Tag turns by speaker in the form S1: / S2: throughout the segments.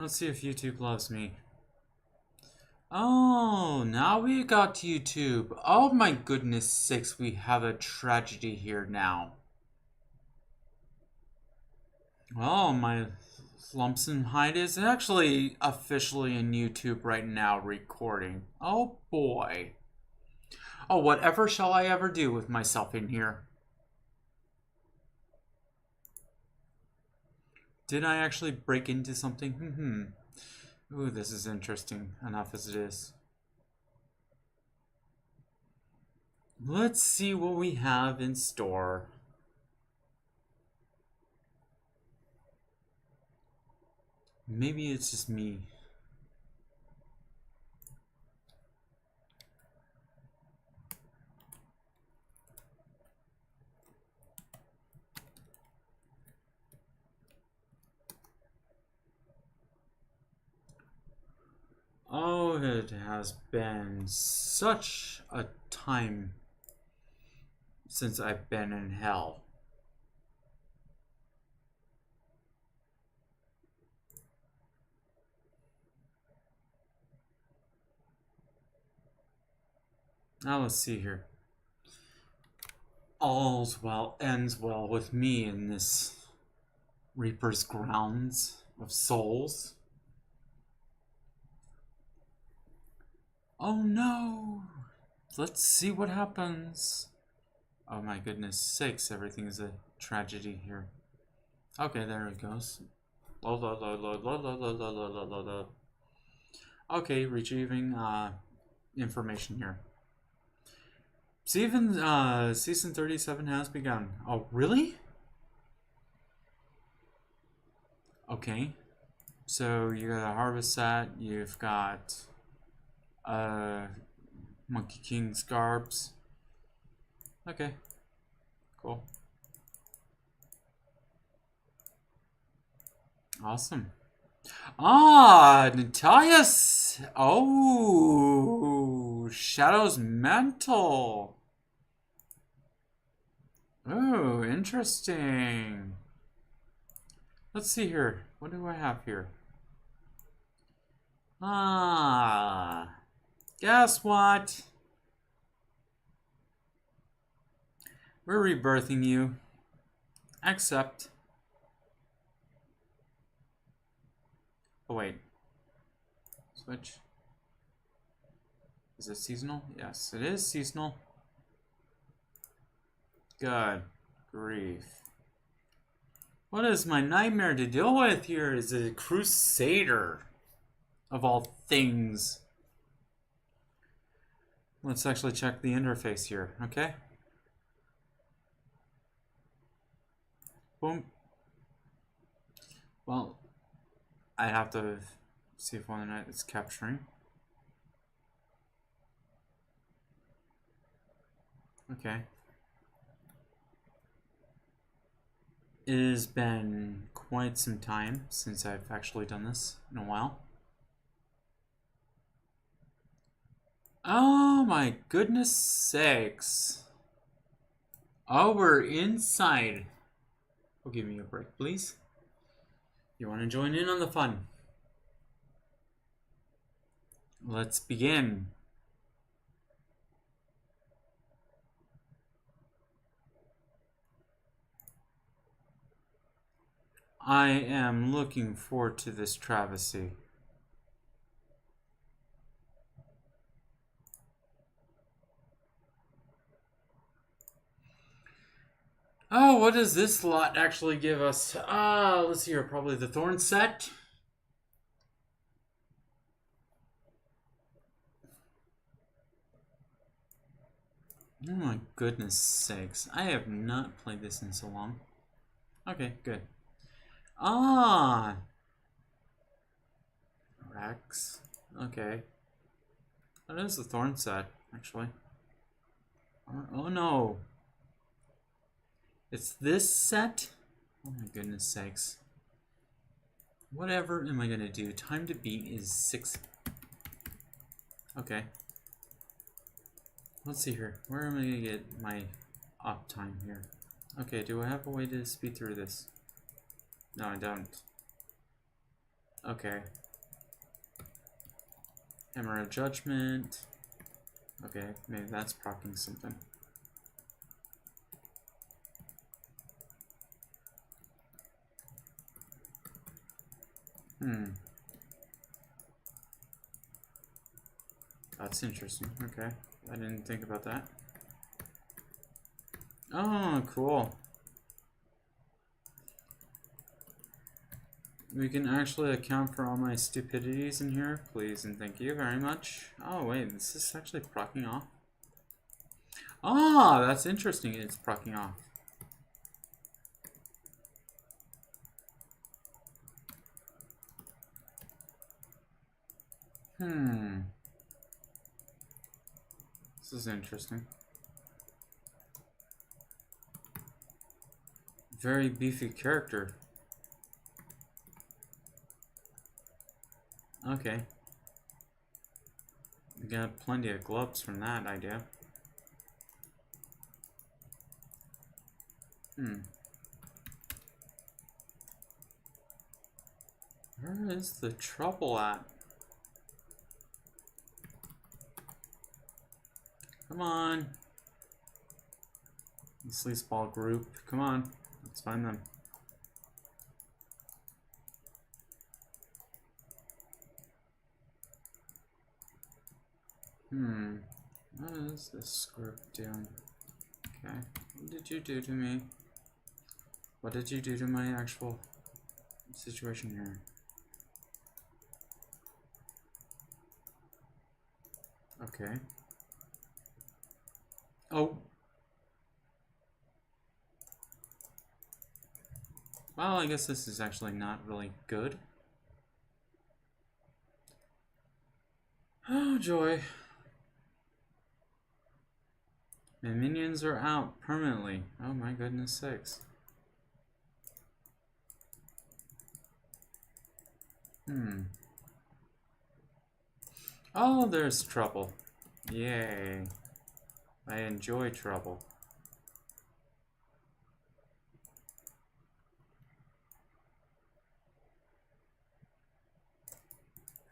S1: Let's see if YouTube loves me. Oh, now we got YouTube. Oh my goodness sakes, we have a tragedy here now. Oh, my lumps and hide is actually officially in YouTube right now recording. Oh boy. Oh, whatever shall I ever do with myself in here? Did I actually break into something? Ooh, this is interesting enough as it is. Let's see what we have in store. Maybe it's just me. Oh, it has been such a time since I've been in hell. Now let's see here. All's well ends well with me in this Reaper's grounds of souls. Oh no! Let's see what happens. Oh my goodness sakes, everything is a tragedy here. Okay, there it goes. Okay, retrieving information here. Season 37 has begun. Oh, really? Okay. So you got a harvest set, you've got Monkey King's garbs. Okay. Cool. Awesome. Ah, Natalia's. Oh, Shadow's Mantle. Oh, interesting. Let's see here. What do I have here? Ah, guess what? We're rebirthing you. Accept. Oh, wait. Switch. Is it seasonal? Yes, it is seasonal. Good grief. What is my nightmare to deal with here? Is a crusader of all things. Let's actually check the interface here, okay? Boom. Well, I have to see if one night it's capturing. Okay. It has been quite some time since I've actually done this in a while. Oh my goodness sakes. Oh, we're inside. Oh, give me a break, please. You want to join in on the fun? Let's begin. I am looking forward to this travesty. Oh, what does this lot actually give us? Let's see here. Probably the Thorn set. Oh my goodness sakes. I have not played this in so long. Okay, good. Ah! Rex. Okay. That is the Thorn set, actually. Oh no. It's this set? Oh my goodness sakes. Whatever am I gonna do? Time to beat is 6. Okay. Let's see here. Where am I gonna get my uptime here? Okay, do I have a way to speed through this? No, I don't. Okay. Hammer of Judgment. Okay, maybe that's proccing something. That's interesting. Okay. I didn't think about that. Oh, cool. We can actually account for all my stupidities in here, please and thank you very much. Oh wait, this is actually proccing off. Ah, that's interesting, it's proccing off. This is interesting. Very beefy character. Okay. Got plenty of gloves from that idea. Where is the trouble at? Come on. The sleazeball group. Come on. Let's find them. What is this group doing? Okay. What did you do to me? What did you do to my actual situation here? Okay. Oh. Well, I guess this is actually not really good. Oh, joy. My minions are out permanently. Oh my goodness sakes. Oh, there's trouble. Yay. I enjoy trouble.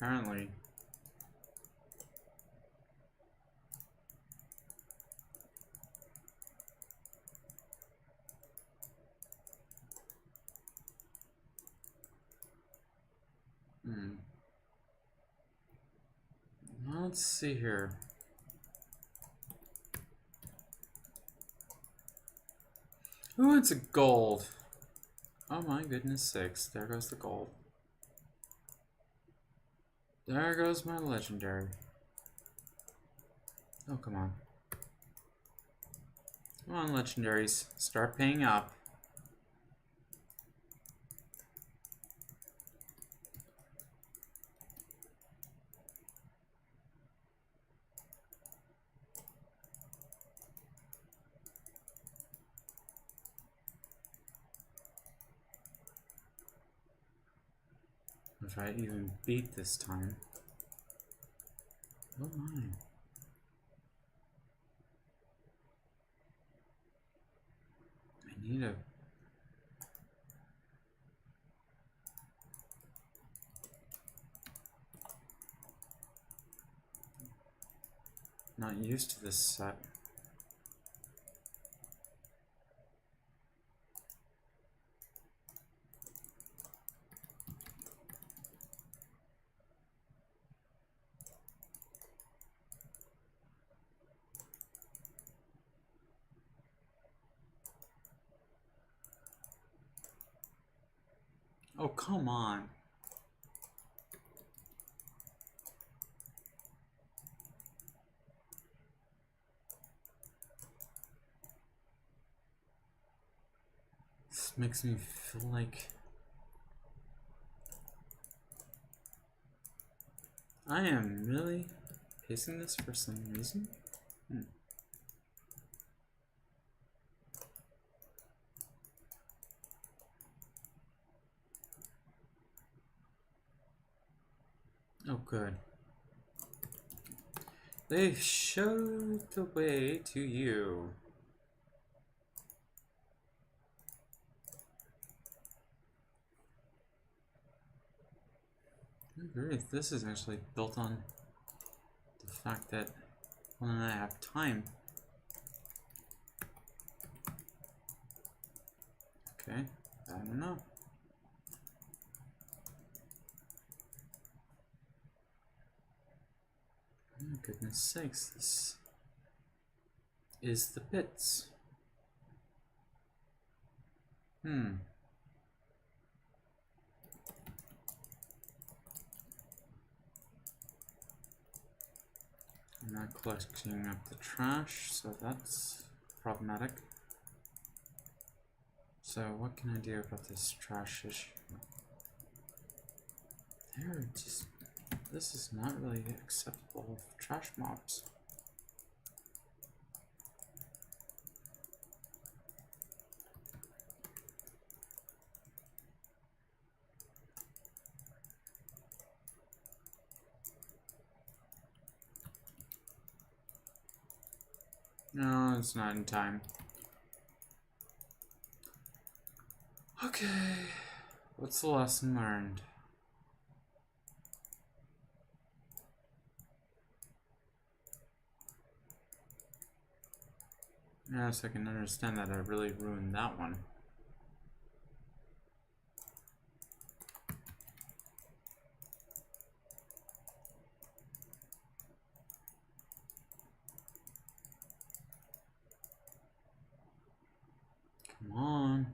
S1: Apparently. Let's see here. Who wants a gold? Oh my goodness sakes. There goes the gold. There goes my legendary. Oh, come on. Come on, legendaries. Start paying up. If I even beat this time. Oh my. I need a... Not used to this set. Oh, come on. This makes me feel like I am really pacing this for some reason. Oh, good. They showed the way to you. I agree. This is actually built on the fact that when I have time. Okay, I don't know. Oh, goodness sakes, this is the pits. I'm not collecting up the trash, so that's problematic. So what can I do about this trash issue? This is not really acceptable for trash mobs. No, it's not in time. Okay, what's the lesson learned? Yes, I can understand that I really ruined that one. Come on.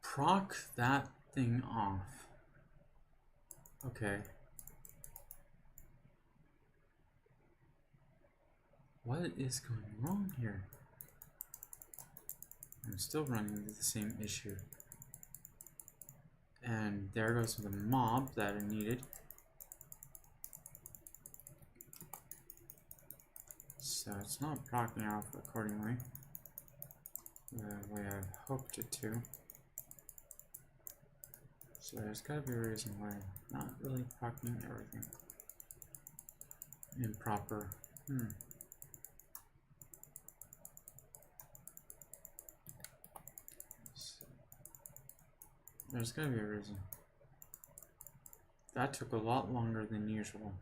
S1: Proc that thing off. Okay. What is going wrong here? I'm still running into the same issue. And there goes the mob that I needed. So it's not procking off accordingly. The way I hoped it to. So there's gotta be a reason why I'm not really procking everything. Improper. So there's gotta be a reason. That took a lot longer than usual.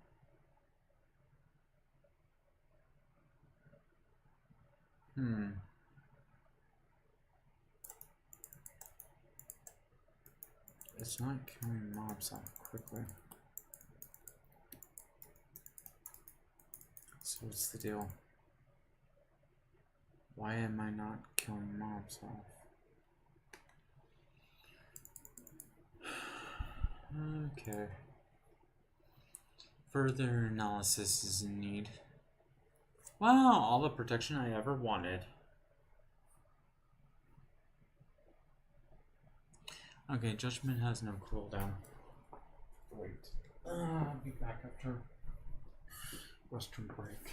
S1: It's not killing mobs off quickly. So what's the deal? Why am I not killing mobs off? Okay. Further analysis is in need. Wow, all the protection I ever wanted. Okay, Judgment has no cooldown. Wait. I'll be back after restroom break.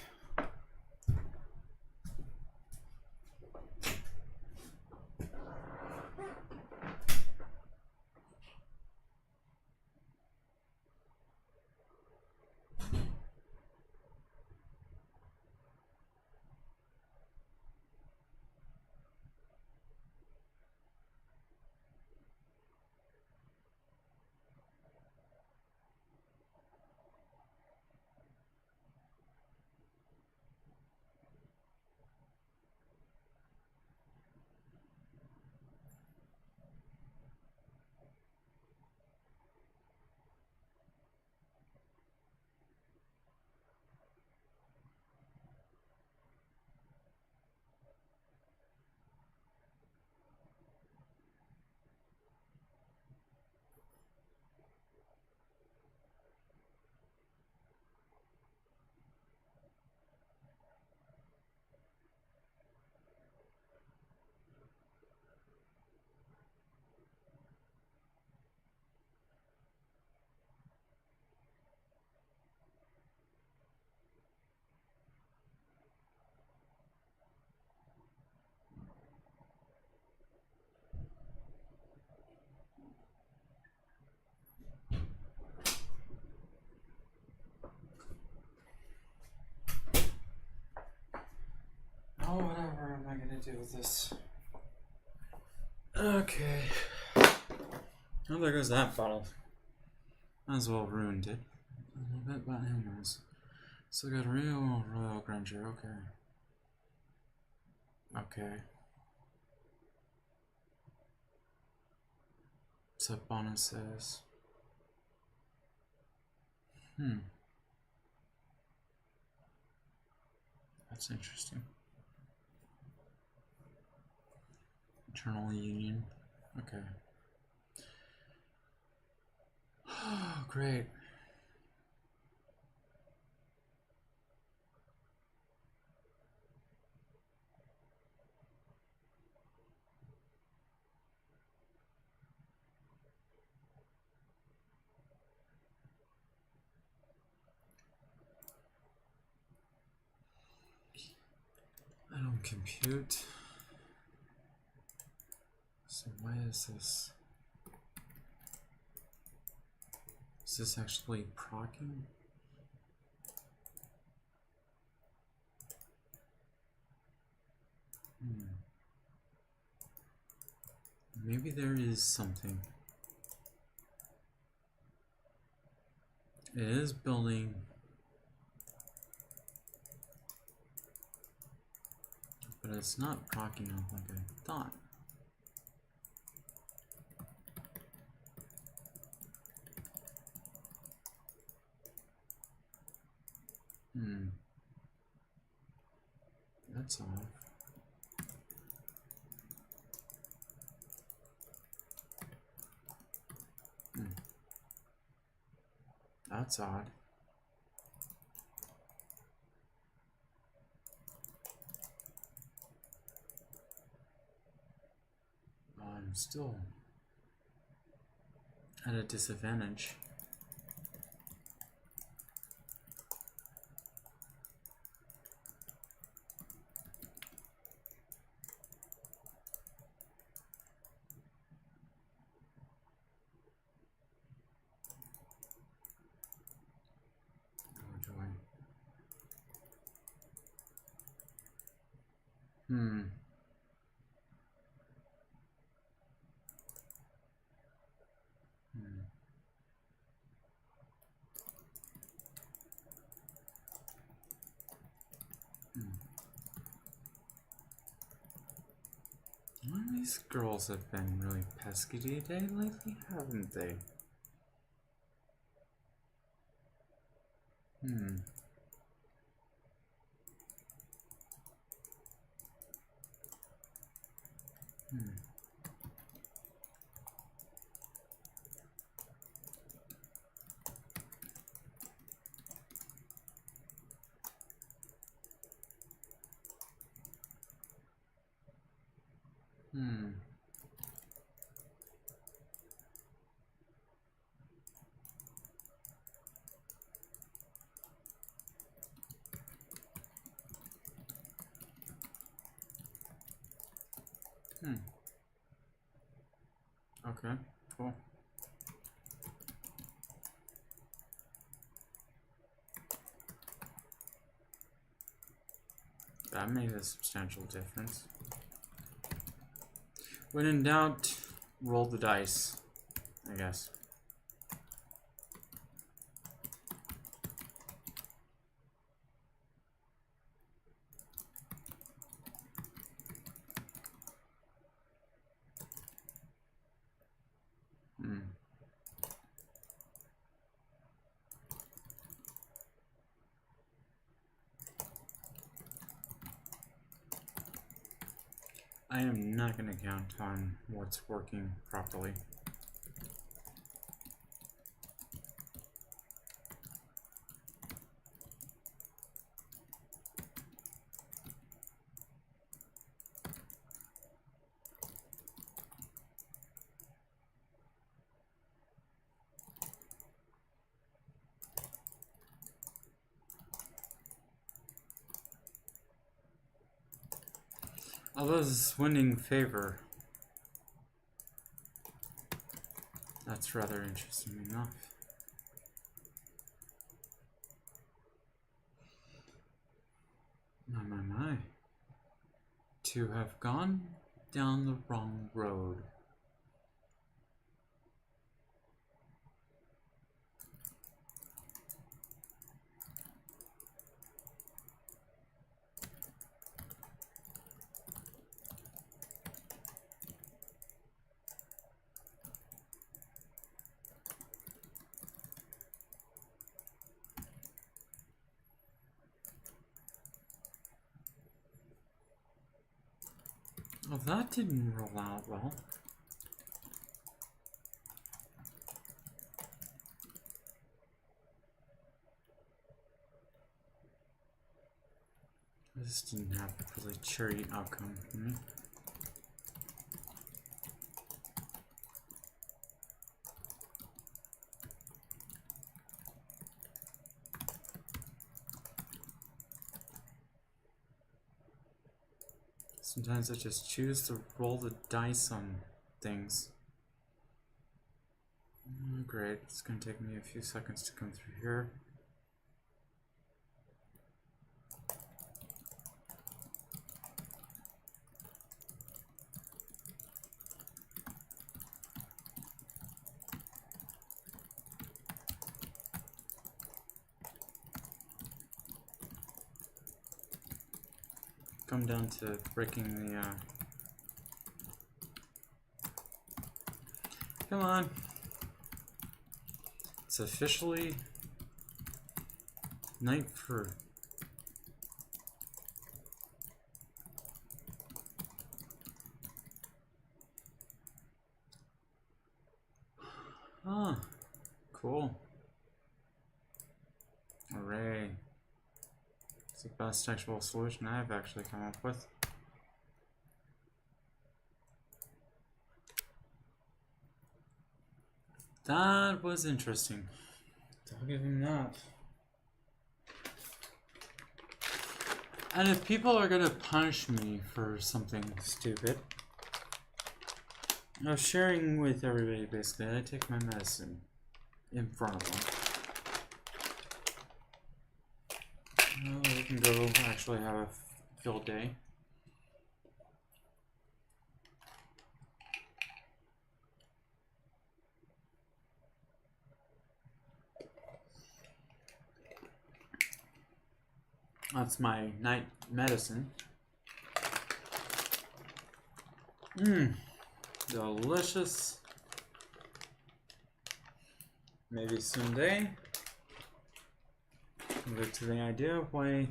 S1: do with this? Okay. Oh, there goes that bottle. Might as well ruined it. A little bit, but anyways. So got a real Royal Granger, okay. Okay. Set bonuses. That's interesting. Eternal Union. Okay. Oh, great. I don't compute. So why is this? Is this actually proccing? Maybe there is something. It is building. But it's not proccing up like I thought. That's off. That's odd. I'm still at a disadvantage. Oh joy. These girls have been really pesky today lately, haven't they? Okay, cool. That made a substantial difference. When in doubt, roll the dice, I guess. I am not going to count on what's working properly. Although this is winning favor, that's rather interesting enough. My. to have gone down the wrong road. Well, that didn't roll out well. This didn't have a really cheery outcome for me. Sometimes I just choose to roll the dice on things. Great, it's gonna take me a few seconds to come through here. Come down to breaking the, Come on. It's officially night for... Huh. Cool. Hooray. It's the best actual solution I've actually come up with. That was interesting. I'll give him that. And if people are gonna punish me for something stupid, I was sharing with everybody basically. I take my medicine in front of them. Well, we can go actually have a field day. That's my night medicine. Delicious. Maybe someday I'll get to the idea of why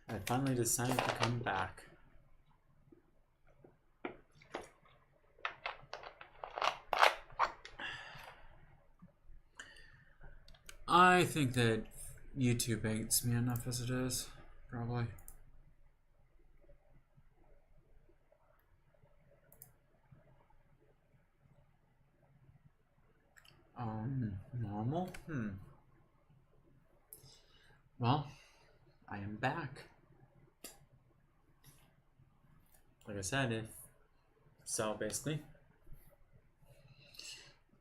S1: I finally decided to come back. I think that YouTube hates me enough as it is, probably. Normal? Well, I am back. Like I said, so basically,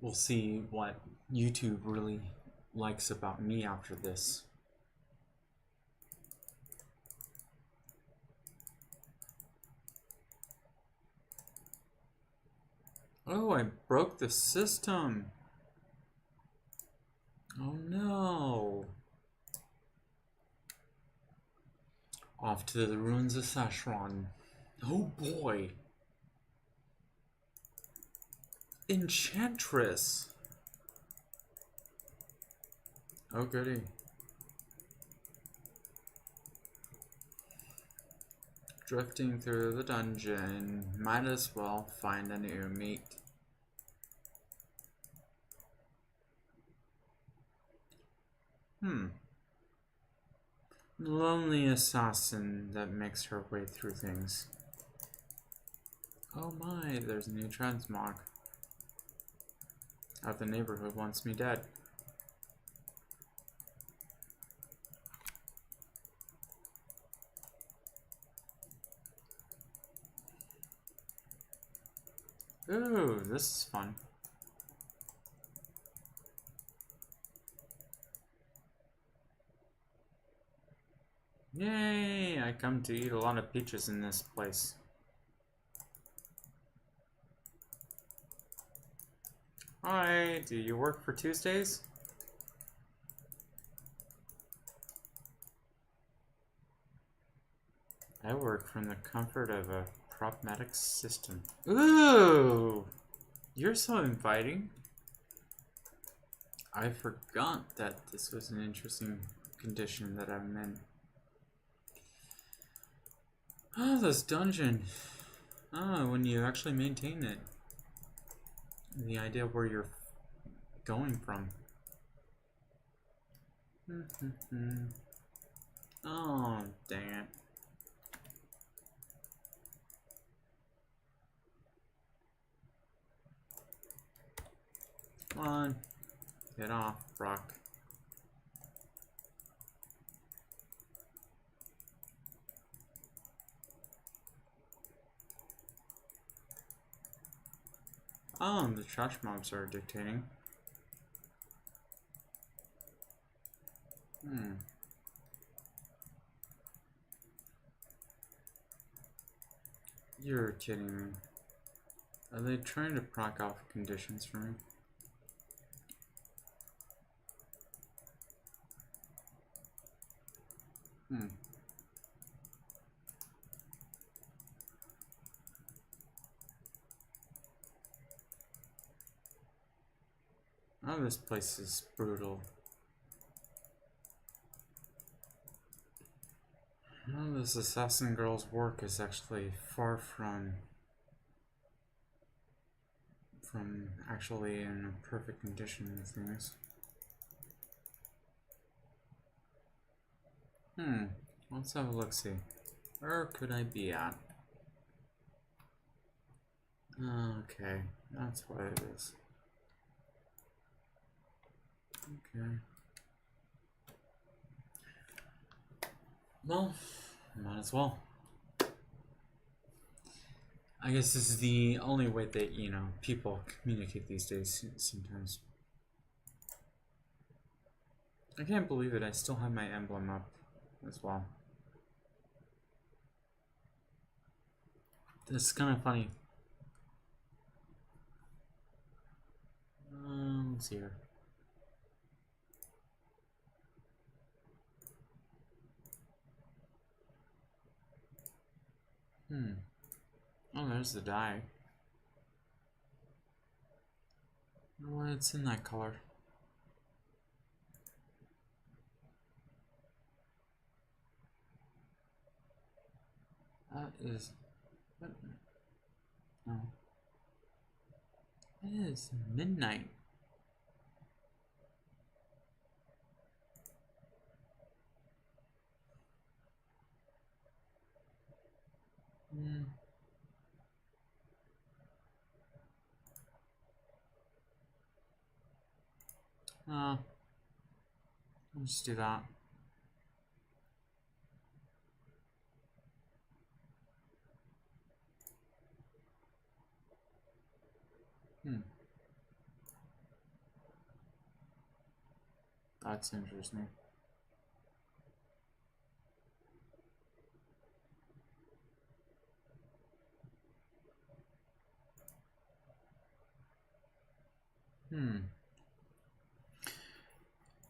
S1: we'll see what YouTube really likes about me after this. Oh, I broke the system. Oh no. Off to the ruins of Sashron. Oh boy. Enchantress. Oh goody. Drifting through the dungeon. Might as well find a new meat. Lonely assassin that makes her way through things. Oh my, there's a new transmog. Out the neighborhood wants me dead. Ooh, this is fun. Yay! I come to eat a lot of peaches in this place. Hi, do you work for Tuesdays? I work from the comfort of a pragmatic system. Ooh! You're so inviting. I forgot that this was an interesting condition that I'm in. Oh, this dungeon. Oh, when you actually maintain it. The idea of where you're going from. Oh, dang it. Come on. Get off, Brock. Oh, the trash mobs are dictating. You're kidding me. Are they trying to proc off conditions for me? Oh, this place is brutal. Oh, this assassin girl's work is actually far from actually in a perfect condition of things. Let's have a look-see. Where could I be at? Okay, that's what it is. Okay. Well, might as well. I guess this is the only way that, you know, people communicate these days sometimes. I can't believe it, I still have my emblem up as well. This is kind of funny. Let's see here. Oh, there's the dye. Oh, it's in that color. That is... What? No. It is midnight. Let's do that. That's interesting.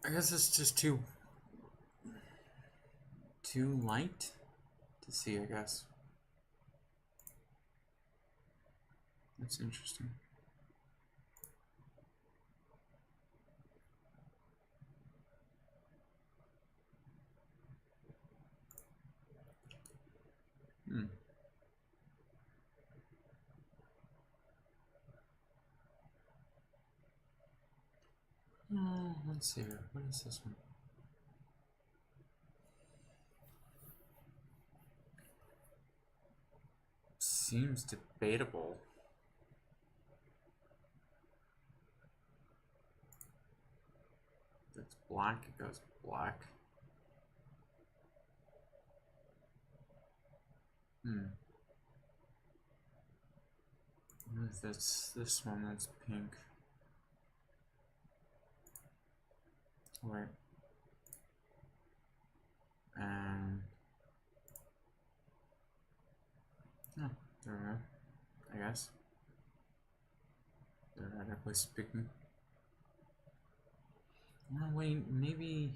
S1: I guess it's just too light to see, I guess. That's interesting. Let's see here. What is this one? Seems debatable. If it's black, it goes black. What if that's this one that's pink? Wait. And Oh, there I guess. Theoretically speaking. Oh, wait, maybe...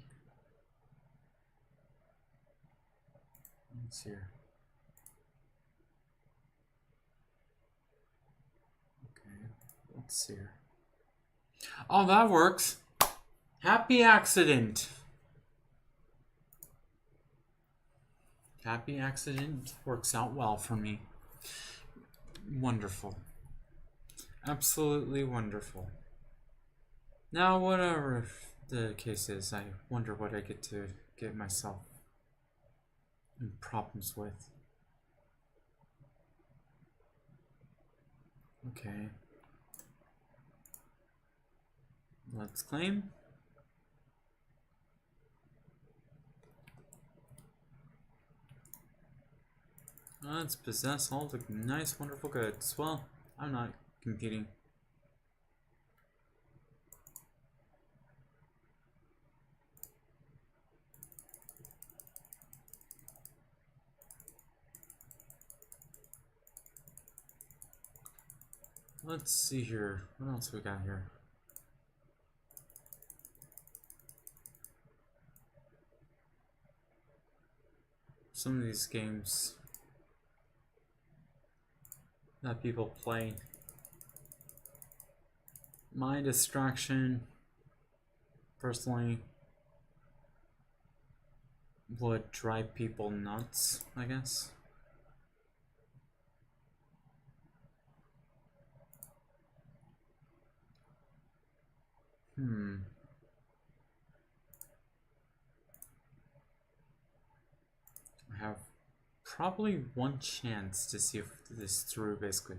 S1: Let's see here. Okay, let's see here. Oh, that works. Happy accident. Happy accident works out well for me. Wonderful. Absolutely wonderful. Now, whatever the case is, I wonder what I get to get myself in problems with. Okay. Let's claim. Let's possess all the nice, wonderful goods. Well, I'm not competing. Let's see here. What else we got here? Some of these games that people play. My distraction, personally, would drive people nuts, I guess. I have probably one chance to see if this through, basically.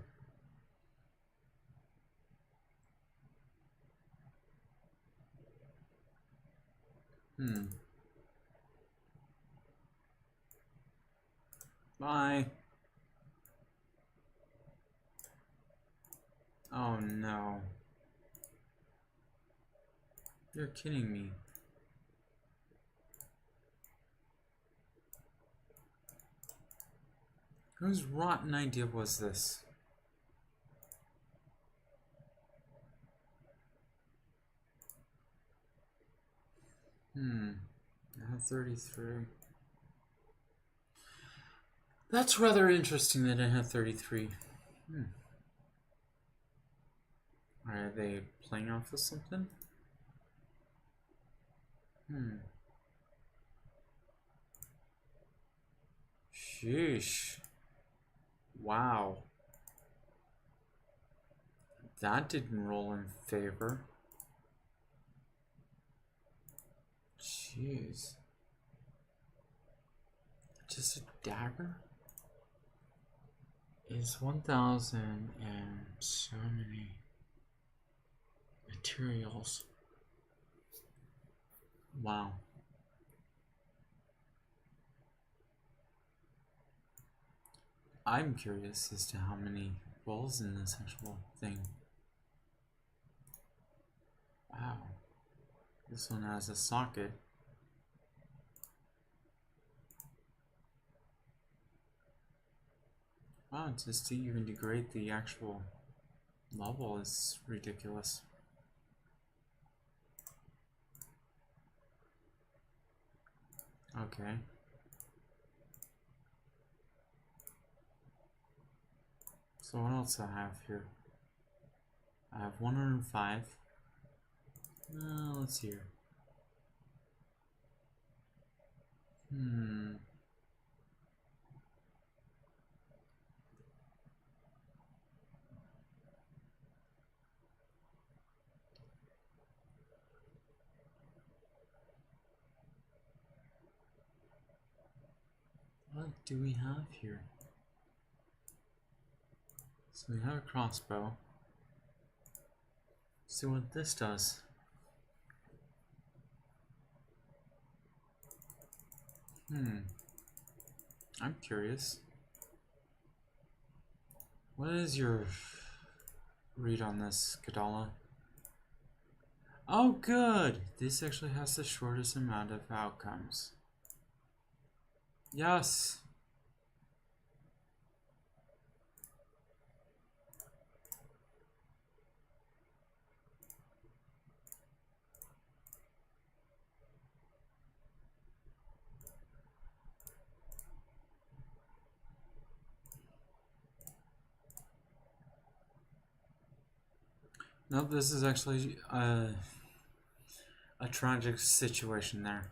S1: Bye. Oh no. You're kidding me. Whose rotten idea was this? I have 33. That's rather interesting that I have 33. Are they playing off of something? Sheesh. Wow. That didn't roll in favor. Jeez. Just a dagger? Is 1,000 and so many materials. Wow. I'm curious as to how many rolls in this actual thing. Wow. This one has a socket. Wow, just to even degrade the actual level is ridiculous. Okay. So what else do I have here? I have 105. Let's see here. What do we have here? So we have a crossbow. See what this does. I'm curious. What is your read on this, Kadala? Oh, good! This actually has the shortest amount of outcomes. Yes! Nope, this is actually a tragic situation there.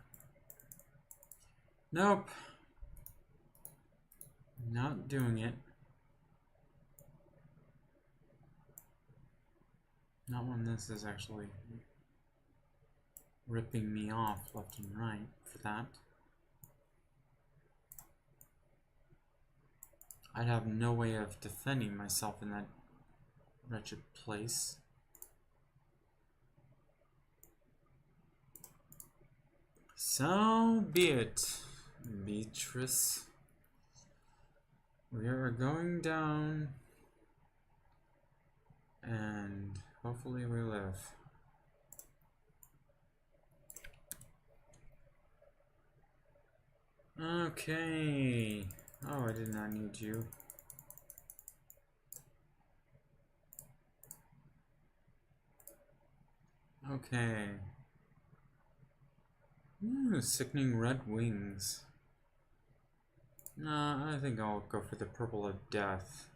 S1: Nope. Not doing it. Not when this is actually ripping me off left and right for that. I'd have no way of defending myself in that wretched place. So be it, Beatrice. We are going down, and hopefully we live. Okay. Oh, I did not need you. Okay. Ooh, sickening red wings. Nah, I think I'll go for the purple of death.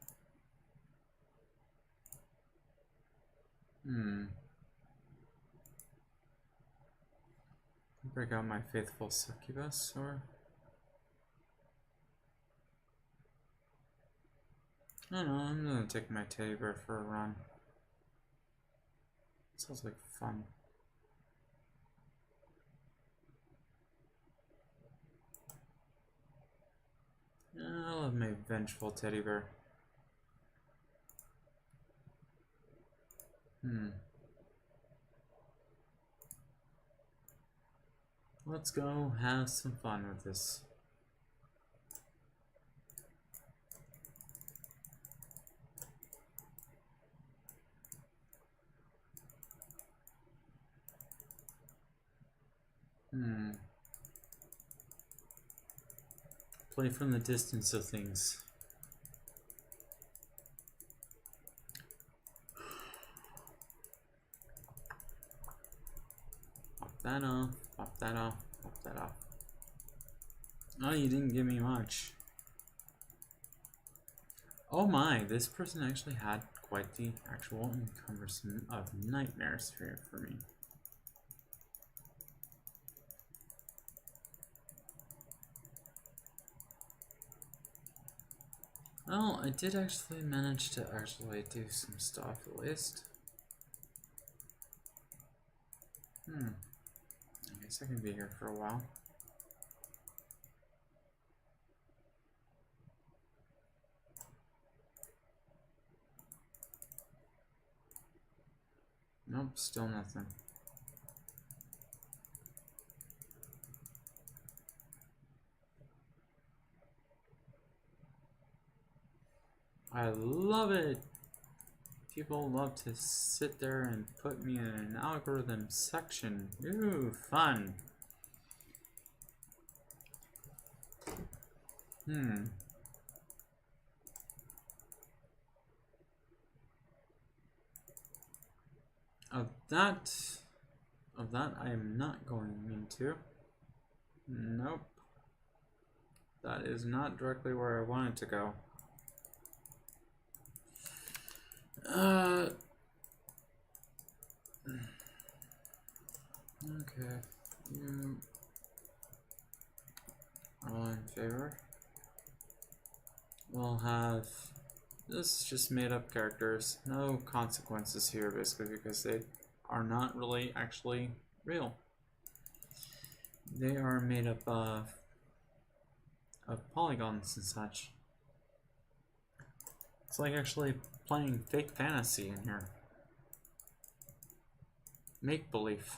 S1: Break out my faithful succubus, or... I don't know, I'm gonna take my teddy bear for a run. Sounds like fun. I'll have my vengeful teddy bear. Let's go have some fun with this. Play from the distance of things. Pop that off, pop that off, pop that off. Oh, you didn't give me much. Oh my, this person actually had quite the actual encumbersome of nightmares here for me. Well, I did actually manage to do some stuff at least. I guess I can be here for a while. Nope, still nothing. I love it! People love to sit there and put me in an algorithm section. Ooh, fun! Of that I am not going into. Nope. That is not directly where I wanted to go. Okay. You are all in favor. We'll have this just made up characters. No consequences here, basically, because they are not really actually real. They are made up of polygons and such. It's like actually playing fake fantasy in here. Make-believe.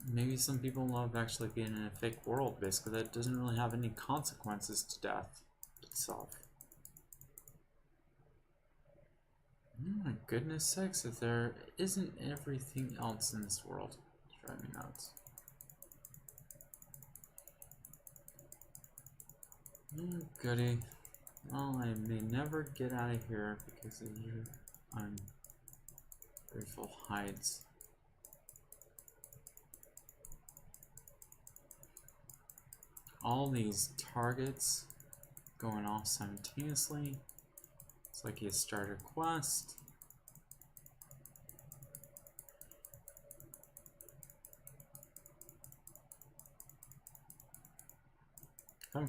S1: Maybe some people love actually being in a fake world, basically, that doesn't really have any consequences to death itself. Oh my goodness sakes, if there isn't everything else in this world. It's driving me nuts. Oh, goody. Well, I may never get out of here because of you ungrateful hides. All these targets. going off simultaneously. It's like you start a quest.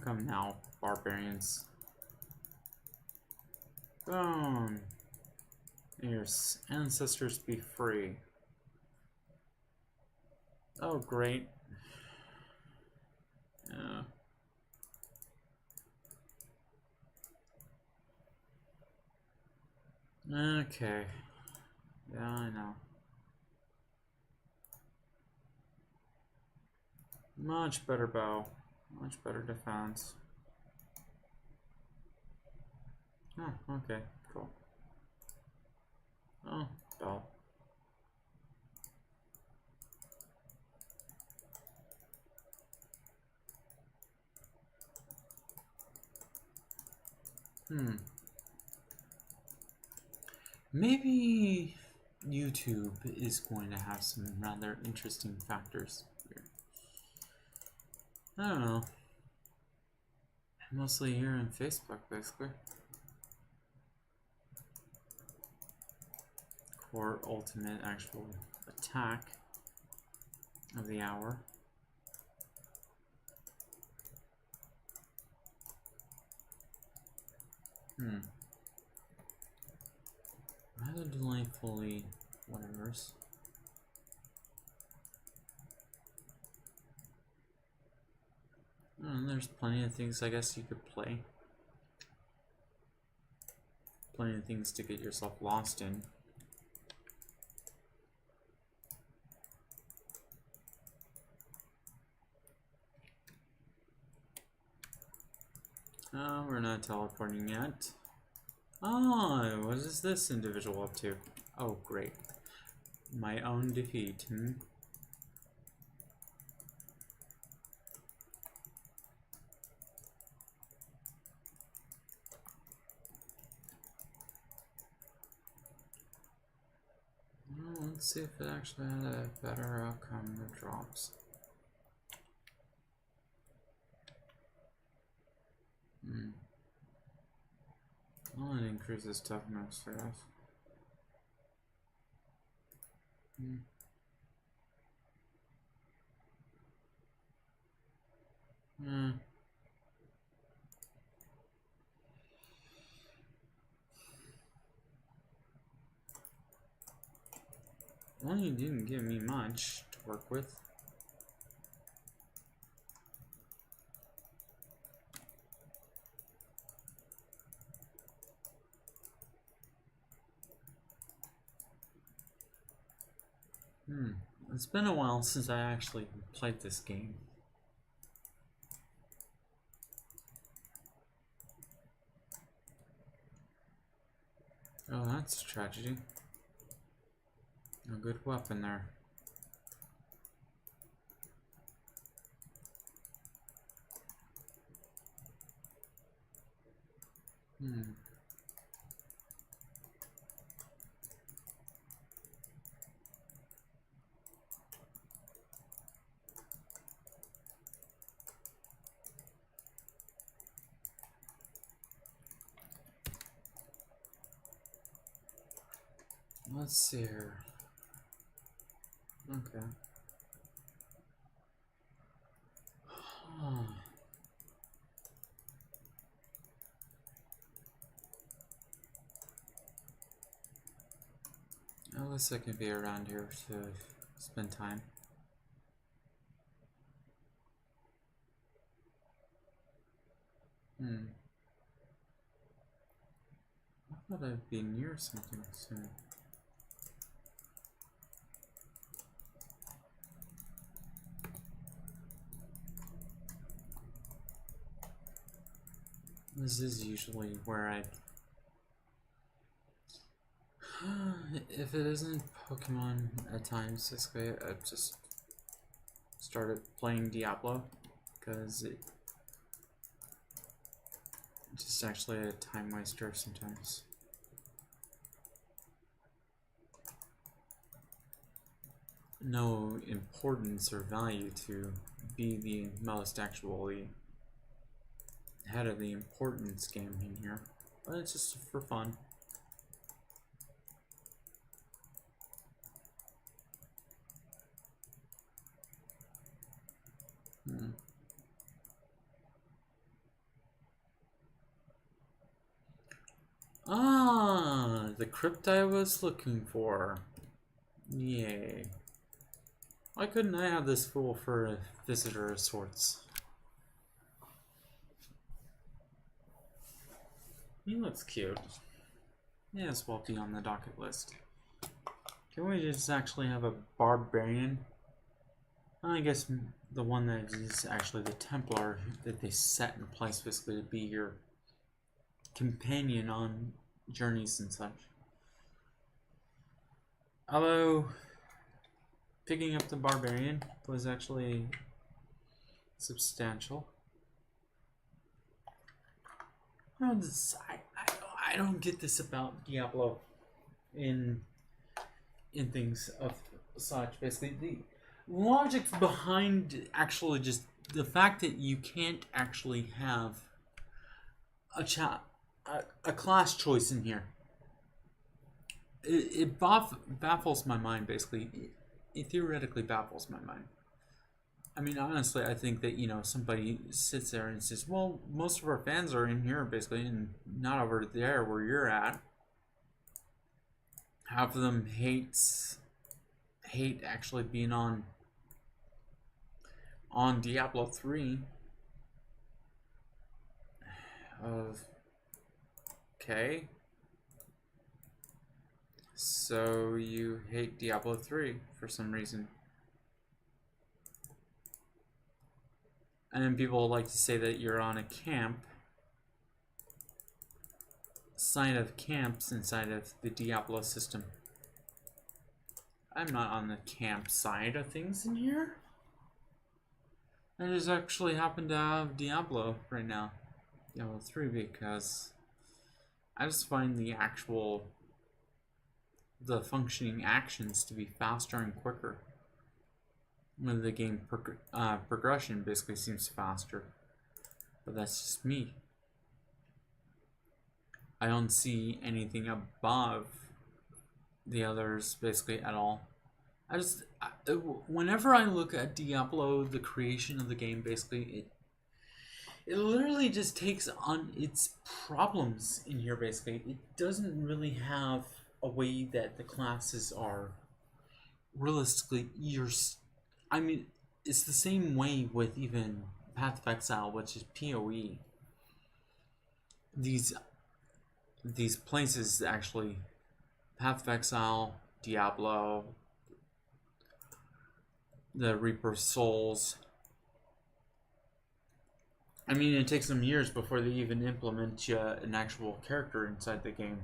S1: Come now, barbarians. Boom. May your ancestors be free. Oh, great. Yeah. Okay. Yeah, I know. Much better bow. Much better defense. Oh, okay. Cool. Oh, bell. Maybe YouTube is going to have some rather interesting factors here. I don't know. Mostly here on Facebook, basically. Core ultimate actual attack of the hour. Rather delightfully whatever's. There's plenty of things I guess you could play. Plenty of things to get yourself lost in. We're not teleporting yet. Oh, what is this individual up to? Oh, great. My own defeat, Well, let's see if it actually had a better outcome with drops. Well, it increases toughness, I guess. Well, you didn't give me much to work with. It's been a while since I actually played this game. Oh, that's a tragedy. A good weapon there. Let's see here. Okay. At least I can be around here to spend time. I thought I'd be near something soon. This is usually where I... If it isn't Pokemon at times, basically, I've just started playing Diablo, because it's just actually a time waster sometimes. No importance or value to be the most actually ahead of the importance game in here, but it's just for fun. Ah, the crypt I was looking for. Yay. Why couldn't I have this fool for a visitor of sorts? He looks cute. May as well be on the docket list. Can we just actually have a barbarian? I guess the one that is actually the Templar that they set in place basically to be your companion on journeys and such. Although picking up the barbarian was actually substantial. I don't get this about Diablo in things of such. Basically, the logic behind actually just the fact that you can't actually have a class choice in here. It baffles my mind. Basically, it theoretically baffles my mind. I mean, honestly, I think that, somebody sits there and says, well, most of our fans are in here, basically, and not over there where you're at. Half of them hate actually being on Diablo 3. Okay. So you hate Diablo 3 for some reason. And then people like to say that you're on a camp. Side of camps inside of the Diablo system. I'm not on the camp side of things in here. I just actually happen to have Diablo right now. Diablo 3 because I just find the functioning actions to be faster and quicker. When the game progression basically seems faster. But that's just me. I don't see anything above the others basically at all. Whenever I look at Diablo, the creation of the game, basically, it literally just takes on its problems in here, basically. It doesn't really have a way that the classes are realistically I mean, it's the same way with even Path of Exile, which is PoE. These places actually, Path of Exile, Diablo, the Reaper of Souls. I mean, it takes them years before they even implement an actual character inside the game.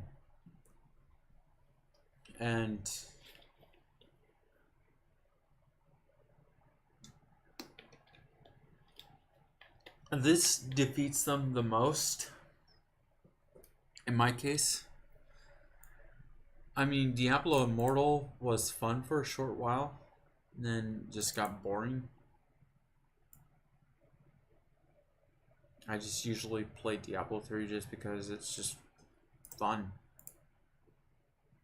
S1: And this defeats them the most, in my case. I mean, Diablo Immortal was fun for a short while, and then just got boring. I just usually play Diablo 3 just because it's just fun.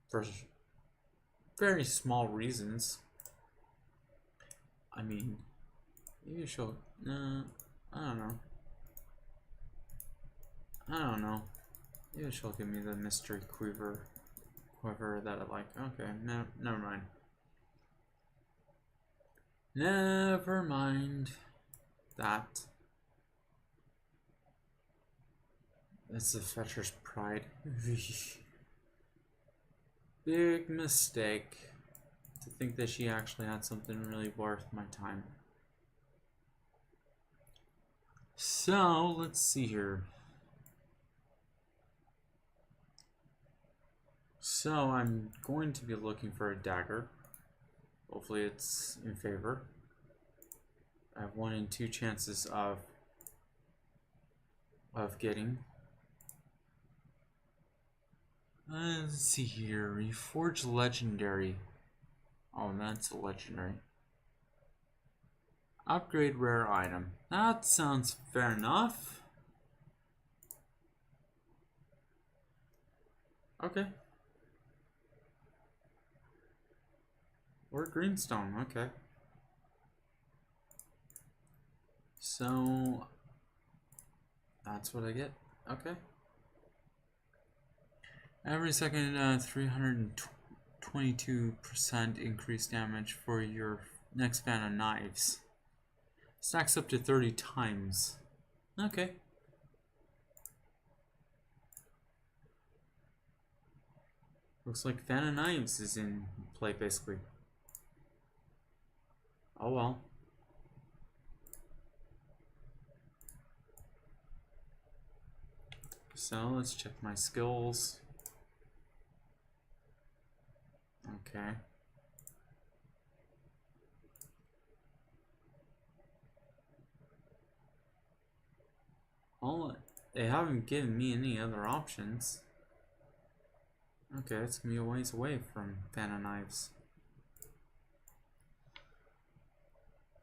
S1: For very small reasons. I mean, maybe she'll... I don't know. Maybe she'll give me the mystery quiver that I like. Okay, no, never mind. Never mind that. It's the Fetcher's pride. Big mistake to think that she actually had something really worth my time. So, let's see here. So, I'm going to be looking for a dagger. Hopefully it's in favor. I have 1 in 2 chances of getting. Let's see here. Reforge legendary. Oh, that's a legendary. Upgrade rare item. That sounds fair enough. Okay. Or greenstone, okay. So that's what I get. Okay. Every second, 322% increased damage for your next fan of knives. Stacks up to 30 times. Okay. Looks like fan of knives is in play, basically. Oh well. So let's check my skills. Okay. Well, they haven't given me any other options. Okay, it's gonna be a ways away from fan of knives.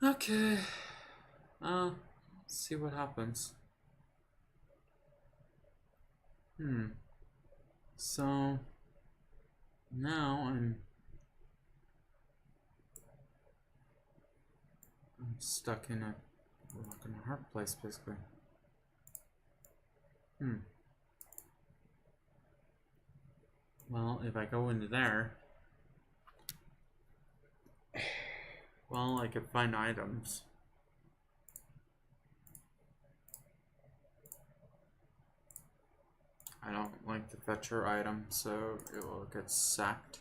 S1: Okay. Let's see what happens. So now I'm stuck in a rock and a hard place, basically. Well, if I go into there, well, I could find items. I don't like the fetcher item, so it will get sacked.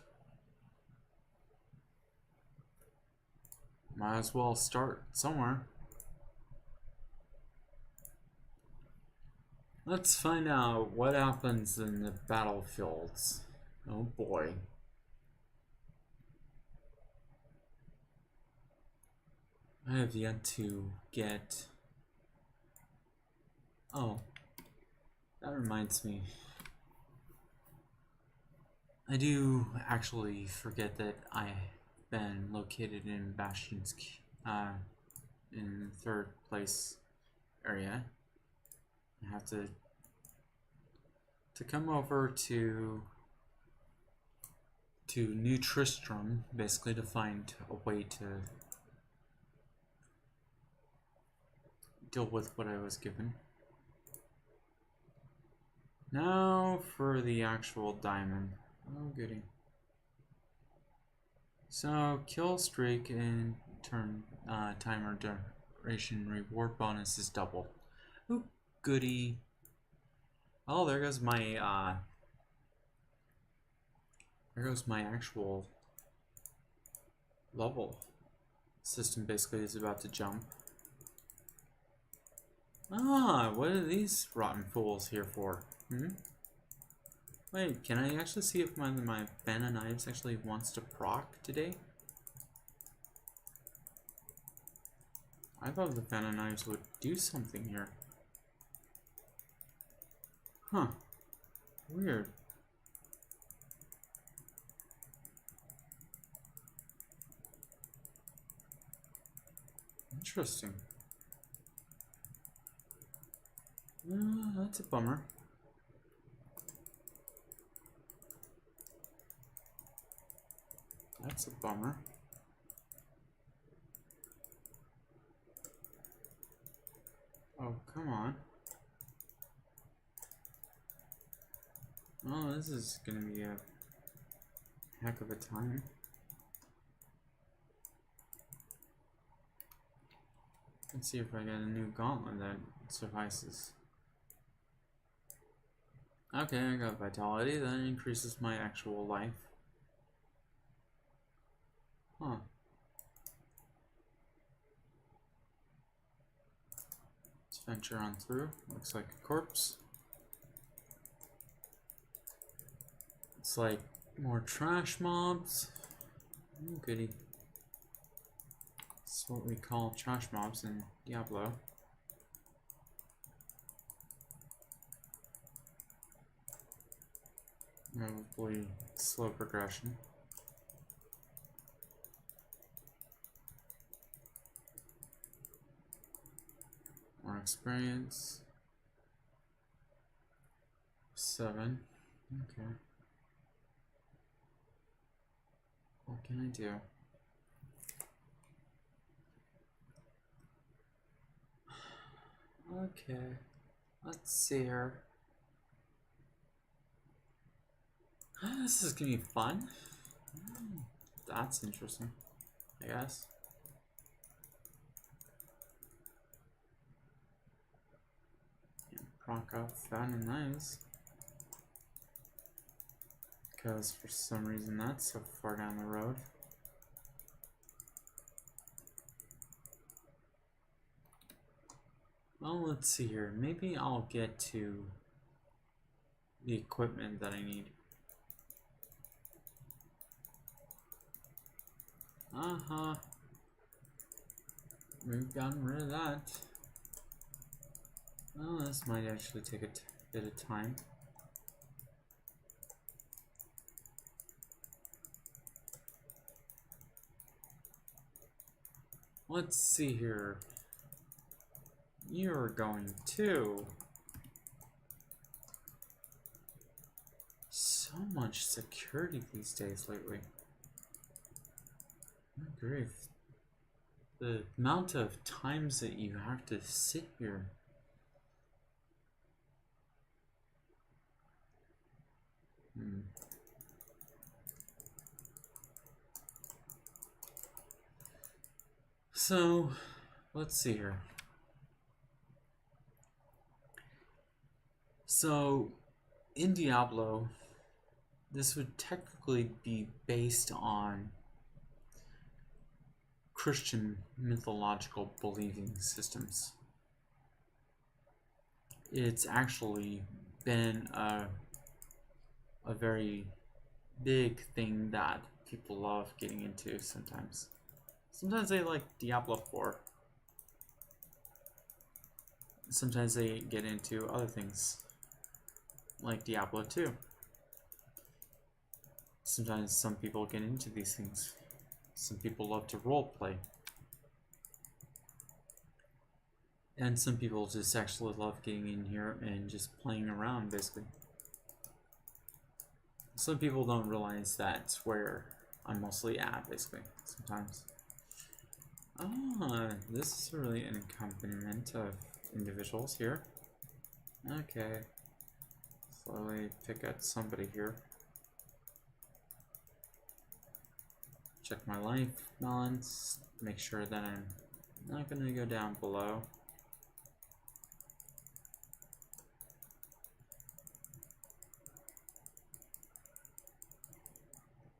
S1: Might as well start somewhere. Let's find out what happens in the battlefields. Oh boy. I have yet to get... Oh. That reminds me. I do actually forget that I've been located in Bastion's in third place area. I have to come over to New Tristram, basically, to find a way to deal with what I was given. Now for the actual diamond. Oh goody. So kill streak and turn timer duration reward bonus is double. Oh goody. Oh, there goes my actual level. System basically is about to jump. Ah, what are these rotten fools here for? Wait, can I actually see if my fan of knives actually wants to proc today? I thought the fan of knives would do something here. Huh. Weird. Interesting. That's a bummer. That's a bummer. Oh, come on. Oh, this is gonna be a heck of a time. Let's see if I get a new gauntlet that suffices. Okay, I got vitality. That increases my actual life. Huh. Let's venture on through. Looks like a corpse. It's like more trash mobs. Oh, goody. That's what we call trash mobs in Diablo. Probably slow progression. More experience. 7. Okay. What can I do? Okay. Let's see here. This is gonna be fun. That's interesting, I guess. Yeah, proc up fun and nice. Because for some reason that's so far down the road. Well, let's see here. Maybe I'll get to the equipment that I need. We've gotten rid of that. Well, this might actually take a bit of time. Let's see here. You're going to... So much security these days lately. Oh, grief. The amount of times that you have to sit here. So, let's see here. So, in Diablo, this would technically be based on Christian mythological believing systems. It's actually been a very big thing that people love getting into sometimes. Sometimes they like Diablo 4. Sometimes they get into other things like Diablo 2. Sometimes some people get into these things. Some people love to roleplay. And some people just actually love getting in here and just playing around, basically. Some people don't realize that's where I'm mostly at, basically, sometimes. This is really an accompaniment of individuals here. Okay. Slowly pick at somebody here. Check my life balance. Make sure that I'm not going to go down below.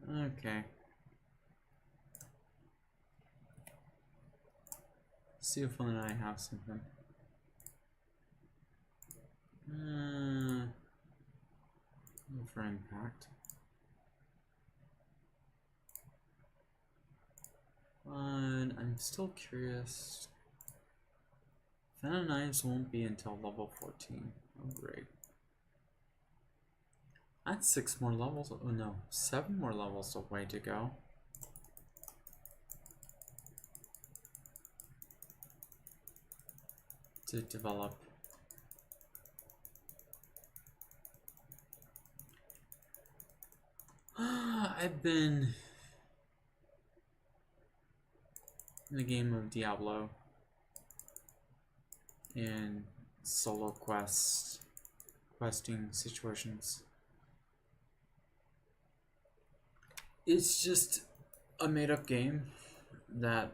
S1: Okay. See if one and I have something. For impact. But I'm still curious. Fan knives won't be until level 14. Oh, great. That's 6 more levels. Oh no, 7 more levels away to go. To develop. I've been in the game of Diablo and solo questing situations. It's just a made-up game that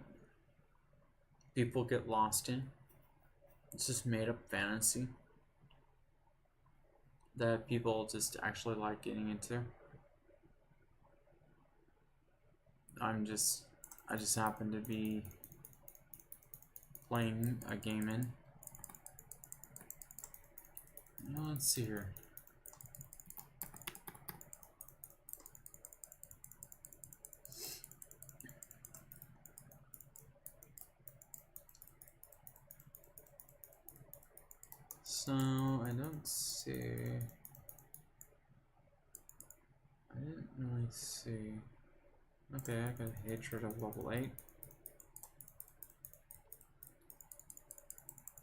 S1: people get lost in. It's just made-up fantasy that people just actually like getting into. I just happen to be playing a game in. Let's see here. So I don't see. I didn't really see. Okay, I got a hatred of level 8.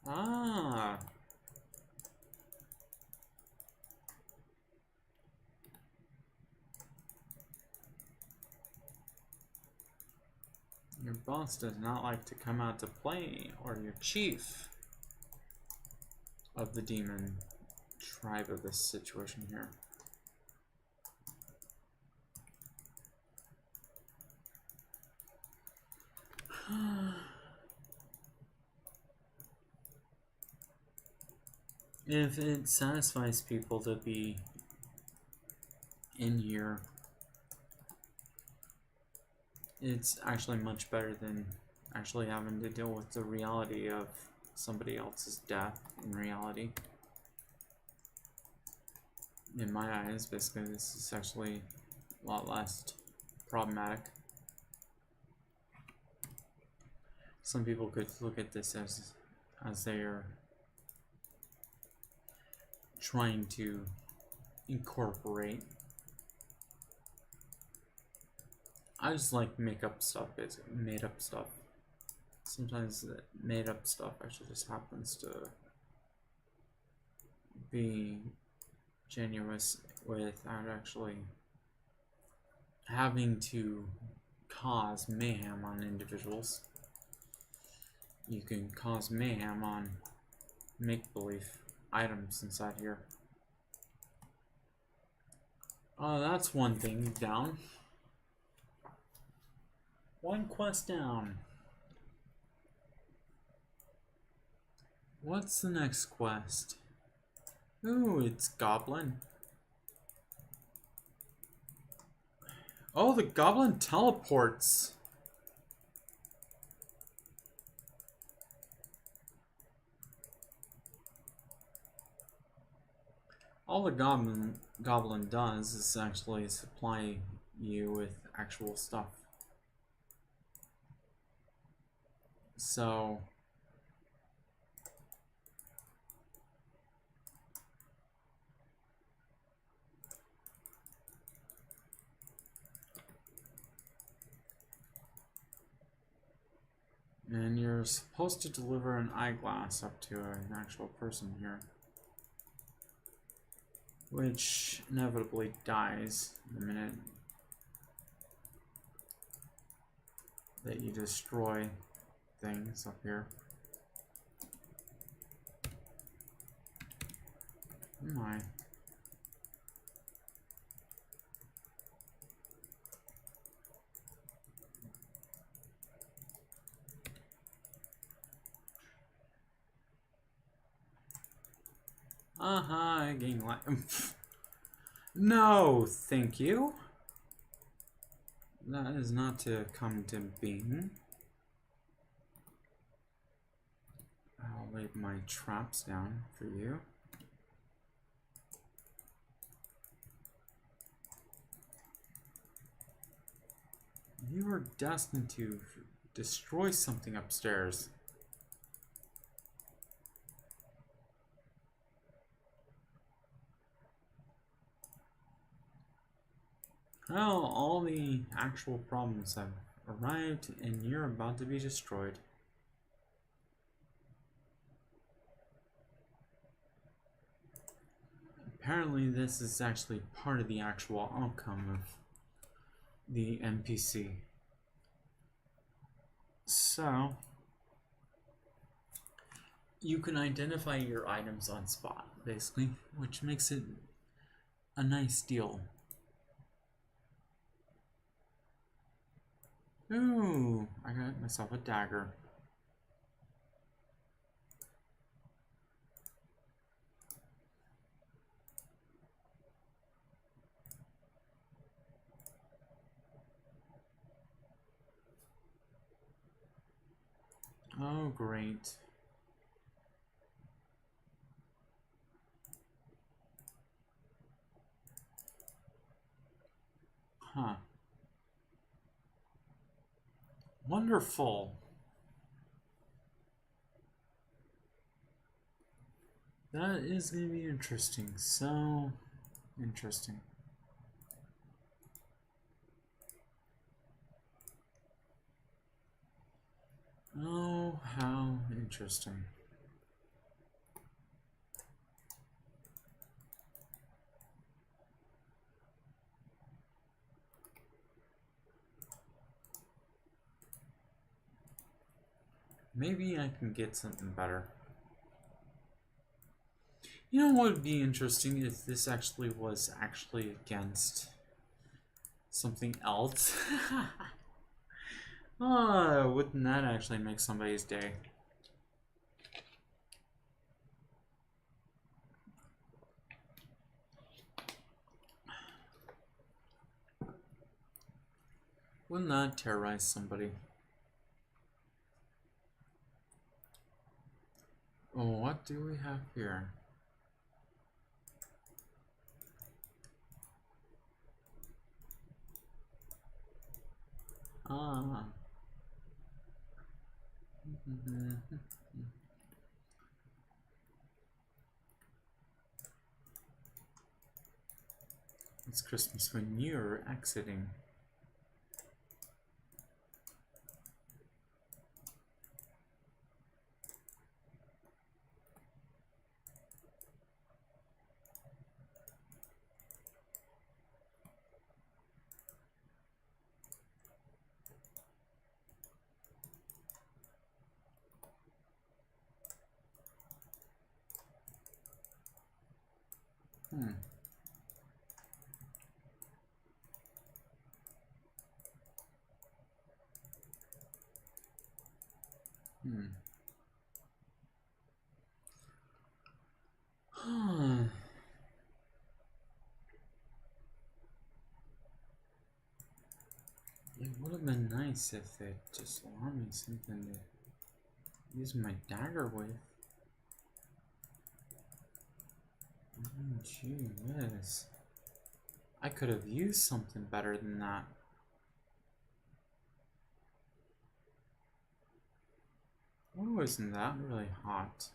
S1: Ah! boss does not like to come out to play, or your chief of the demon tribe of this situation here. If it satisfies people to be in here, it's actually much better than actually having to deal with the reality of somebody else's death in reality. In my eyes, basically, this is actually a lot less problematic. Some people could look at this as they are trying to incorporate. I just like make up stuff, basically. Made up stuff. Sometimes the made up stuff actually just happens to be genuine without actually having to cause mayhem on individuals. You can cause mayhem on make-believe items inside here. Oh, that's one thing down. One quest down. What's the next quest? Ooh, it's Goblin. Oh, the Goblin teleports. All the Goblin does is actually supply you with actual stuff. So and you're supposed to deliver an eyeglass up to an actual person here, which inevitably dies the minute that you destroy things up here. Oh my. I gain life. No, thank you. That is not to come to being. I'll lay my traps down for you. You are destined to destroy something upstairs. Well, all the actual problems have arrived and you're about to be destroyed. Apparently this is actually part of the actual outcome of the NPC. So, you can identify your items on spot, basically, which makes it a nice deal. Ooh, I got myself a dagger. Oh, great. Huh. Wonderful. That is going to be interesting. So interesting. Oh, how interesting. Maybe I can get something better. You know what would be interesting if this actually was against something else? Oh, wouldn't that actually make somebody's day? Wouldn't that terrorize somebody? Oh, what do we have here? Ah. It's Christmas when you're exiting. Hmm. It would have been nice if they just allowed me something to use my dagger with. Oh, gee whiz. I could have used something better than that. Oh, isn't that really hot?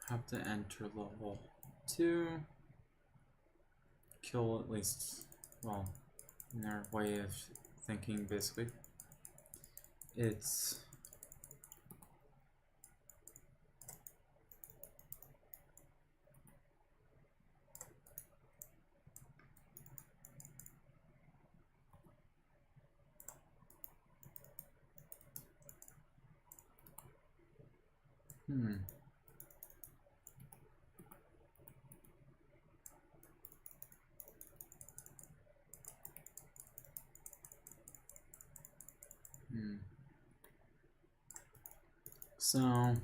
S1: Have to enter level 2. Kill at least, well, in their way of thinking, basically. It's... So,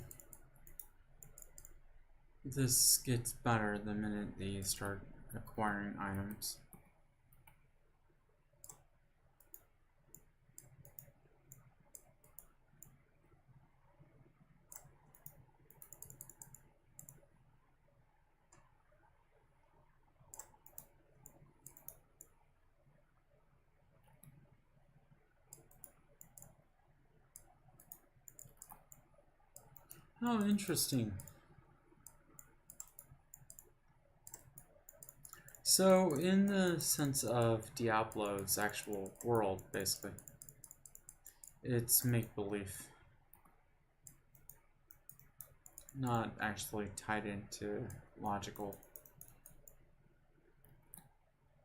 S1: this gets better the minute that you start acquiring items. Oh, interesting. So, in the sense of Diablo's actual world, basically, it's make-believe. Not actually tied into logical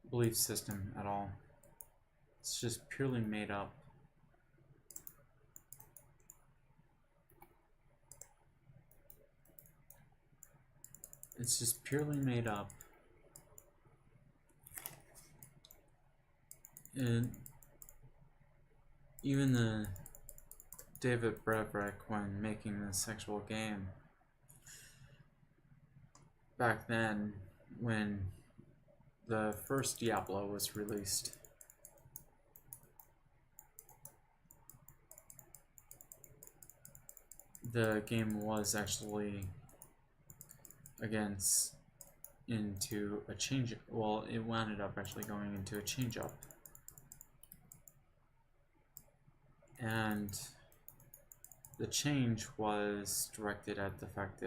S1: belief system at all. It's just purely made up. It's just purely made up. And even the David Breverick, when making this sexual game, back then, when the first Diablo was released, the game was actually into a change. Well, it wound up actually going into a change up, and the change was directed at the fact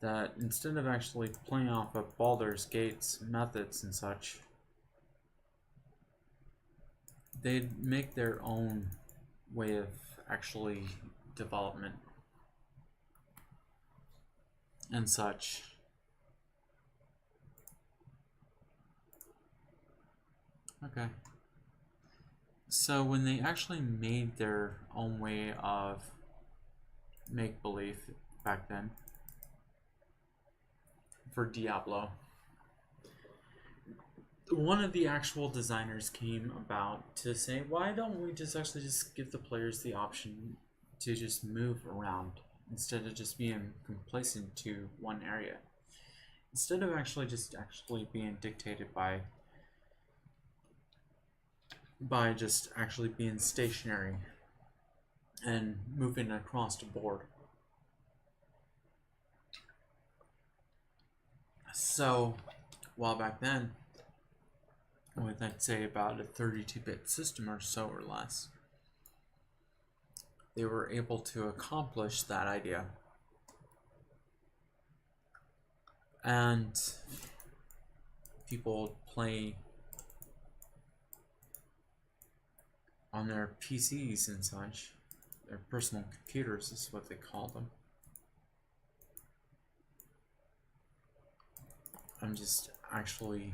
S1: that instead of actually playing off of Baldur's Gate's methods and such, they'd make their own way of actually development and such. Okay. So when they actually made their own way of make-believe back then for Diablo, one of the actual designers came about to say, why don't we just give the players the option to just move around instead of just being complacent to one area, instead of actually being dictated by just actually being stationary and moving across the board. So, while back then, with I'd say about a 32-bit system or so or less, they were able to accomplish that idea. And people play on their PCs and such. Their personal computers is what they call them. I'm just actually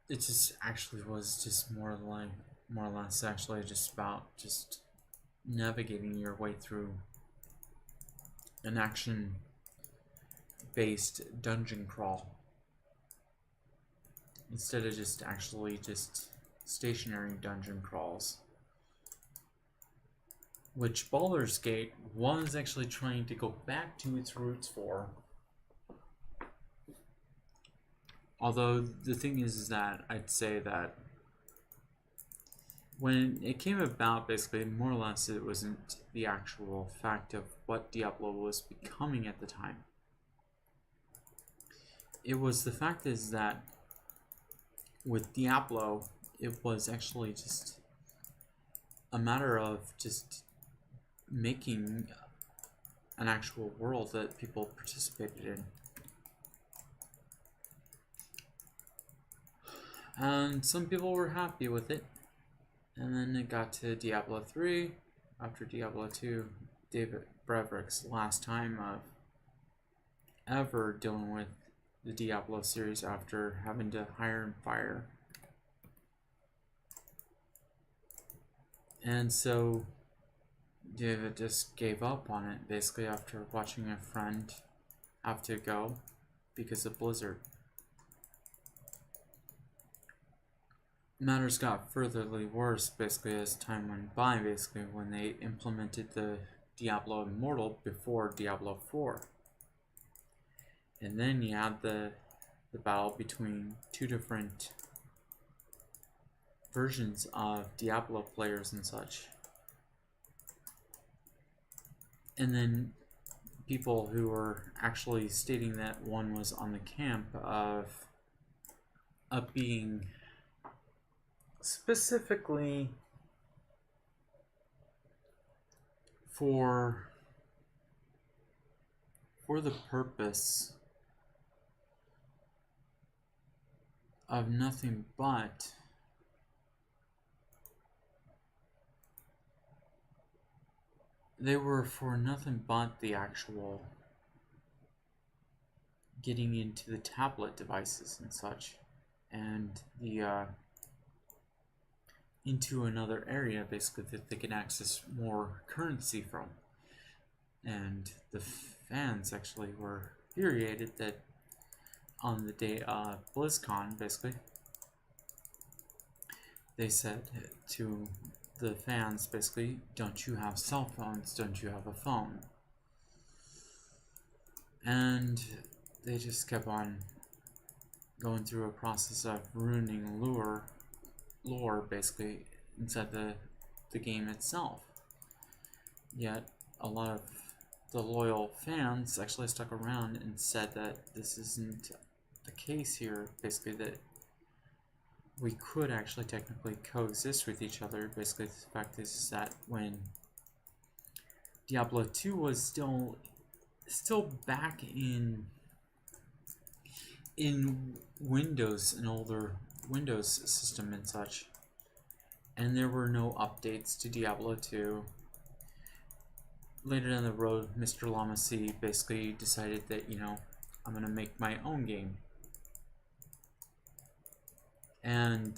S1: it just actually was just more or less actually just about just navigating your way through an action based dungeon crawl instead of just stationary dungeon crawls, which Baldur's Gate was actually trying to go back to its roots for. Although the thing is that I'd say that when it came about, basically, more or less, it wasn't the actual fact of what Diablo was becoming at the time. It was the fact is that with Diablo, it was actually just a matter of just making an actual world that people participated in. And some people were happy with it. And then it got to Diablo 3. After Diablo 2, David Breverick's last time of ever dealing with the Diablo series after having to hire and fire. And so David just gave up on it basically after watching a friend have to go because of Blizzard. Matters got furtherly worse basically as time went by, basically when they implemented the Diablo Immortal before Diablo 4. And then you had the battle between two different versions of Diablo players and such. And then people who were actually stating that one was on the camp of being specifically for the purpose of nothing but they were for nothing but the actual getting into the tablet devices and such, and the into another area basically that they can access more currency from. And the fans actually were infuriated that on the day of BlizzCon, basically, they said to the fans, basically, don't you have cell phones? Don't you have a phone? And they just kept on going through a process of ruining lore basically inside the game itself. Yet a lot of the loyal fans actually stuck around and said that this isn't the case here, basically that we could actually technically coexist with each other. Basically the fact is that when Diablo 2 was still back in Windows, an older Windows system and such, and there were no updates to Diablo 2. Later down the road, Mr. Lamasi basically decided that, you know, I'm gonna make my own game. And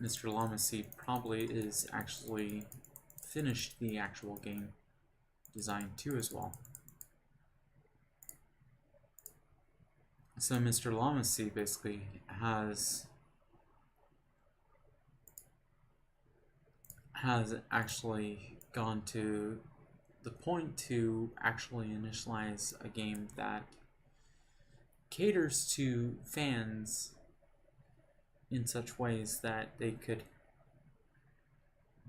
S1: Mr. Lamacy probably is actually finished the actual game design too as well. So Mr. Lamacy basically has actually gone to the point to actually initialize a game that caters to fans in such ways that they could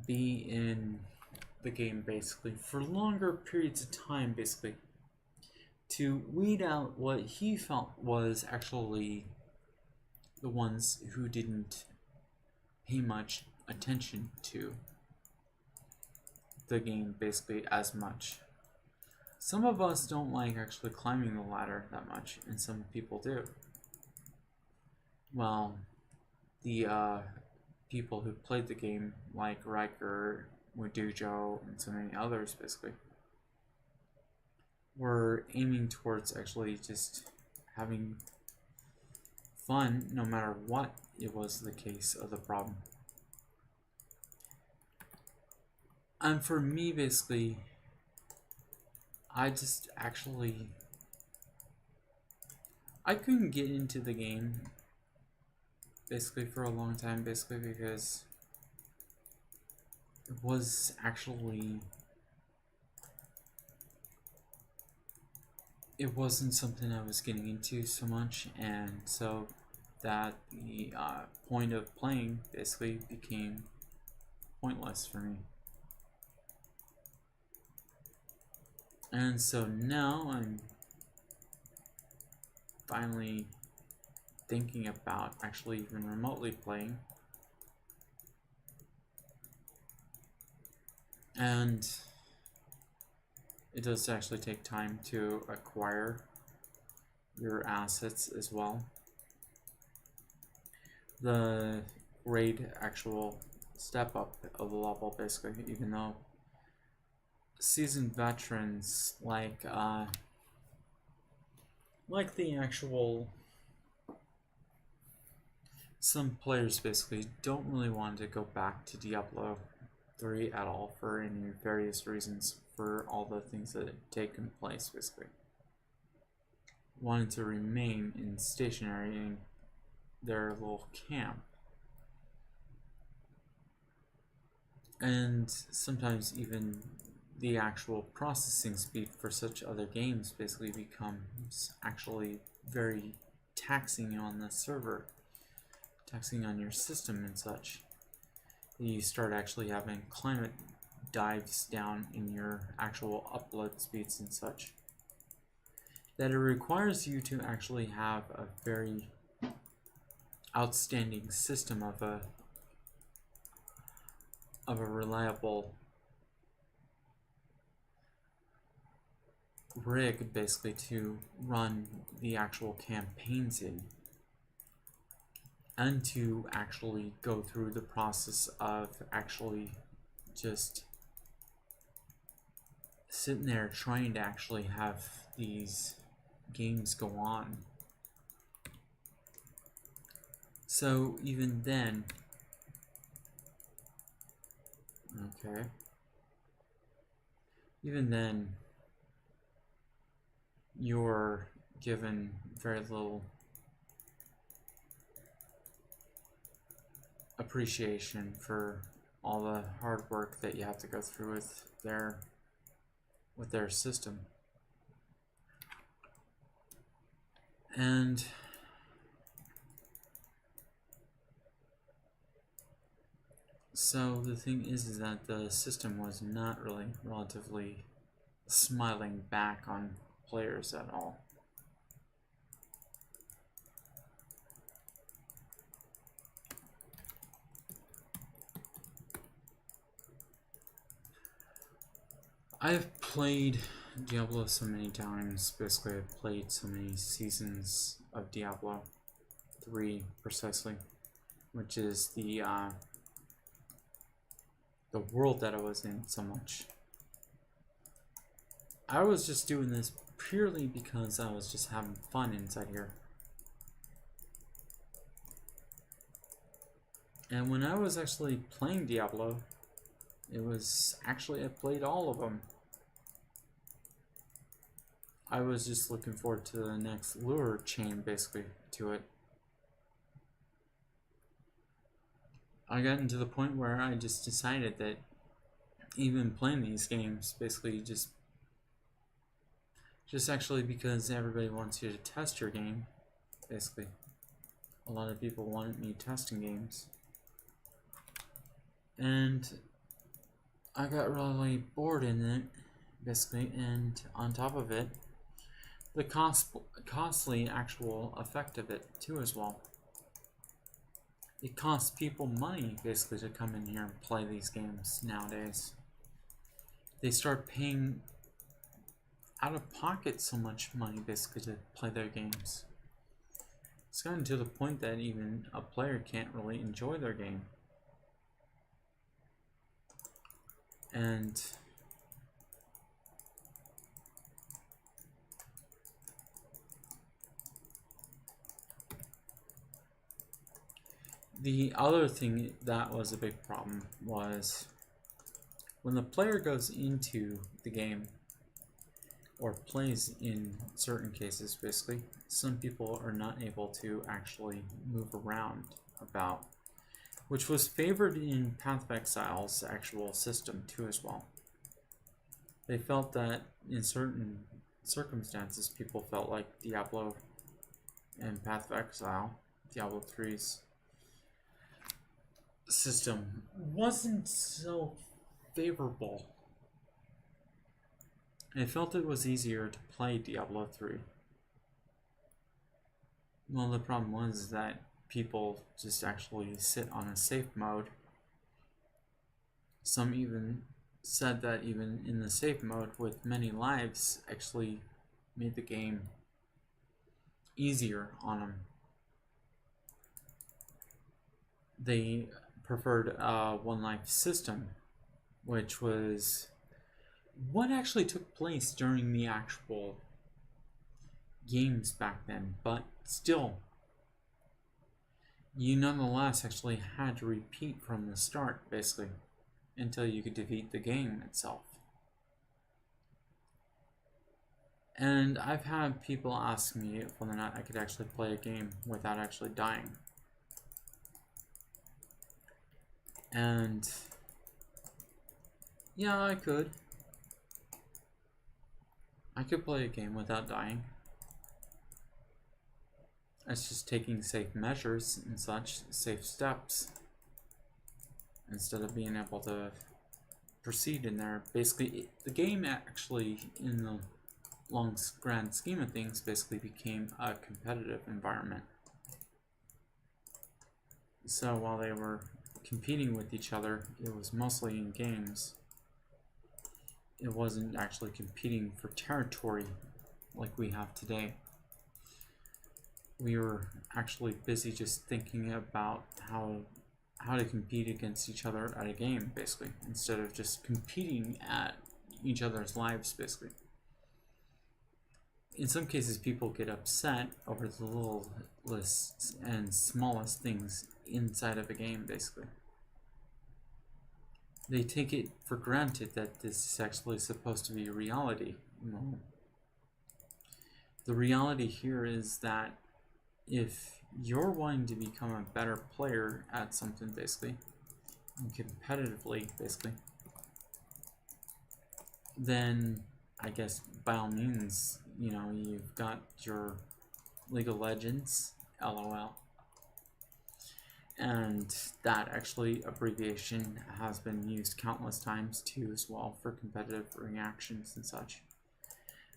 S1: be in the game basically for longer periods of time, basically to weed out what he felt was actually the ones who didn't pay much attention to the game basically as much. Some of us don't like actually climbing the ladder that much, and some people do. Well, the people who played the game, like Riker, Mudujo, and so many others, basically, were aiming towards actually just having fun, no matter what it was the case of the problem. And for me, basically, I just actually, I couldn't get into the game basically for a long time, basically because it was actually, it wasn't something I was getting into so much, and so that the point of playing basically became pointless for me. And so now I'm finally thinking about actually even remotely playing. And it does actually take time to acquire your assets as well. The great actual step up of the level, basically, even though seasoned veterans like the actual, some players basically don't really want to go back to Diablo 3 at all for any various reasons, for all the things that had taken place, basically. Wanted to remain in stationary in their little camp. And sometimes even the actual processing speed for such other games basically becomes actually very taxing on the server, taxing on your system and such. You start actually having climate dives down in your actual upload speeds and such, that it requires you to actually have a very outstanding system of a reliable rig basically to run the actual campaigns in, and to actually go through the process of actually just sitting there trying to actually have these games go on. So even then, okay, even then you're given very little appreciation for all the hard work that you have to go through with their system. And so the thing is that the system was not really relatively smiling back on players at all. I've played Diablo so many times. Basically, I've played so many seasons of Diablo 3 precisely, which is the world that I was in so much. I was just doing this purely because I was just having fun inside here. And when I was actually playing Diablo, it was actually, I played all of them. I was just looking forward to the next lure chain, basically, to it. I got into the point where I just decided that even playing these games, basically just actually because everybody wants you to test your game, basically. A lot of people wanted me testing games. And I got really bored in it, basically, and on top of it, the costly actual effect of it too as well. It costs people money, basically, to come in here and play these games nowadays. They start paying out of pocket so much money, basically, to play their games. It's gotten to the point that even a player can't really enjoy their game. And the other thing that was a big problem was when the player goes into the game or plays in certain cases, basically, some people are not able to actually move around about, which was favored in Path of Exile's actual system too as well. They felt that in certain circumstances, people felt like Diablo and Path of Exile, Diablo 3's system, wasn't so favorable. I felt it was easier to play Diablo 3. Well, the problem was that people just actually sit on a safe mode. Some even said that even in the safe mode with many lives actually made the game easier on them. They preferred a one life system, which was what actually took place during the actual games back then, but still, you nonetheless actually had to repeat from the start, basically, until you could defeat the game itself. And I've had people ask me whether or not I could actually play a game without actually dying. And yeah, I could. I could play a game without dying. It's just taking safe measures and such, safe steps, instead of being able to proceed in there. Basically, the game actually, in the long grand scheme of things, basically became a competitive environment. So while they were competing with each other, it was mostly in games. It wasn't actually competing for territory like we have today. We were actually busy just thinking about how to compete against each other at a game, basically, instead of just competing at each other's lives, basically. In some cases, people get upset over the littlest and smallest things inside of a game, basically. They take it for granted that this is actually supposed to be reality. No. The reality here is that if you're wanting to become a better player at something, basically, and competitively, basically, then I guess by all means, you know, you've got your League of Legends, LOL. And that actually abbreviation has been used countless times too as well for competitive reactions and such.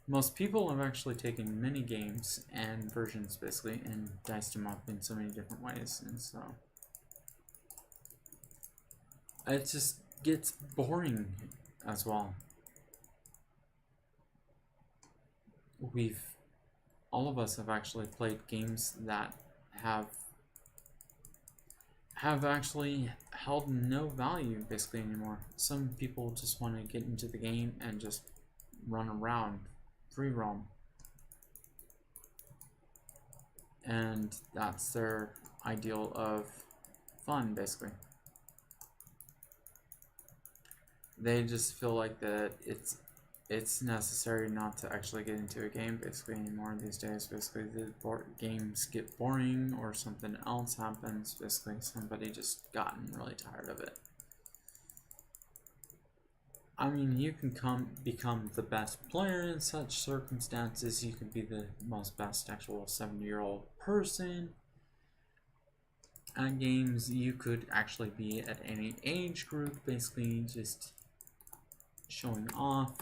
S1: Most people have actually taken mini games and versions, basically, and diced them up in so many different ways, and so it just gets boring as well. All of us have actually played games that have actually held no value, basically, anymore. Some people just want to get into the game and just run around free roam. And that's their ideal of fun, basically. They just feel like that it's necessary not to actually get into a game basically anymore these days. Basically, the games get boring or something else happens. Basically, somebody just gotten really tired of it. I mean, you can become the best player in such circumstances. You can be the most best actual 70-year-old person at games. You could actually be at any age group, basically just showing off.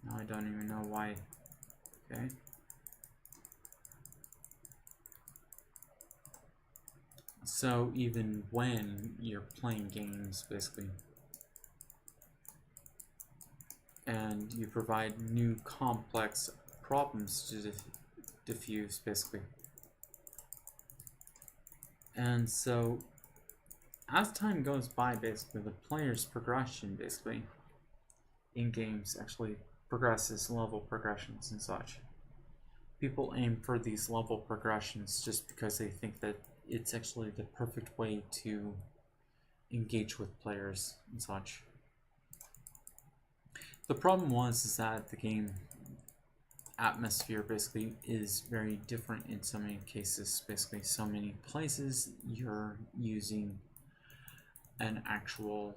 S1: Now I don't even know why. Okay. So even when you're playing games, basically, and you provide new complex problems to diffuse, basically. And so as time goes by, basically, the player's progression, basically, in games actually progresses, level progressions and such. People aim for these level progressions just because they think that it's actually the perfect way to engage with players and such. The problem is that the game atmosphere basically is very different in so many cases. Basically, so many places you're using an actual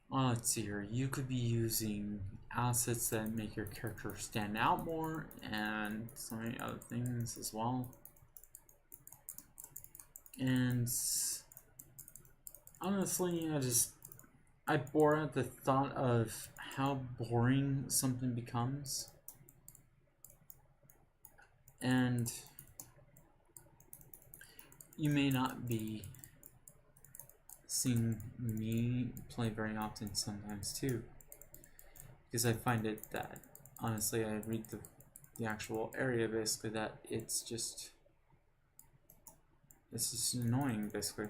S1: let's see here, you could be using assets that make your character stand out more and so many other things as well. And honestly, I bore at the thought of how boring something becomes. And you may not be seeing me play very often sometimes too, because I find it that honestly I read the actual area basically that it's just annoying basically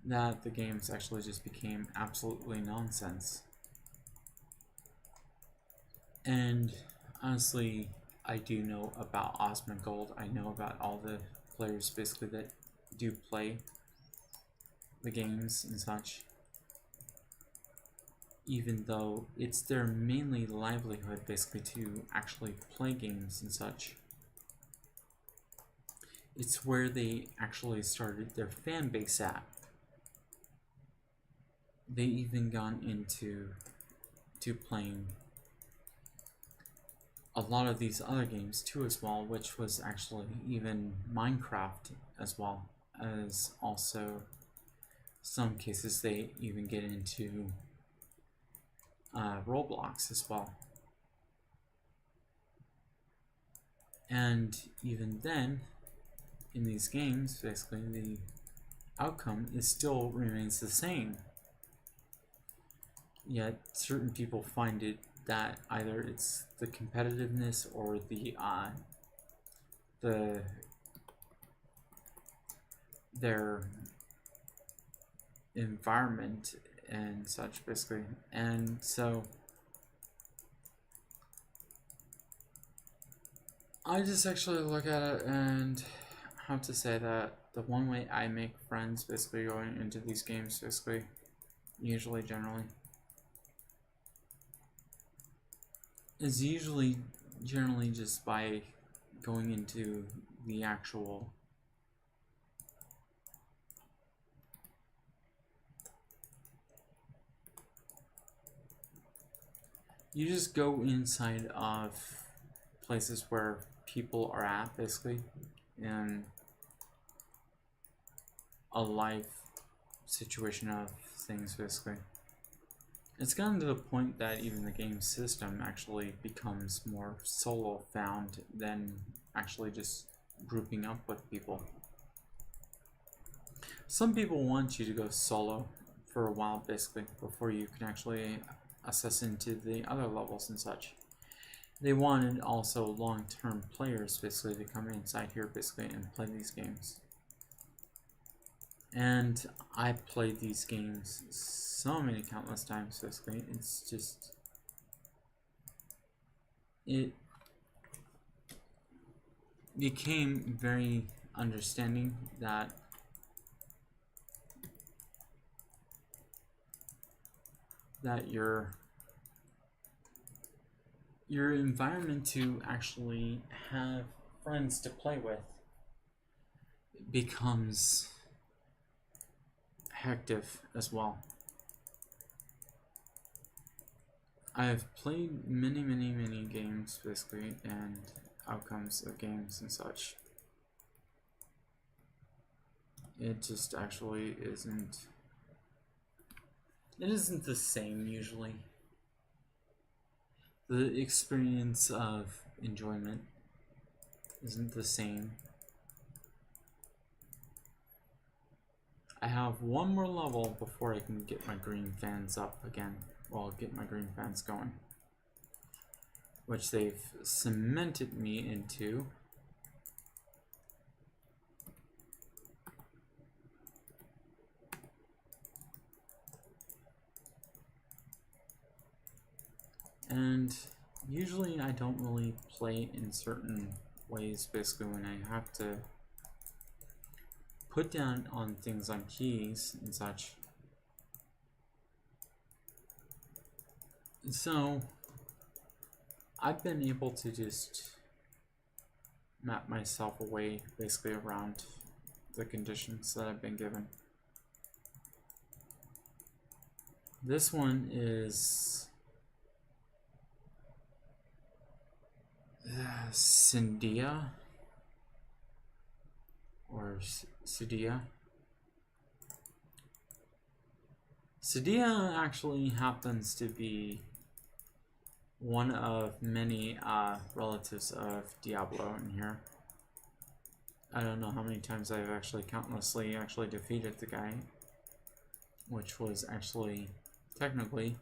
S1: that the games actually just became absolutely nonsense. And honestly, I do know about Osmond Gold. I know about all the players basically that do play the games and such, even though it's their mainly livelihood basically to actually play games and such. It's where they actually started their fan base at. They even gone into playing a lot of these other games too as well, which was actually even Minecraft as well, as also some cases they even get into Roblox as well. And even then, in these games, basically the outcome still remains the same. Yet certain people find it that either it's the competitiveness or their environment and such basically. And so I just actually look at it and have to say that the one way I make friends basically going into these games basically, usually generally, is usually generally just by going into the actual you just go inside of places where people are at basically in a life situation of things basically. It's gotten to the point that even the game system actually becomes more solo found than actually just grouping up with people. Some people want you to go solo for a while basically before you can actually access into the other levels and such. They wanted also long-term players basically to come inside here basically and play these games. And I played these games so many countless times, basically. It's just... It became very understanding that your environment to actually have friends to play with becomes hectic as well. I've played many games, basically, and outcomes of games and such. It just actually isn't... It isn't the same, usually. The experience of enjoyment isn't the same. I have one more level before I can get my green fans up again. Well, get my green fans going. Which they've cemented me into. And usually I don't really play in certain ways, basically, when I have to put down on things on keys and such. So I've been able to just map myself away, basically, around the conditions that I've been given. This one is Cyndia or Cydia. Cydia actually happens to be one of many relatives of Diablo in here. I don't know how many times I've actually countlessly defeated the guy, which was actually technically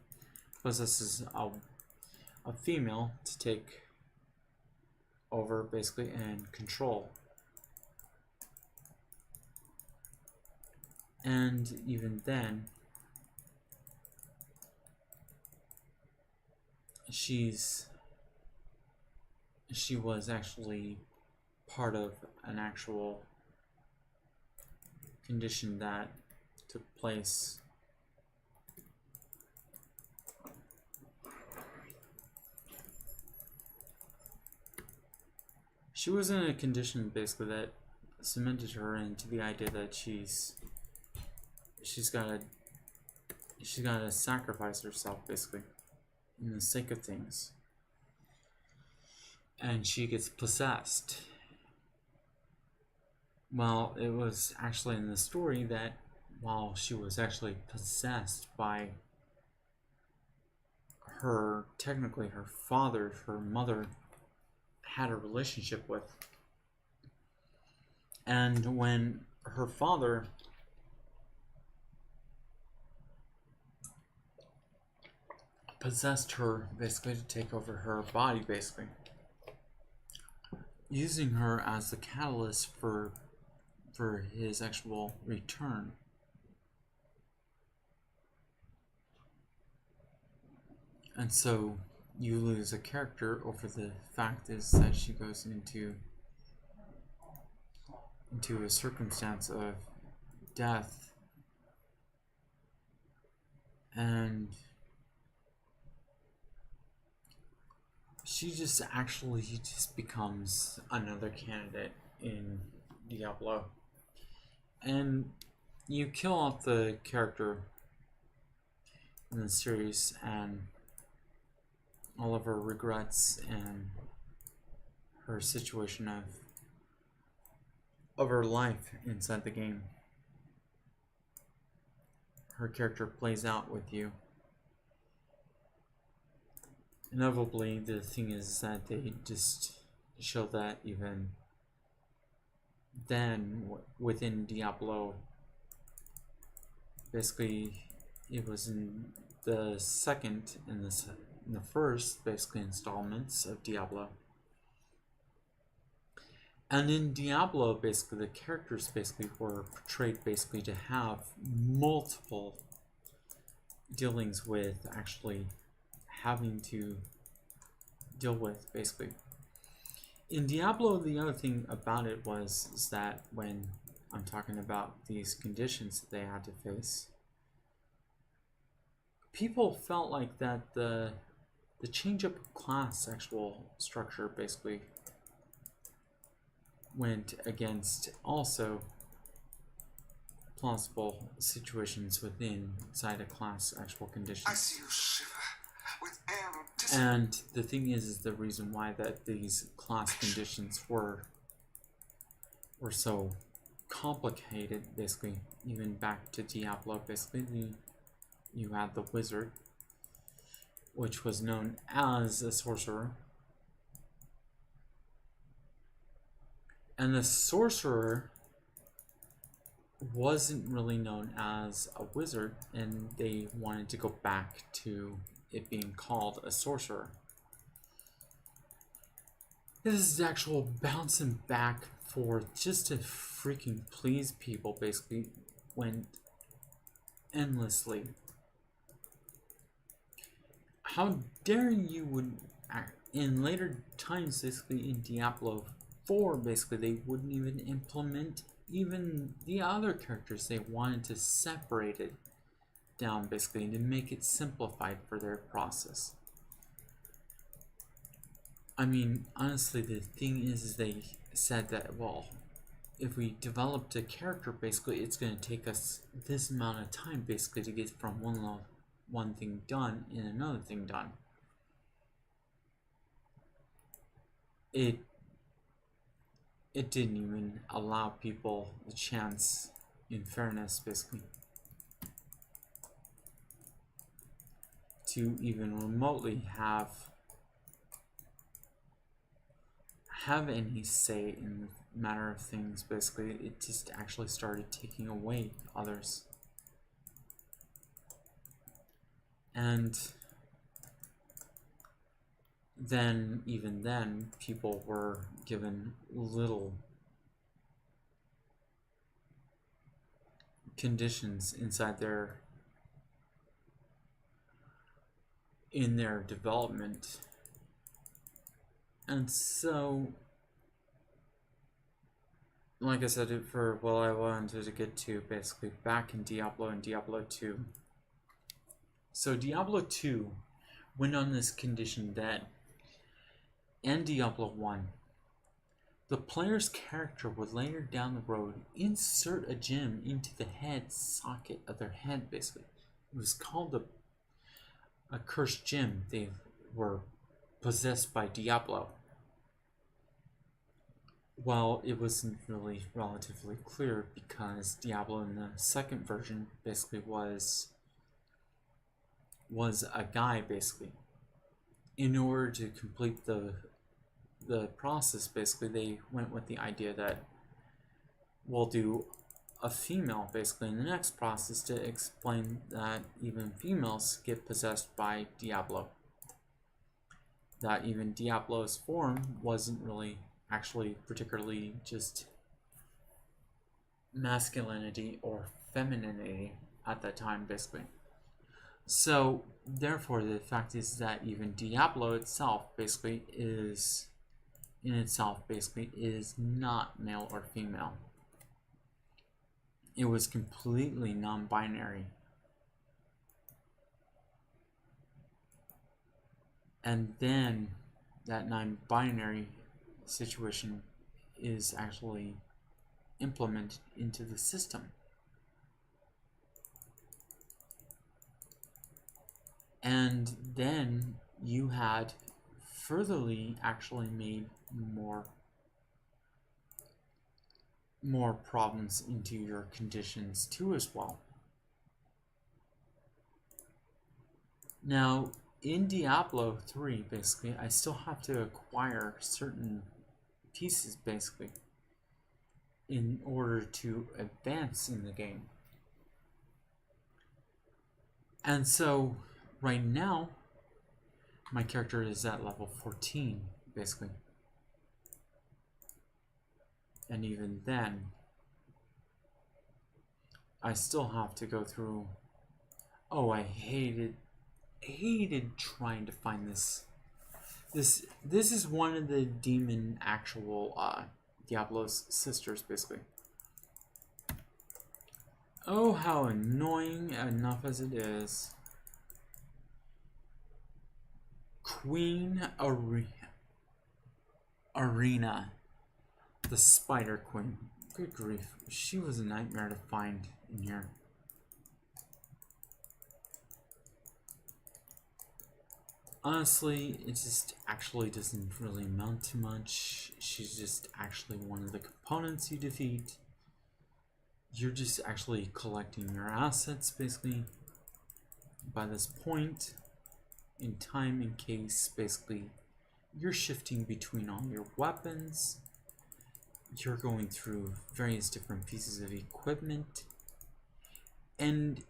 S1: possesses a female to take over, basically, and control. And even then, she was actually part of an actual condition that took place she was in a condition, basically, that cemented her into the idea that she's gotta sacrifice herself, basically, in the sake of things. And she gets possessed. Well, it was actually in the story that while she was actually possessed by her, technically her father, her mother had a relationship with. And when her father possessed her, basically, to take over her body, basically, using her as the catalyst for his actual return. And so you lose a character over the fact is that she goes into a circumstance of death, and she just becomes another candidate in Diablo. And you kill off the character in the series, and all of her regrets and her situation of her life inside the game, her character plays out with you. Inevitably, the thing is that they just show that even then, within Diablo, basically, it was in the second and the first, basically, installments of Diablo. And in Diablo, basically, the characters basically were portrayed basically to have multiple dealings with actually having to deal with, basically. In Diablo, the other thing about it was is that when I'm talking about these conditions that they had to face, people felt like that the change up of class actual structure basically went against also plausible situations within inside a class actual conditions. I see you shiver with and the thing is the reason why that these class conditions were so complicated, basically, even back to Diablo, basically, you had the wizard, which was known as a sorcerer. And the sorcerer wasn't really known as a wizard, and they wanted to go back to it being called a sorcerer. This is actual bouncing back forth just to freaking please people, basically, went endlessly. How dare you would act in later times, basically in Diablo 4, basically they wouldn't even implement even the other characters. They wanted to separate it down, basically, to make it simplified for their process. I mean, honestly, the thing is they said that, well, if we developed a character, basically, it's going to take us this amount of time, basically, to get from one thing done and another thing done. It didn't even allow people the chance, in fairness, basically, to even remotely have any say in the matter of things. Basically, it just actually started taking away others. And then, even then, people were given little conditions inside in their development. And so, like I said, for what I wanted to get to, basically, back in Diablo and Diablo 2. So Diablo 2 went on this condition that, and Diablo 1, the player's character would later down the road insert a gem into the head socket of their head, basically. It was called a cursed gem. They were possessed by Diablo. Well, it wasn't really relatively clear because Diablo in the second version basically was a guy, basically. In order to complete the process, basically, they went with the idea that we'll do a female, basically, in the next process to explain that even females get possessed by Diablo. That even Diablo's form wasn't really actually particularly just masculinity or femininity at that time, basically. So, therefore, the fact is that even Diablo itself, basically, is not male or female. It was completely non-binary. And then that non-binary situation is actually implemented into the system. And then you had furtherly actually made more problems into your conditions too as well. Now, in Diablo 3, basically, I still have to acquire certain pieces, basically, in order to advance in the game. And so, right now, my character is at level 14, basically. And even then, I still have to go through. Oh, I hated trying to find this. This is one of the demon actual Diablo's sisters, basically. Oh, how annoying enough as it is. Queen Arena, the Spider Queen. Good grief, she was a nightmare to find in here. Honestly, it just actually doesn't really amount to much. She's just actually one of the components you defeat. You're just actually collecting your assets, basically, by this point in time, in case, basically, you're shifting between all your weapons. You're going through various different pieces of equipment, and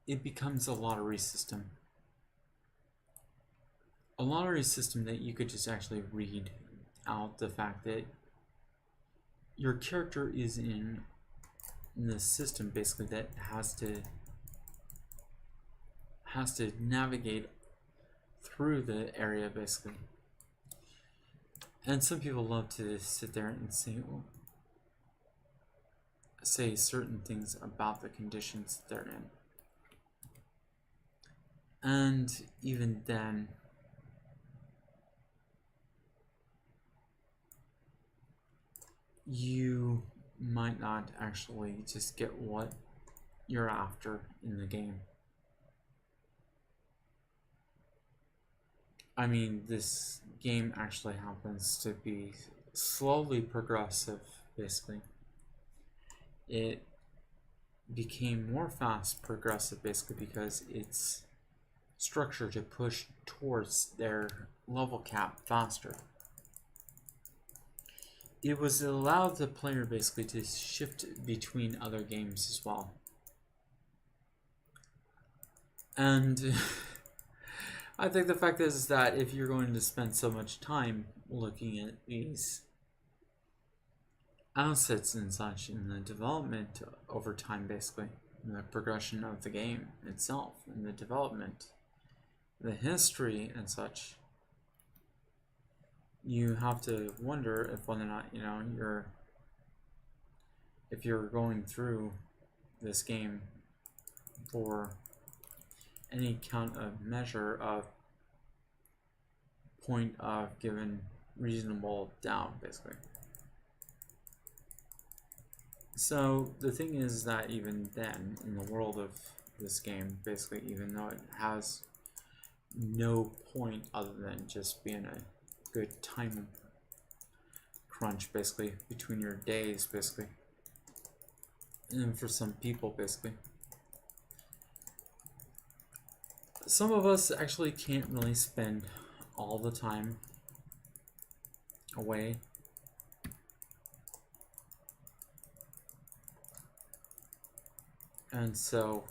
S1: it becomes a lottery system. A lottery system that you could just actually read out the fact that your character is in the system, basically, that has to navigate through the area, basically. And some people love to sit there and say certain things about the conditions they're in. And even then, you might not actually just get what you're after in the game. I mean, this game actually happens to be slowly progressive, basically. It became more fast progressive, basically, because it's structured to push towards their level cap faster. It was allowed the player basically to shift between other games as well. And I think the fact is that if you're going to spend so much time looking at these assets and such in the development over time, basically, in the progression of the game itself, in the development, the history and such, you have to wonder if whether or not, you know, if you're going through this game for any count of measure of point of given reasonable doubt, basically. So the thing is that even then, in the world of this game, basically, even though it has no point other than just being a good time crunch, basically, between your days, basically, and for some people, basically, some of us actually can't really spend all the time away. And so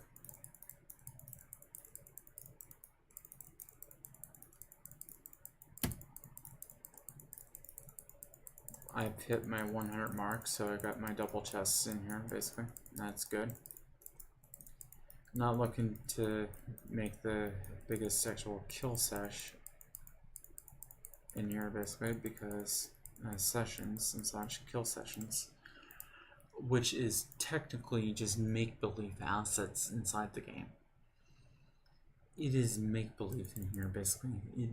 S1: I've hit my 100 mark, so I got my double chests in here, basically. That's good. Not looking to make the biggest sexual kill sesh in here, basically, because sessions and such, kill sessions, which is technically just make-believe assets inside the game. It is make-believe in here, basically. It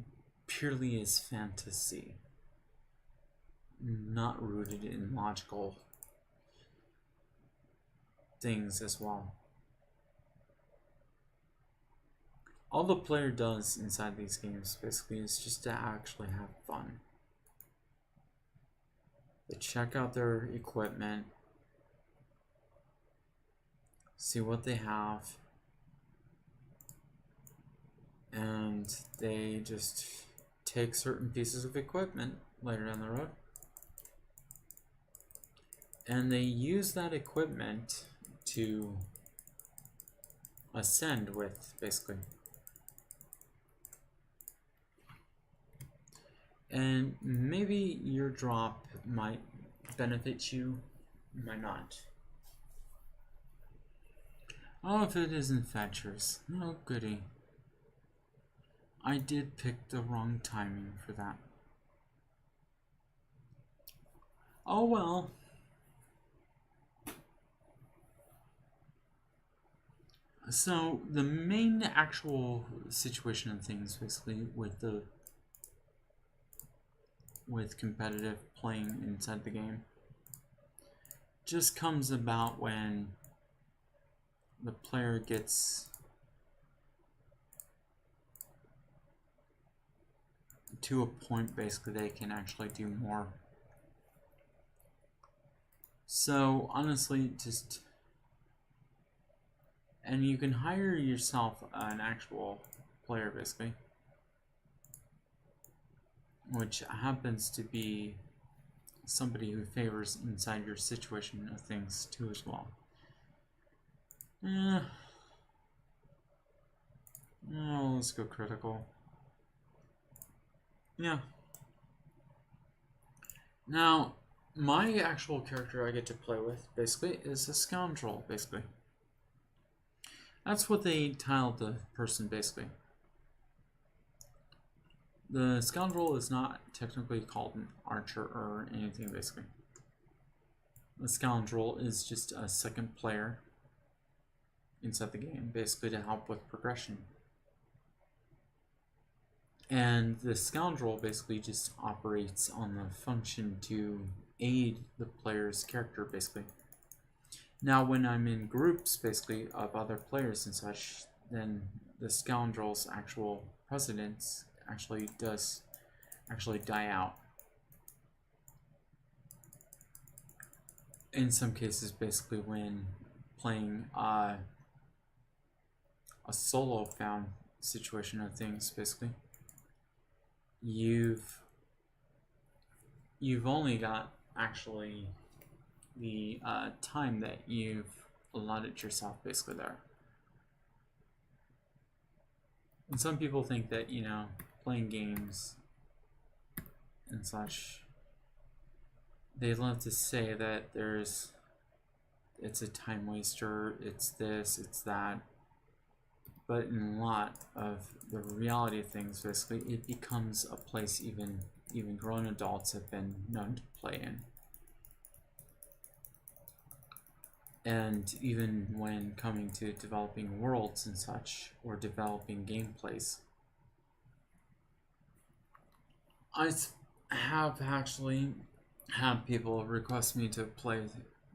S1: purely is fantasy, not rooted in logical things as well. All the player does inside these games, basically, is just to actually have fun. They check out their equipment, see what they have, and they just take certain pieces of equipment later down the road, and they use that equipment to ascend with, basically. And maybe your drop might benefit you, it might not. Oh, if it isn't Fetchers. Oh, goody. I did pick the wrong timing for that. Oh well. So the main actual situation of things, basically, with competitive playing inside the game, just comes about when the player gets to a point, basically, they can actually do more. So honestly, just, and you can hire yourself an actual player, basically, which happens to be somebody who favors inside your situation of things too as well. Oh, let's go critical. Yeah. Now, my actual character I get to play with, basically, is a scoundrel, basically. That's what they tiled the person, basically. The scoundrel is not technically called an archer or anything, basically. The scoundrel is just a second player inside the game, basically to help with progression. And the scoundrel basically just operates on the function to aid the player's character, basically. Now, when I'm in groups, basically, of other players and such, then the scoundrel's actual precedence actually does die out. In some cases, basically, when playing a solo found situation of things, basically, you've only got actually the time that you've allotted yourself, basically, there. And some people think that, you know, playing games and such, they love to say that it's a time waster, it's this, it's that. But in a lot of the reality of things, basically, it becomes a place even grown adults have been known to play in. And even when coming to developing worlds and such, or developing gameplays, I have actually had people request me to play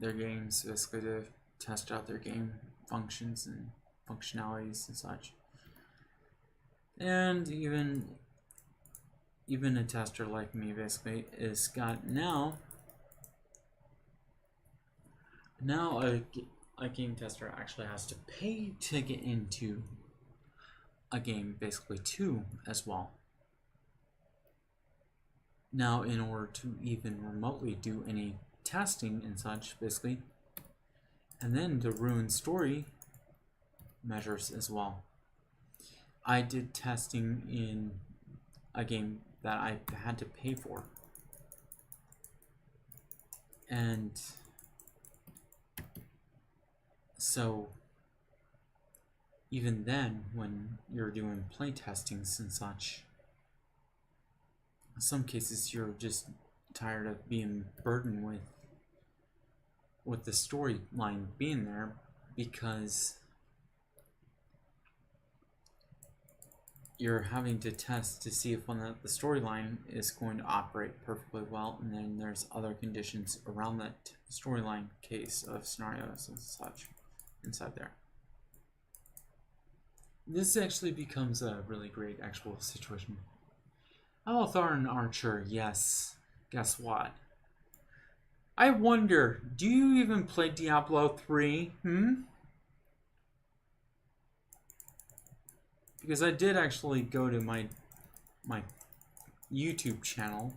S1: their games, basically to test out their game functions and functionalities and such. And even a tester like me, basically, is got now a game tester actually has to pay to get into a game, basically, too, as well. Now, in order to even remotely do any testing and such, basically, and then to ruin story measures as well. I did testing in a game that I had to pay for. And so even then, when you're doing play testings and such, in some cases you're just tired of being burdened with the storyline being there, because you're having to test to see if the storyline is going to operate perfectly well, and then there's other conditions around that storyline case of scenarios and such inside there. This actually becomes a really great actual situation. Althar Archer, yes. Guess what? I wonder, do you even play Diablo 3? Because I did actually go to my YouTube channel.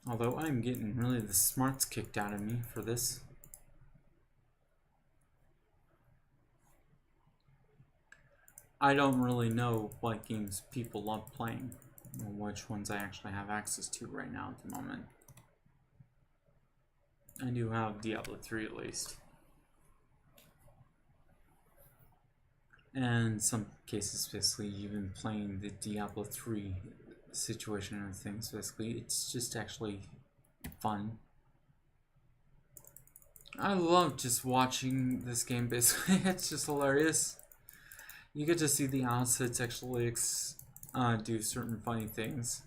S1: Although I'm getting really the smarts kicked out of me for this. I don't really know what games people love playing. which ones I actually have access to right now at the moment. I do have Diablo 3 at least. And in some cases, basically, even playing the Diablo 3 situation and things, basically, it's just actually fun. I love just watching this game, basically. It's just hilarious. You get to see the assets actually do certain funny things.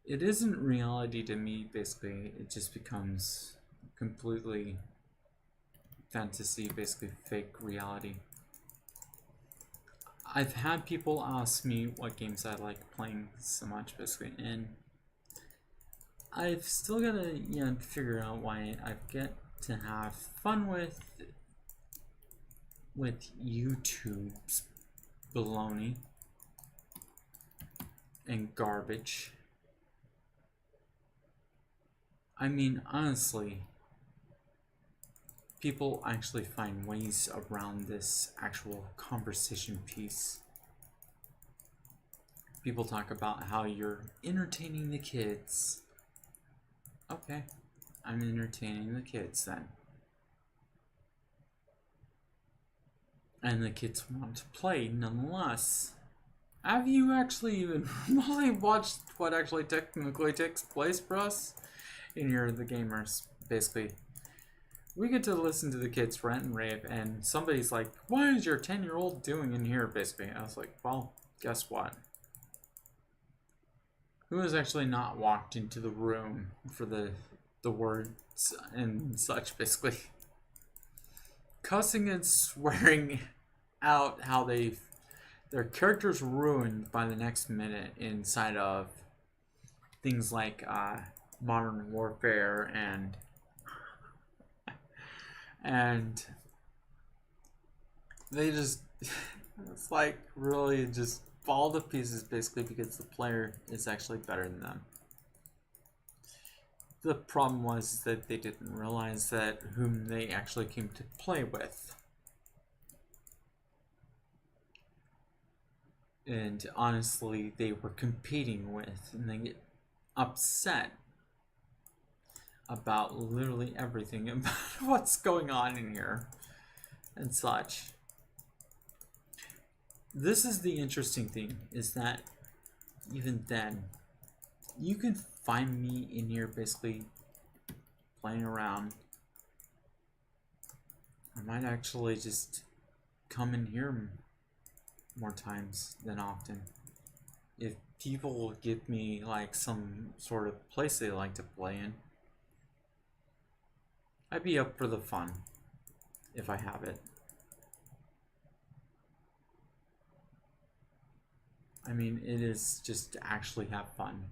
S1: It isn't reality to me, basically. It just becomes completely fantasy, basically fake reality. I've had people ask me what games I like playing so much, basically, and I've still gotta, figure out why I get to have fun with YouTube's baloney and garbage. I mean, honestly, people actually find ways around this actual conversation piece. People talk about how you're entertaining the kids. Okay, I'm entertaining the kids then. And the kids want to play nonetheless. Have you actually even really watched what actually technically takes place for us? And you're the gamers, basically. We get to listen to the kids rant and rave, and somebody's like, what is your 10-year-old doing in here, basically? I was like, well, guess what? Who has actually not walked into the room for the words and such, basically? Cussing and swearing out how their characters ruined by the next minute inside of things like Modern Warfare and they just it's like really just fall to pieces, basically, because the player is actually better than them. The problem was that they didn't realize that whom they actually came to play with. And honestly, they were competing with, and they get upset about literally everything about what's going on in here and such. This is the interesting thing, is that even then, you can find me in here basically playing around. I might actually just come in here more times than often. If people will give me like some sort of place they like to play in, I'd be up for the fun if I have it. I mean, it is just to actually have fun.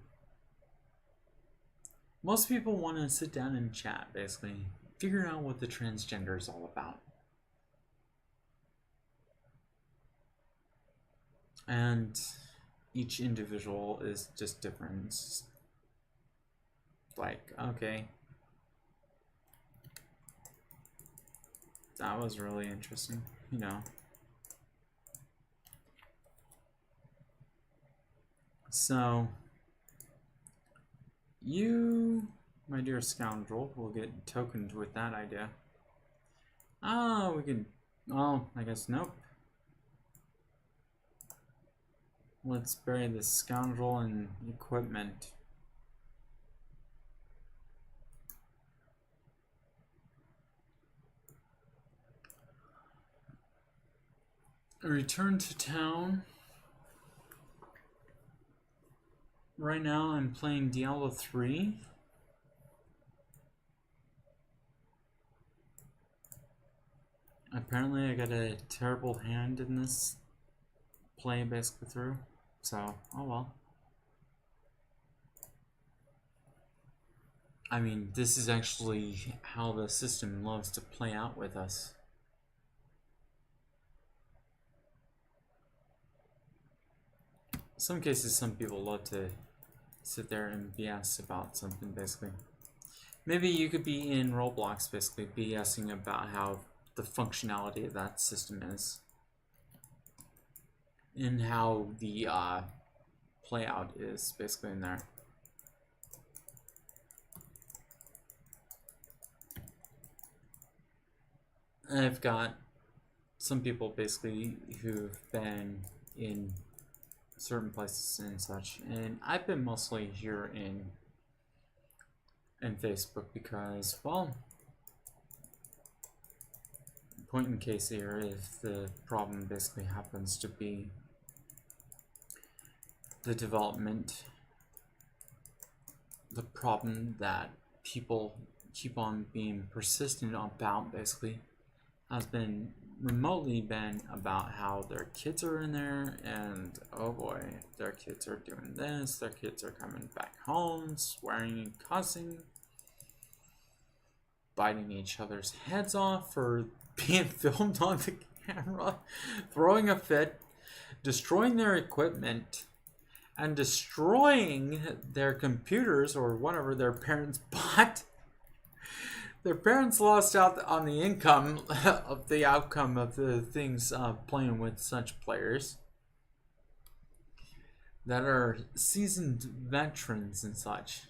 S1: Most people want to sit down and chat, basically, figure out what the transgender is all about. And each individual is just different. It's just like, okay, that was really interesting, you know. So, you, my dear scoundrel, will get tokened with that idea. Oh, we can, oh, I guess nope. Let's bury this scoundrel in equipment. Return to town. Right now I'm playing Diablo 3. Apparently I got a terrible hand in this play basically through. So, oh well. I mean, this is actually how the system loves to play out with us. In some cases, some people love to sit there and BS about something, basically. Maybe you could be in Roblox, basically, BSing about how the functionality of that system is. And how the play out is basically in there. I've got some people basically who've been in certain places and such, and I've been mostly here in Facebook because, well, point in case here, if the problem basically happens to be the development, the problem that people keep on being persistent about basically has been remotely been about how their kids are in there, and oh boy, their kids are doing this, their kids are coming back home, swearing and cussing, biting each other's heads off for being filmed on the camera, throwing a fit, destroying their equipment, and destroying their computers or whatever their parents bought. Their parents lost out on the income of the outcome of the things playing with such players that are seasoned veterans and such.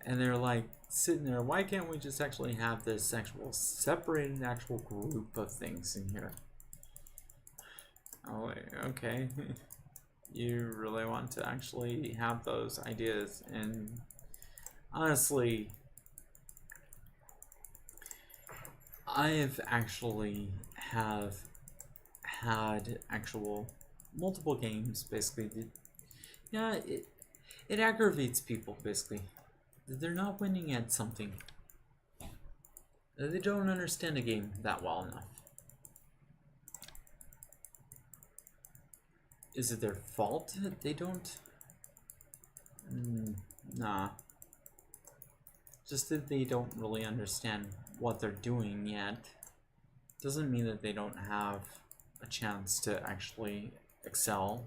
S1: And they're like sitting there, why can't we just actually have this actual separated actual group of things in here? Oh, okay. You really want to actually have those ideas, and honestly, I've actually have had actual multiple games basically that, yeah, it aggravates people basically. They're not winning at something. They don't understand a game that well enough. Is it their fault that they don't? Nah. Just that they don't really understand what they're doing yet doesn't mean that they don't have a chance to actually excel.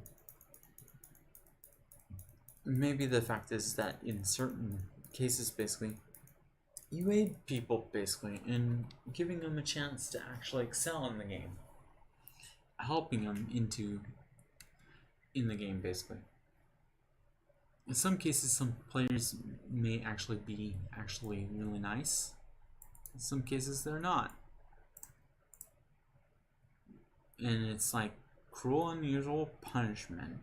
S1: Maybe the fact is that in certain cases, basically, you aid people basically in giving them a chance to actually excel in the game, helping them in the game basically. In some cases, some players may actually be really nice. In some cases, they're not. And it's like cruel, unusual punishment.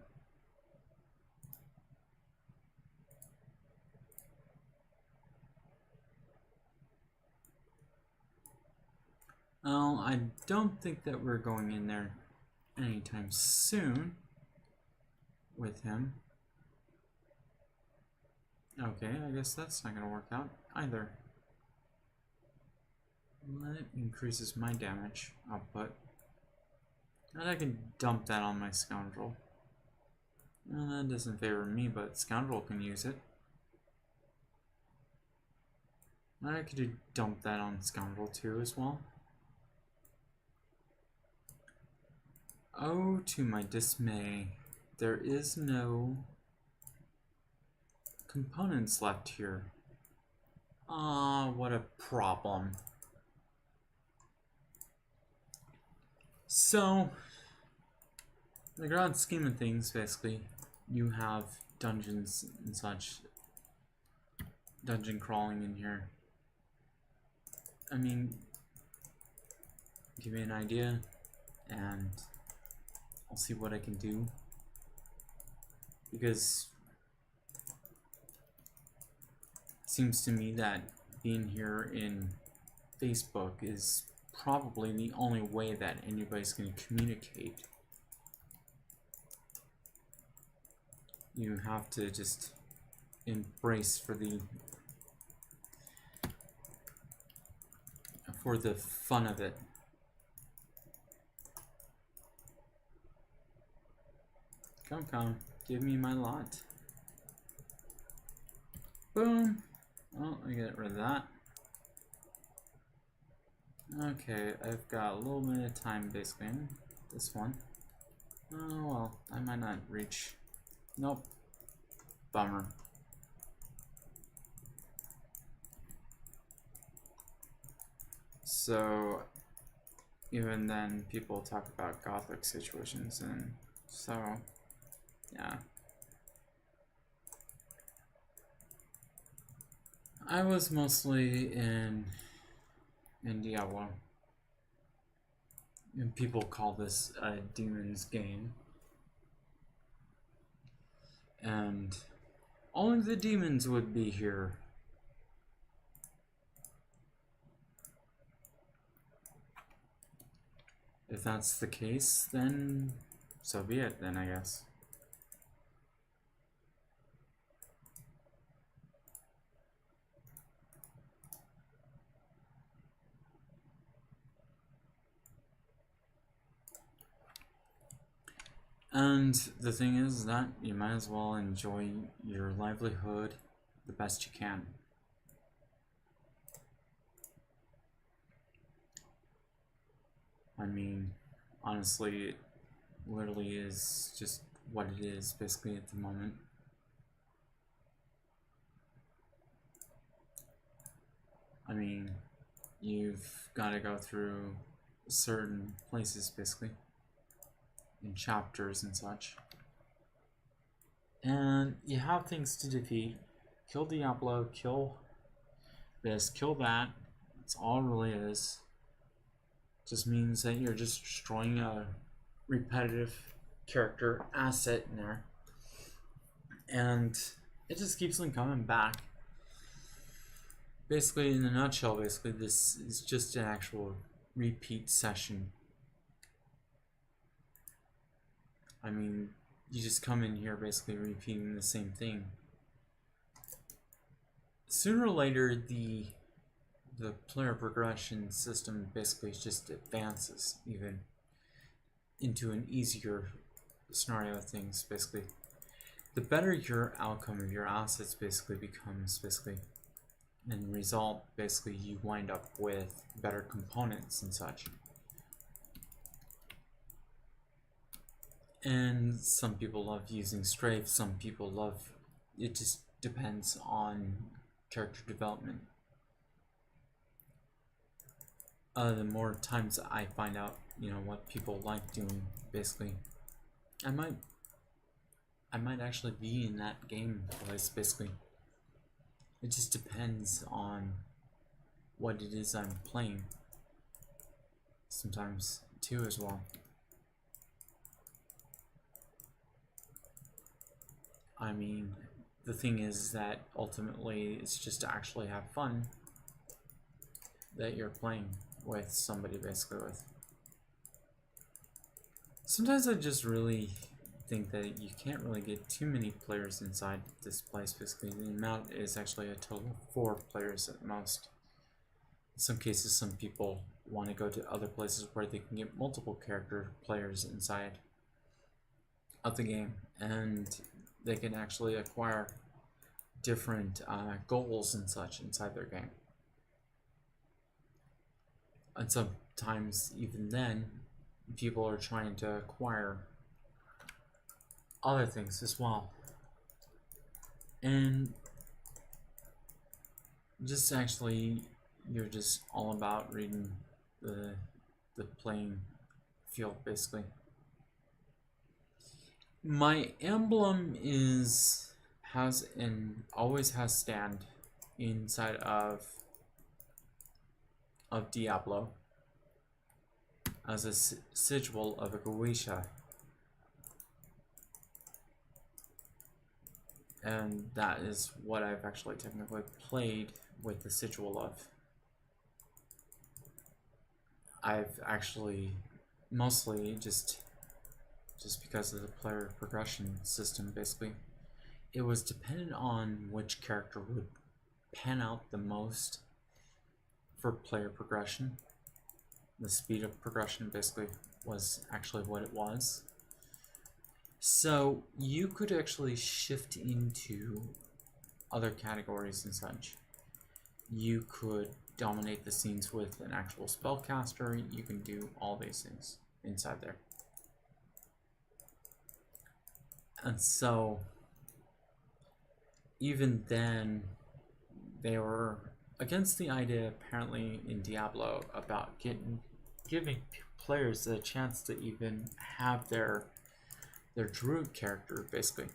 S1: Well, I don't think that we're going in there anytime soon with him. Okay, I guess that's not gonna work out either. That increases my damage output. And I can dump that on my scoundrel. Well, that doesn't favor me, but scoundrel can use it. I could dump that on scoundrel too as well. Oh, to my dismay, there is no components left here. Ah, what a problem. So, in the grand scheme of things, basically, you have dungeons and such, dungeon crawling in here. I mean, give me an idea, and I'll see what I can do. Because it seems to me that being here in Facebook is probably the only way that anybody's going to communicate. You have to just embrace for the fun of it. Come, give me my lot. Boom. Oh, I get rid of that. Okay, I've got a little bit of time basically in this one. Oh well, I might not reach. Nope. Bummer. So, even then, people talk about Gothic situations, and so, yeah. I was mostly in Diablo. And people call this a demon's game. And only the demons would be here. If that's the case, then so be it, then I guess. And the thing is that you might as well enjoy your livelihood the best you can. I mean, honestly, it literally is just what it is basically at the moment. I mean, you've got to go through certain places basically in chapters and such, and you have things to defeat. Kill Diablo, kill this, kill that. That's all it really is. Just means that you're just destroying a repetitive character asset in there, and it just keeps on coming back. Basically, in a nutshell, basically this is just an actual repeat session. I mean, you just come in here basically repeating the same thing. Sooner or later, the player progression system basically just advances even into an easier scenario of things. Basically, the better your outcome of your assets basically becomes, basically, and result, basically you wind up with better components and such. And some people love using strafe, some people love, it just depends on character development. The more times I find out, you know, what people like doing, basically, I might actually be in that game place, basically. It just depends on what it is I'm playing. Sometimes too as well. I mean, the thing is that ultimately it's just to actually have fun that you're playing with somebody, basically with. Sometimes I just really think that you can't really get too many players inside this place, basically. The amount is actually a total of 4 players at most. In some cases, some people want to go to other places where they can get multiple character players inside of the game, and they can actually acquire different goals and such inside their game. And sometimes, even then, people are trying to acquire other things as well. And just actually, you're just all about reading the playing field, basically. My emblem always has stand inside of Diablo as a sigil of a geisha, and that is what I've actually technically played with the sigil of. I've actually mostly just because of the player progression system, basically. It was dependent on which character would pan out the most for player progression. The speed of progression basically was actually what it was. So you could actually shift into other categories and such. You could dominate the scenes with an actual spellcaster. You can do all these things inside there. And so even then, they were against the idea, apparently, in Diablo about giving players a chance to even have their druid character, basically.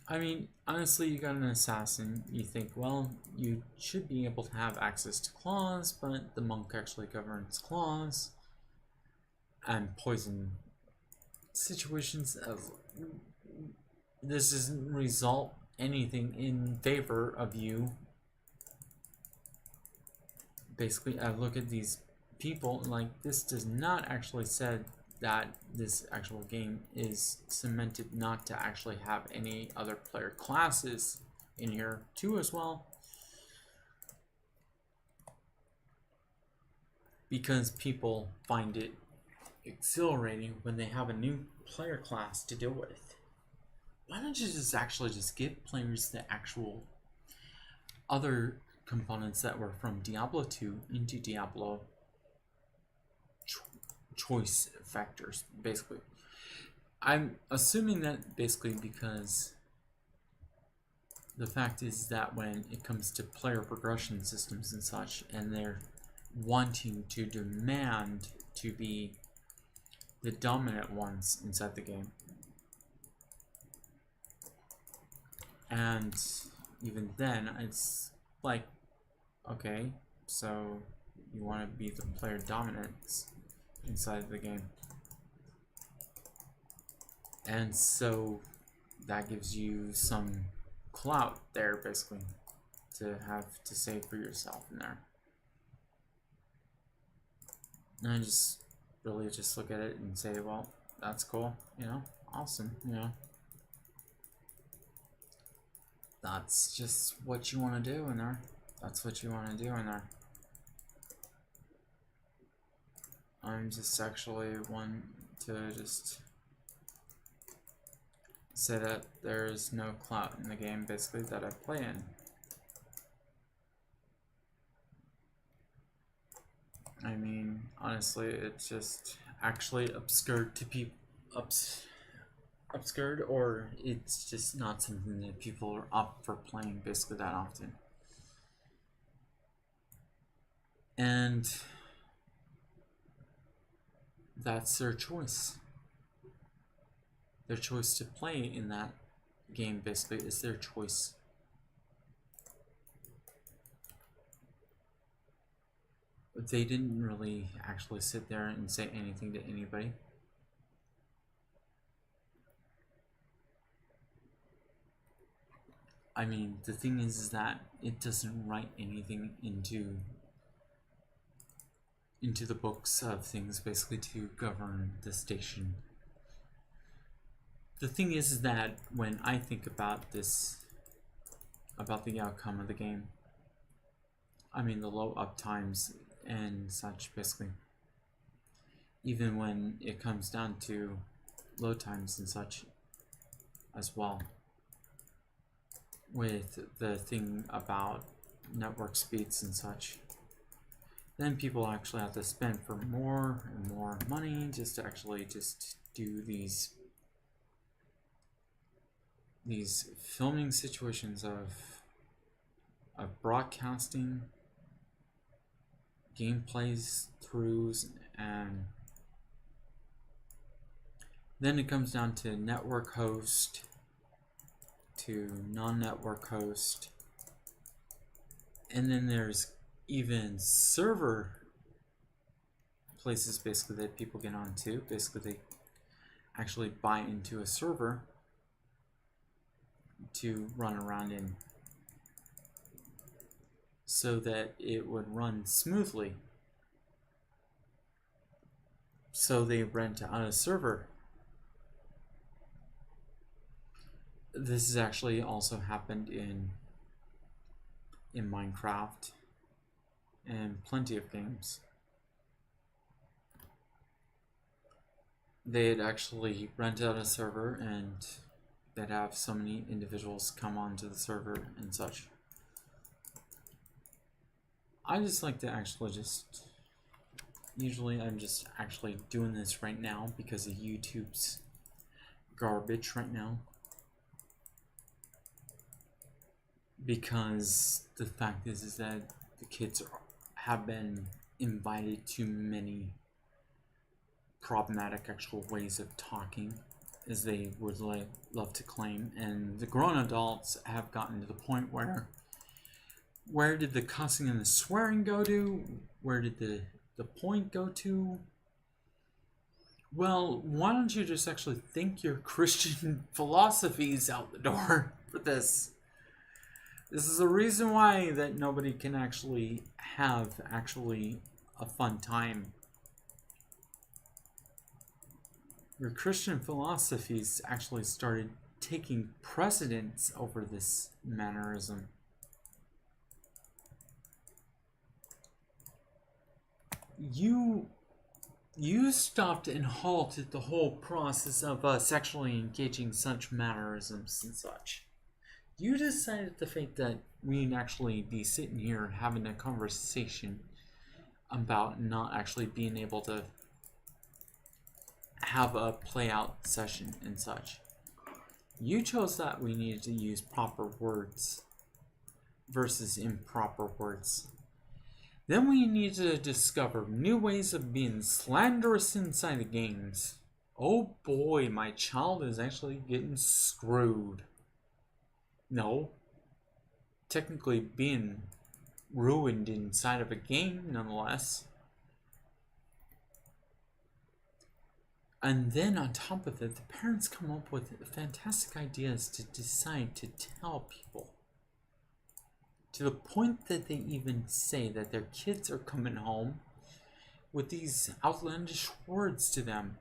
S1: I mean, honestly, you got an assassin. You think, well, you should be able to have access to claws, but the monk actually governs claws and poison situations of this doesn't result anything in favor of you. Basically, I look at these people and like this does not actually say that this actual game is cemented not to actually have any other player classes in here too as well, because people find it exhilarating when they have a new player class to deal with. Why don't you just actually just give players the actual other components that were from Diablo 2 into Diablo choice factors, basically. I'm assuming that basically because the fact is that when it comes to player progression systems and such, and they're wanting to demand to be the dominant ones inside the game, and even then it's like, okay, so you want to be the player dominance inside the game, and so that gives you some clout there basically to have to say for yourself in there. And I just really just look at it and say, well, that's cool, you know, awesome, you know, that's just what you want to do in there. That's what you want to do in there. I'm just actually one to just say that there's no clout in the game basically that I play in. I mean, honestly, it's just actually obscured to people, obscured, or it's just not something that people are up for playing basically that often. And that's their choice. Their choice to play in that game basically is their choice. They didn't really actually sit there and say anything to anybody. I mean, the thing is that it doesn't write anything into the books of things basically to govern the station. The thing is that when I think about this, about the outcome of the game, I mean the low up times and such basically, even when it comes down to load times and such as well, with the thing about network speeds and such, then people actually have to spend for more and more money just to actually just do these filming situations of broadcasting gameplays throughs, and then it comes down to network host to non-network host, and then there's even server places basically that people get onto. Basically they actually buy into a server to run around in so that it would run smoothly. So they rent out a server. This has actually also happened in Minecraft and plenty of games. They'd actually rent out a server and they'd have so many individuals come onto the server and such. I just like to actually just, usually I'm just actually doing this right now because of YouTube's garbage right now. Because the fact is that the kids have been invited to many problematic actual ways of talking as they would love to claim. And the grown adults have gotten to the point where did the cussing and the swearing go to? Where did the point go to? Well, why don't you just actually think your Christian philosophies out the door for this? This is the reason why that nobody can actually have a fun time. Your Christian philosophies actually started taking precedence over this mannerism. You stopped and halted the whole process of sexually engaging such mannerisms and such. You decided the fact that we'd actually be sitting here having a conversation about not actually being able to have a play out session and such. You chose that we needed to use proper words versus improper words. Then we need to discover new ways of being slanderous inside the games. Oh boy, my child is actually getting screwed. No. Technically being ruined inside of a game, nonetheless. And then on top of it, the parents come up with fantastic ideas to decide to tell people. To the point that they even say that their kids are coming home with these outlandish words to them.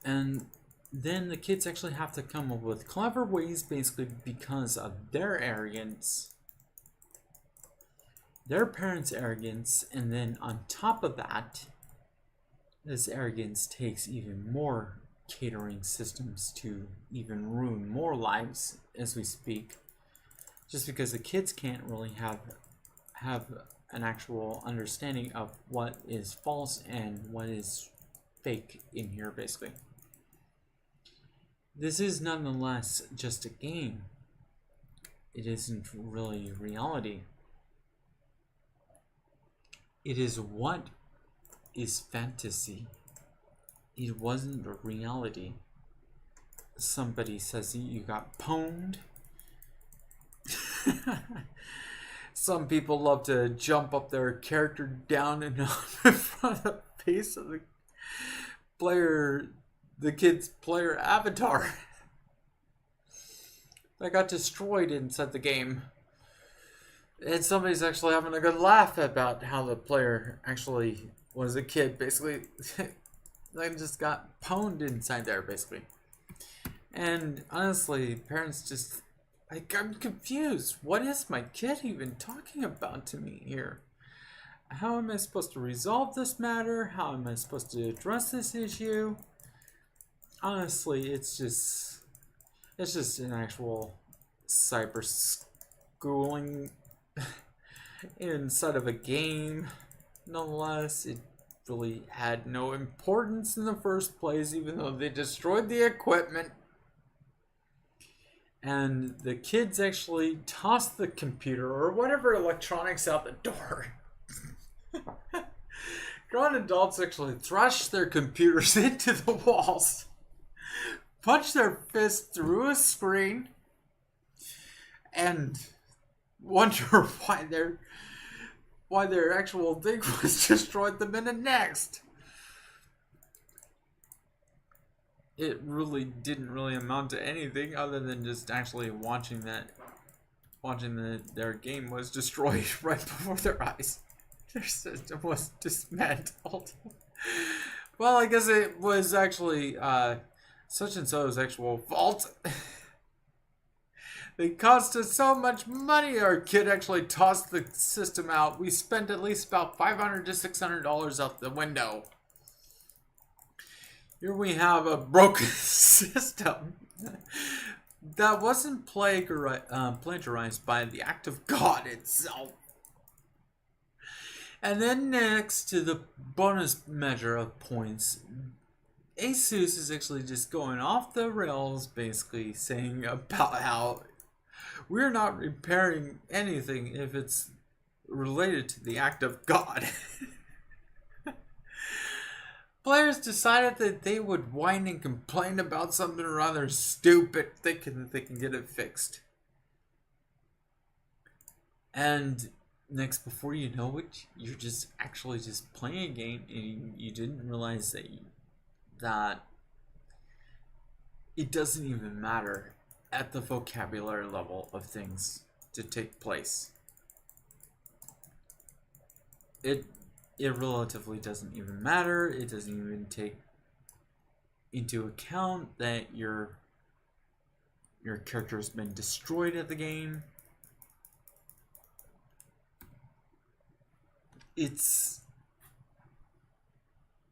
S1: And then the kids actually have to come up with clever ways basically because of their arrogance, their parents' arrogance, and then on top of that, this arrogance takes even more catering systems to even ruin more lives as we speak, just because the kids can't really have an actual understanding of what is false and what is fake in here basically. This is nonetheless just a game. It isn't really reality. It is what is fantasy. It wasn't a reality. Somebody says you got pwned. Some people love to jump up their character down and on in front of the face of the kid's player avatar. That got destroyed inside the game. And somebody's actually having a good laugh about how the player actually was a kid, basically. They just got pwned inside there, basically. And honestly, parents just, like, I'm confused. What is my kid even talking about to me here? How am I supposed to resolve this matter? How am I supposed to address this issue? Honestly, it's just an actual cyber schooling inside of a game. Nonetheless, it really had no importance in the first place, even though they destroyed the equipment. And the kids actually tossed the computer or whatever electronics out the door. Grown adults actually thrust their computers into the walls, punched their fist through a screen, and wonder why their actual thing was destroyed the minute next. It really didn't really amount to anything other than just actually watching their game was destroyed right before their eyes. Their system was dismantled. Well, I guess it was actually such and so's actual fault. They cost us so much money. Our kid actually tossed the system out. We spent at least about $500 to $600 out the window. Here we have a broken system that wasn't plagiarized by the act of God itself. And then next to the bonus measure of points, Asus is actually just going off the rails, basically saying about how we're not repairing anything if it's related to the act of God. players decided that they would whine and complain about something rather stupid, thinking that they can get it fixed. And next, before you know it, you're just actually just playing a game, and you didn't realize that it doesn't even matter at the vocabulary level of things to take place. It relatively doesn't even matter. It doesn't even take into account that your character has been destroyed at the game. It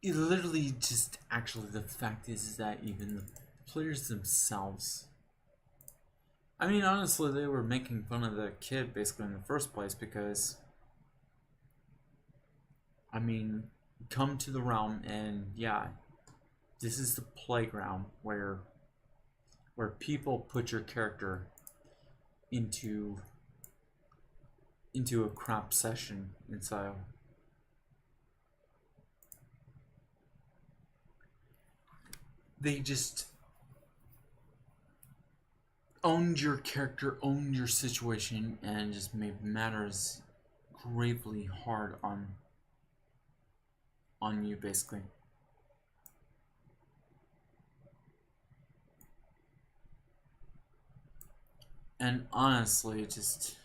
S1: literally just actually, the fact is that even the players themselves, I mean, honestly, they were making fun of the kid basically in the first place, because I mean, come to the realm, and yeah, this is the playground where people put your character into a crap session, and so they just owned your character, owned your situation, and just made matters gravely hard on you, basically. And honestly, just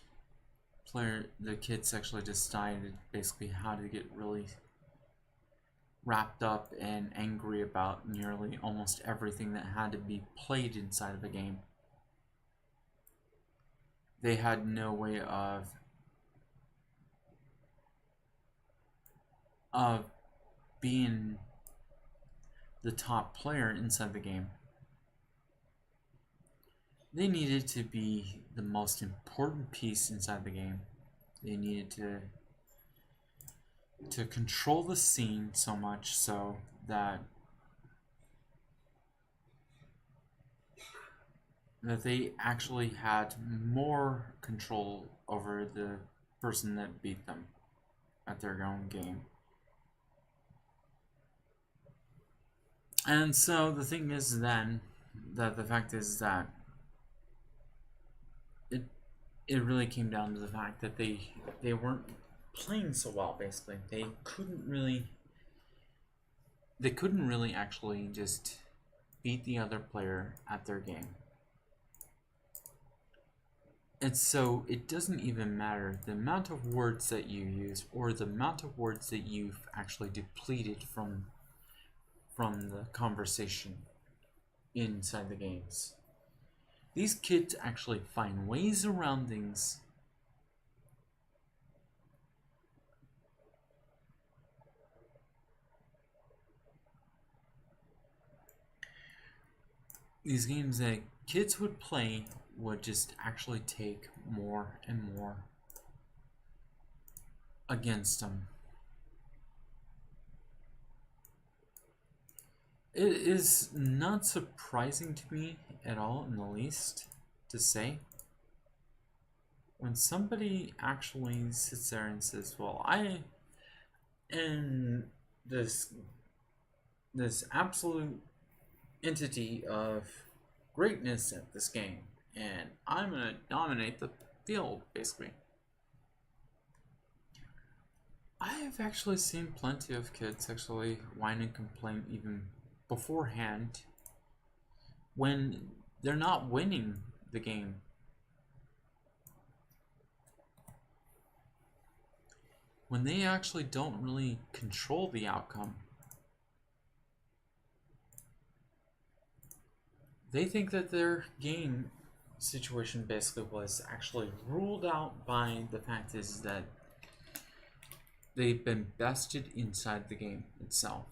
S1: the kids actually decided basically how to get really wrapped up and angry about nearly almost everything that had to be played inside of a game. They had no way of being the top player inside the game. They needed to be the most important piece inside the game. They needed to control the scene so much so that they actually had more control over the person that beat them at their own game. And so the thing is then, that the fact is that it really came down to the fact that they weren't playing so well, basically. They couldn't really actually just beat the other player at their game. And so it doesn't even matter the amount of words that you use, or the amount of words that you've actually depleted from the conversation inside the games. These kids actually find ways around things. These games that kids would play would just actually take more and more against them. It is not surprising to me at all, in the least, to say, when somebody actually sits there and says, well, I am this absolute entity of greatness at this game, and I'm gonna dominate the field, basically. I have actually seen plenty of kids actually whine and complain even beforehand when they're not winning the game. When they actually don't really control the outcome. They think that their game situation basically was actually ruled out by the fact is that they've been bested inside the game itself.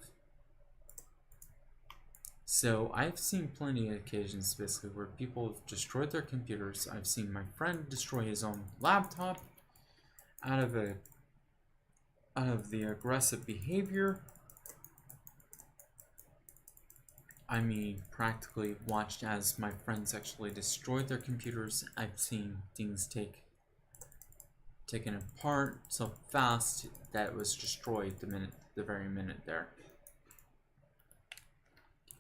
S1: So I've seen plenty of occasions basically where people have destroyed their computers. I've seen my friend destroy his own laptop out of the aggressive behavior. I mean, practically watched as my friends actually destroyed their computers. I've seen things taken apart so fast that it was destroyed the very minute there.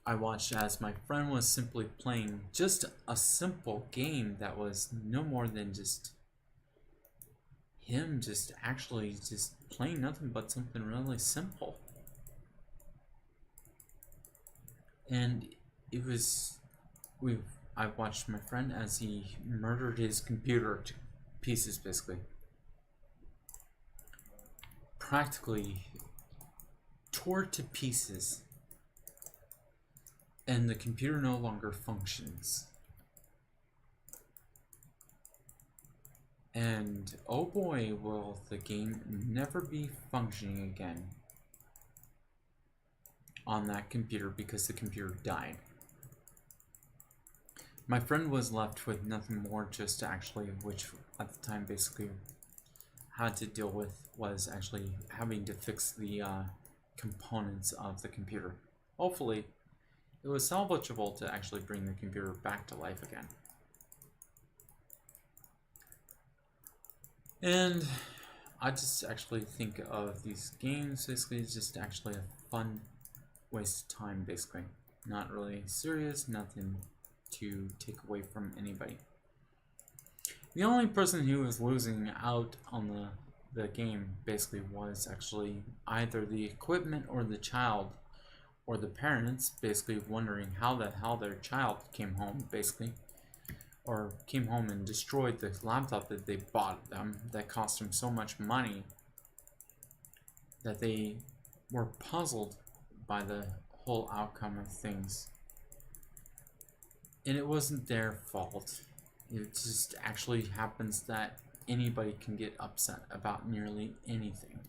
S1: I watched as my friend was simply playing just a simple game that was no more than just him just actually just playing nothing but something really simple. And it was, I watched my friend as he murdered his computer to pieces, basically. Practically tore it to pieces. And the computer no longer functions. And oh boy, will the game never be functioning again on that computer because the computer died. My friend was left with nothing more, just actually, which at the time basically had to deal with, was actually having to fix the components of the computer. Hopefully, it was salvageable to actually bring the computer back to life again. And I just actually think of these games basically as just actually a fun waste of time, basically. Not really serious, nothing to take away from anybody. The only person who was losing out on the game basically was actually either the equipment or the child, or the parents basically wondering how the hell their child came home, basically, or came home and destroyed the laptop that they bought them that cost them so much money that they were puzzled by the whole outcome of things. And it wasn't their fault. It just actually happens that anybody can get upset about nearly anything.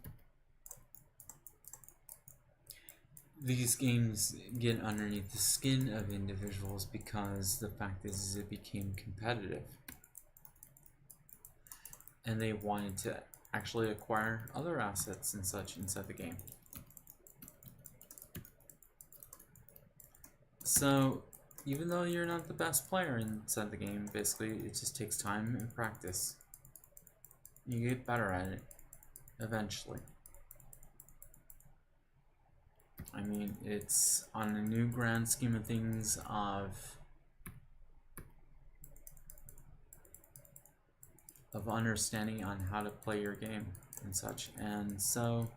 S1: These games get underneath the skin of individuals because the fact is it became competitive. And they wanted to actually acquire other assets and such inside the game. So, even though you're not the best player inside the game, basically it just takes time and practice. You get better at it eventually. I mean, it's on a new grand scheme of things of understanding on how to play your game and such. And so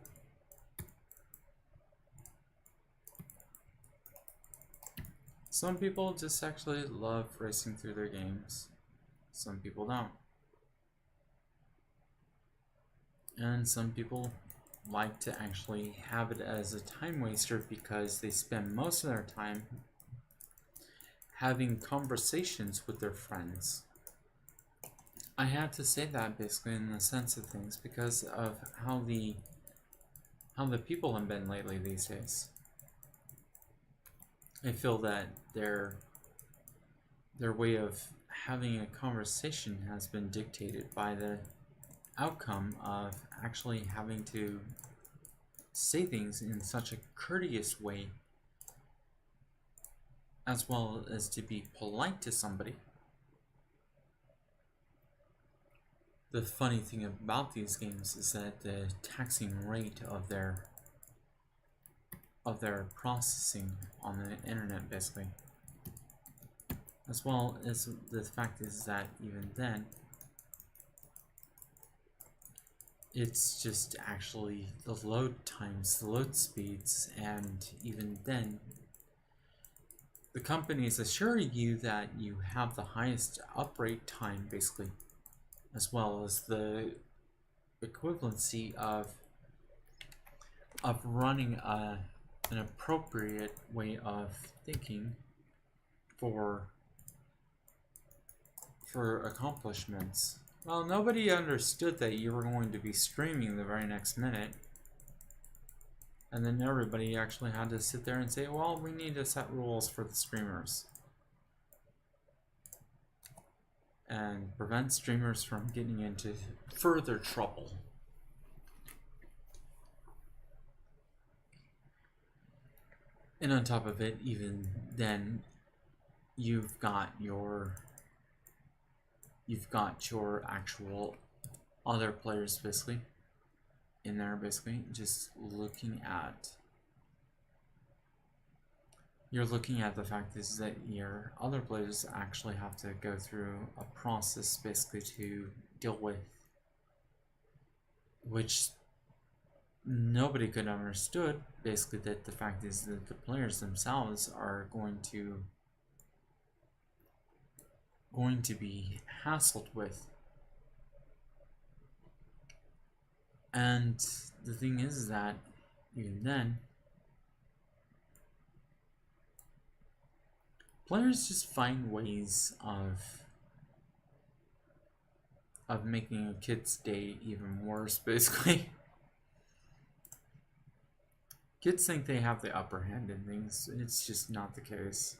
S1: some people just actually love racing through their games. Some people don't. And some people like to actually have it as a time waster because they spend most of their time having conversations with their friends. I have to say that basically in the sense of things because of how the people have been lately these days. I feel that their way of having a conversation has been dictated by the outcome of actually having to say things in such a courteous way, as well as to be polite to somebody. The funny thing about these games is that the taxing rate of their processing on the internet, basically, as well as the fact is that even then it's just actually the load times, the load speeds, and even then the companies assure you that you have the highest uprate time, basically, as well as the equivalency of running an appropriate way of thinking for accomplishments. Well, nobody understood that you were going to be streaming the very next minute. And then everybody actually had to sit there and say, well, we need to set rules for the streamers. And prevent streamers from getting into further trouble. And on top of it, even then, you've got your actual other players basically in there, basically just looking at you're looking at the fact is that your other players actually have to go through a process basically to deal with, which nobody could have understood. Basically, that the fact is that the players themselves are going to be hassled with. And the thing is that even then, players just find ways of making a kid's day even worse, basically. Kids think they have the upper hand in things. It's just not the case.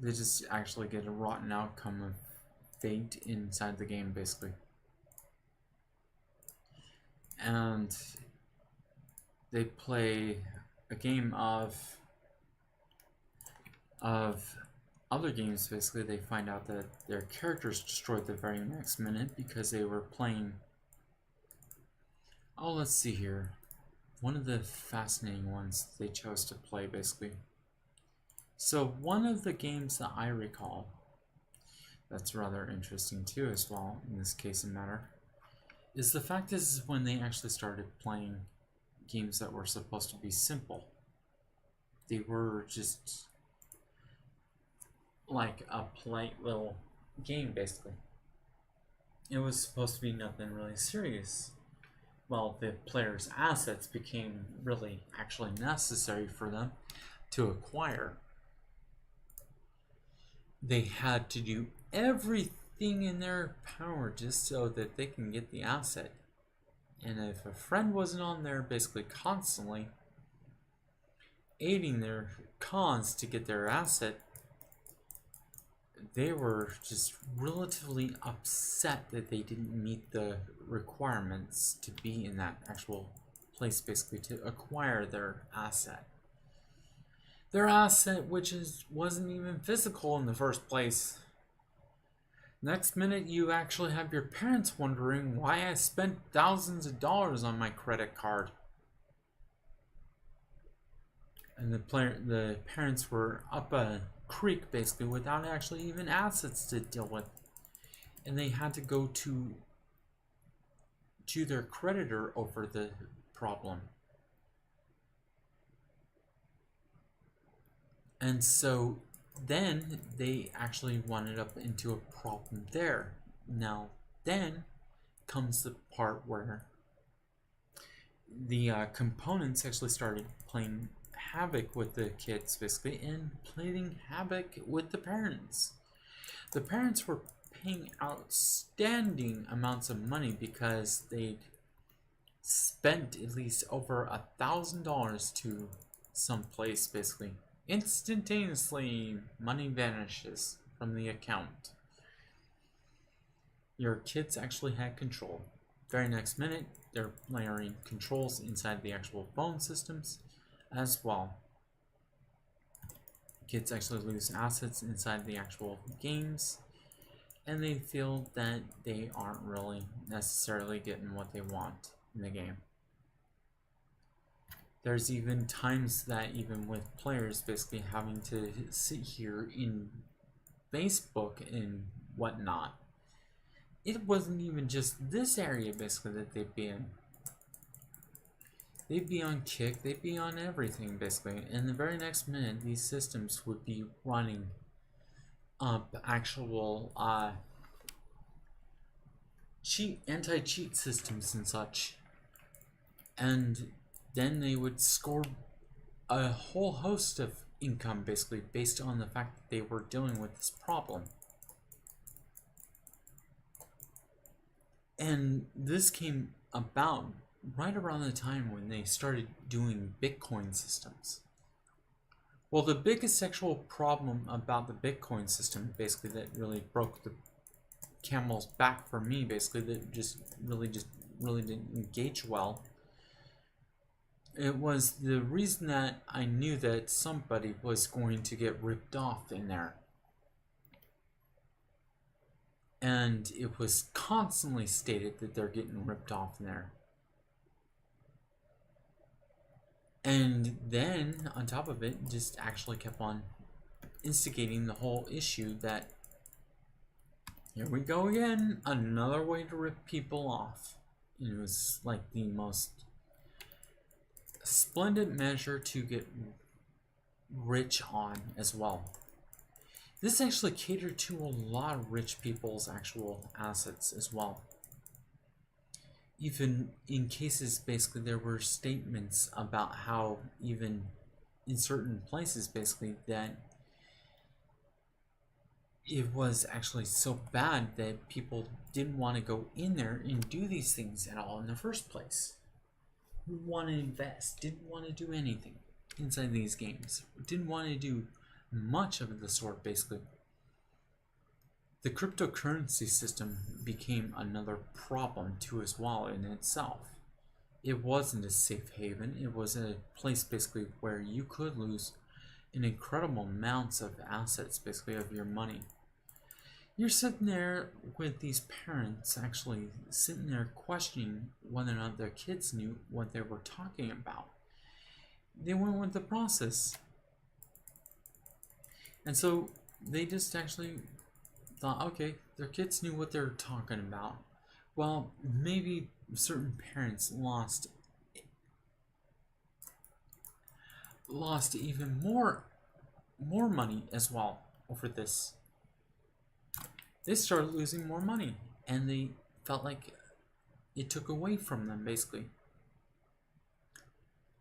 S1: They just actually get a rotten outcome of fate inside the game, basically. And they play a game of other games. Basically, they find out that their characters destroyed the very next minute because they were playing. Oh, let's see here. One of the fascinating ones they chose to play, basically. So one of the games that I recall that's rather interesting too as well in this case and matter is the fact is when they actually started playing games that were supposed to be simple. They were just like a polite little game, basically. It was supposed to be nothing really serious. Well, the player's assets became really actually necessary for them to acquire. They had to do everything in their power just so that they can get the asset. And if a friend wasn't on there basically constantly aiding their cause to get their asset, they were just relatively upset that they didn't meet the requirements to be in that actual place, basically to acquire their asset. Their asset, which wasn't even physical in the first place. Next minute, you actually have your parents wondering why I spent thousands of dollars on my credit card. And the parents were up a creek, basically, without actually even assets to deal with. And they had to go to their creditor over the problem. And so then they actually wound up into a problem there. Now, then comes the part where the components actually started playing havoc with the kids, basically, and playing havoc with the parents. The parents were paying outstanding amounts of money because they'd spent at least over $1,000 to some place, basically. Instantaneously, money vanishes from the account. Your kids actually had control. Very next minute, they're layering controls inside the actual phone systems as well. Kids actually lose assets inside the actual games, and they feel that they aren't really necessarily getting what they want in the game. There's even times that even with players basically having to sit here in Facebook and whatnot, it wasn't even just this area basically that they'd be in. They'd be on Kick, they'd be on everything basically, and the very next minute these systems would be running up actual anti-cheat systems and such, and then they would score a whole host of income basically based on the fact that they were dealing with this problem. And this came about right around the time when they started doing Bitcoin systems. Well, the biggest actual problem about the Bitcoin system basically that really broke the camel's back for me, basically, that just really didn't engage well, it was the reason that I knew that somebody was going to get ripped off in there. And it was constantly stated that they're getting ripped off in there. And then, on top of it, just actually kept on instigating the whole issue that here we go again, another way to rip people off. It was like the most splendid measure to get rich on as well. This actually catered to a lot of rich people's actual assets as well. Even in cases, basically, there were statements about how even in certain places, basically, that it was actually so bad that people didn't want to go in there and do these things at all in the first place. Didn't want to invest, didn't want to do anything inside these games, didn't want to do much of the sort, basically. The cryptocurrency system became another problem too as well in itself. It wasn't a safe haven, it was a place basically where you could lose an incredible amounts of assets, basically, of your money. You're sitting there with these parents actually sitting there questioning whether or not their kids knew what they were talking about. They went with the process. And so they just actually thought, okay, their kids knew what they were talking about. Well, maybe certain parents lost even more money as well over this. They started losing more money, and they felt like it took away from them, basically.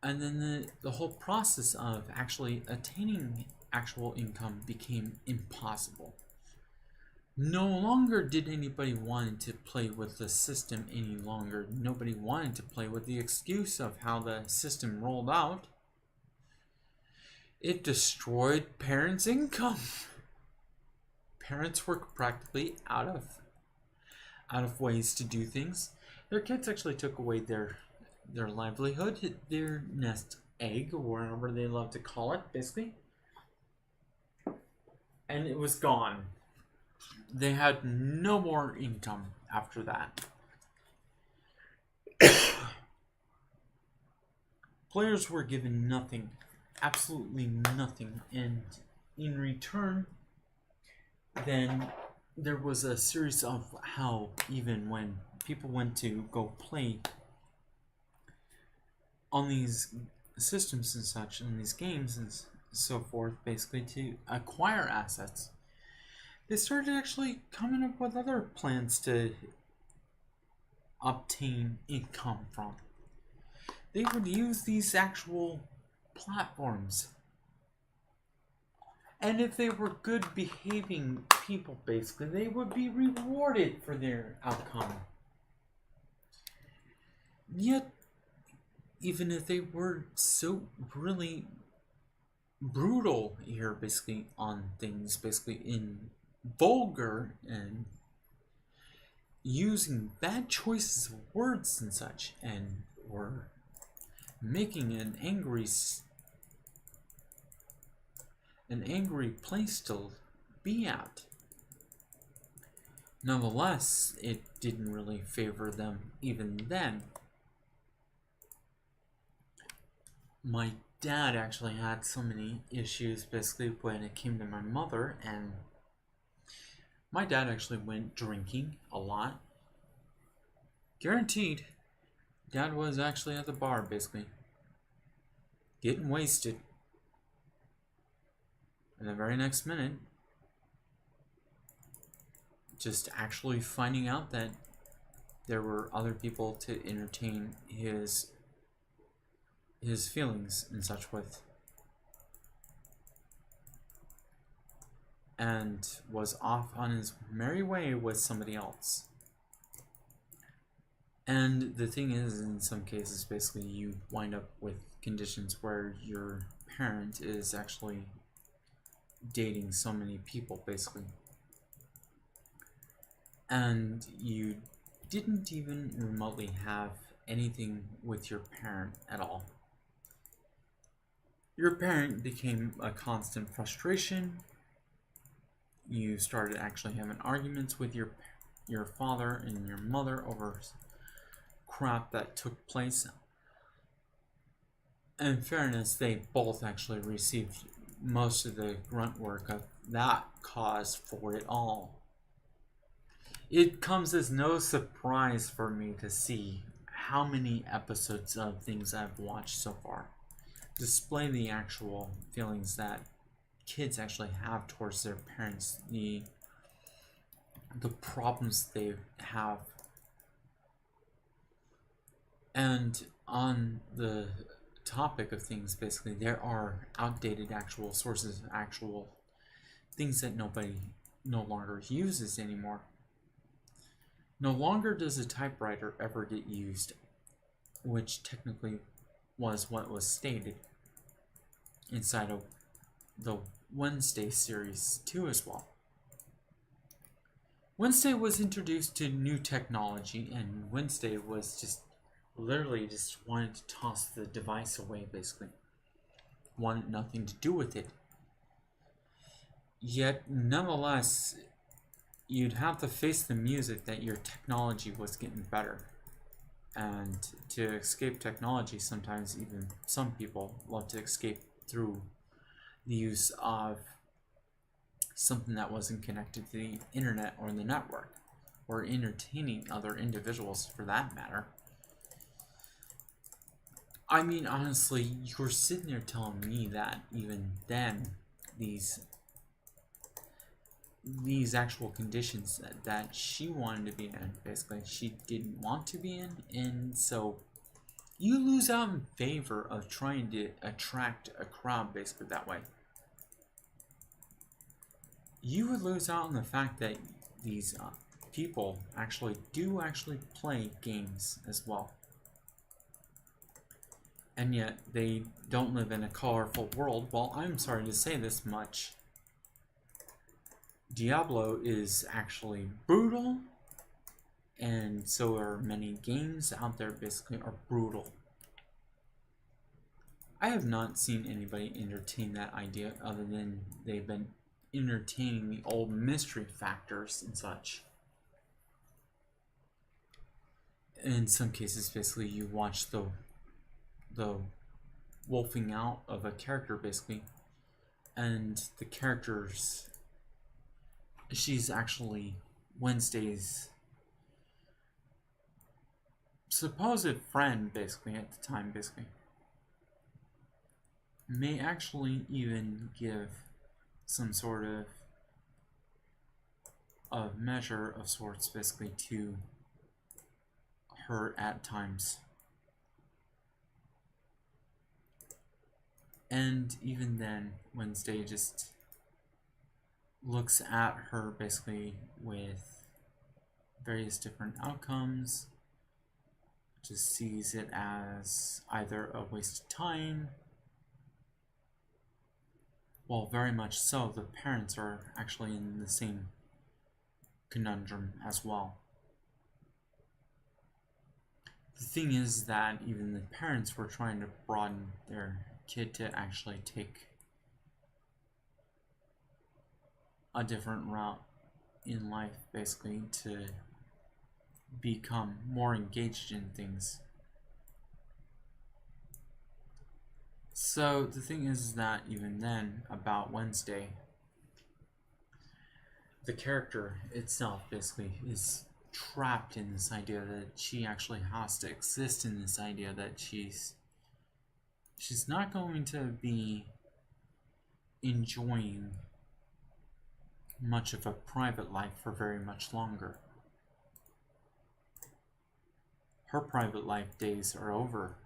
S1: And then the whole process of actually attaining actual income became impossible. No longer did anybody want to play with the system any longer. Nobody wanted to play with the excuse of how the system rolled out. It destroyed parents' income. Parents were practically out of ways to do things. Their kids actually took away their livelihood, their nest egg, or whatever they love to call it, basically. And it was gone. They had no more income after that. Players were given nothing, absolutely nothing, and in return, then there was a series of how even when people went to go play on these systems and such, and these games and so forth, basically to acquire assets, they started actually coming up with other plans to obtain income from. They would use these actual platforms. And if they were good behaving people, basically, they would be rewarded for their outcome. Yet, even if they were so really brutal here, basically, on things, basically in vulgar and using bad choices of words and such, and were making an angry place to be at. Nonetheless, it didn't really favor them even then. My dad actually had so many issues basically when it came to my mother, and my dad actually went drinking a lot. Guaranteed, Dad was actually at the bar basically, getting wasted. And the very next minute, just actually finding out that there were other people to entertain his feelings and such with, and was off on his merry way with somebody else. And the thing is, in some cases, basically, you wind up with conditions where your parent is actually dating so many people, basically. And you didn't even remotely have anything with your parent at all. Your parent became a constant frustration. You started actually having arguments with your father and your mother over crap that took place In fairness, they both actually received most of the grunt work of that cause for it all. It comes as no surprise for me to see how many episodes of things I've watched so far display the actual feelings that kids actually have towards their parents, the problems they have. And on the topic of things, basically, there are outdated actual sources, actual things that nobody no longer uses anymore. No longer does a typewriter ever get used, which technically was what was stated inside of the Wednesday series too as well. Wednesday was introduced to new technology, and Wednesday was just literally just wanted to toss the device away, basically. Wanted nothing to do with it. Yet, nonetheless, you'd have to face the music that your technology was getting better. And to escape technology, sometimes even some people love to escape through the use of something that wasn't connected to the internet or the network, or entertaining other individuals for that matter. I mean, honestly, you're sitting there telling me that even then, these actual conditions that she wanted to be in, basically, she didn't want to be in, and so you lose out in favor of trying to attract a crowd, basically, that way. You would lose out on the fact that these people actually play games as well. And yet, they don't live in a colorful world. Well, I'm sorry to say this much. Diablo is actually brutal, and so are many games out there basically are brutal. I have not seen anybody entertain that idea other than they've been entertaining the old mystery factors and such. In some cases, basically, you watch the wolfing out of a character, basically, and the characters, she's actually Wednesday's supposed friend, basically, at the time, basically, may actually even give some sort of measure of sorts, basically, to her at times. And even then, Wednesday just looks at her basically with various different outcomes, just sees it as either a waste of time. Well, very much so, the parents are actually in the same conundrum as well. The thing is that even the parents were trying to broaden their kid to actually take a different route in life, basically, to become more engaged in things. So the thing is that even then, about Wednesday, the character itself basically is trapped in this idea that she actually has to exist in this idea that she's not going to be enjoying much of a private life for very much longer. Her private life days are over.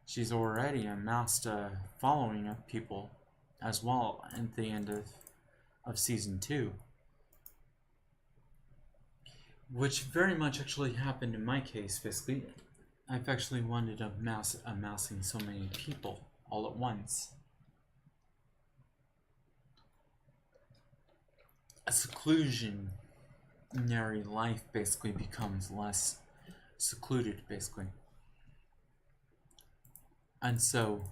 S1: She's already amassed a following of people as well at the end of season 2. Which very much actually happened in my case, basically. I've actually wanted to amassing so many people all at once. A seclusionary life basically becomes less secluded, basically. And so,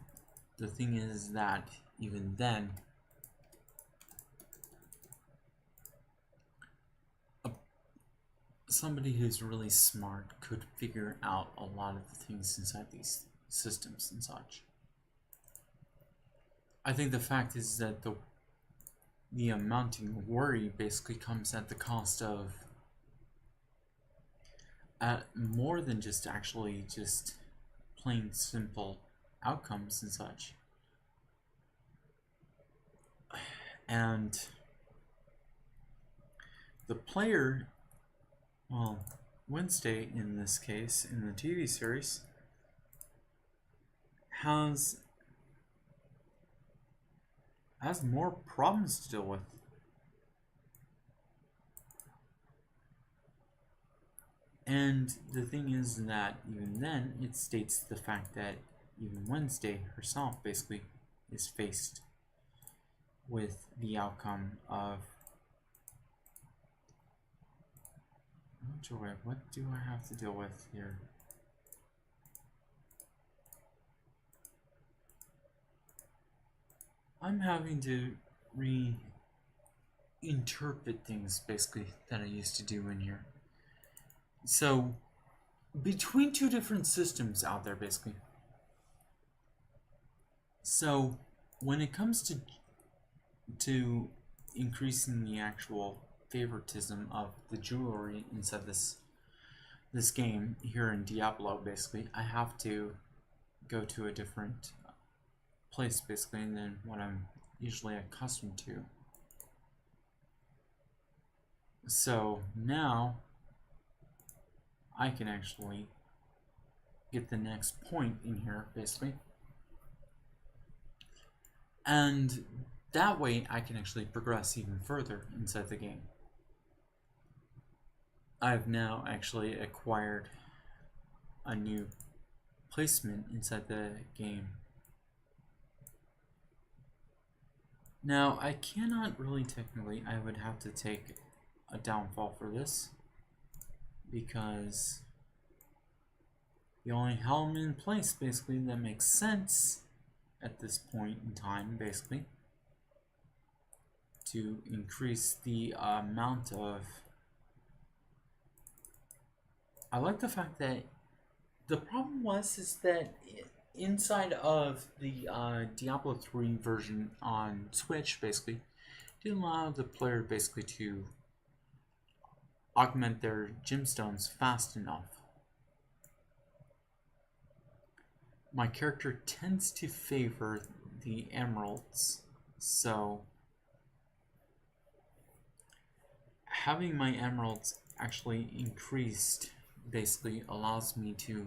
S1: the thing is that even then, somebody who's really smart could figure out a lot of the things inside these systems and such. I think the fact is that the amounting worry basically comes at the cost of more than just actually just plain simple outcomes and such. And the player, well, Wednesday in this case, in the TV series, has more problems to deal with. And the thing is that even then, it states the fact that even Wednesday herself basically is faced with the outcome of, Joy, what do I have to deal with here? I'm having to reinterpret things basically that I used to do in here. So between two different systems out there basically. So when it comes to increasing the actual favoritism of the jewelry inside this game here in Diablo basically, I have to go to a different place basically than what I'm usually accustomed to. So now I can actually get the next point in here basically, and that way I can actually progress even further inside the game. I've now actually acquired a new placement inside the game. Now, I cannot really technically, I would have to take a downfall for this, because the only helm in place basically that makes sense at this point in time basically to increase the amount of, I like the fact that the problem is that inside of the Diablo 3 version on Switch basically didn't allow the player basically to augment their gemstones fast enough. My character tends to favor the emeralds, so having my emeralds actually increased basically allows me to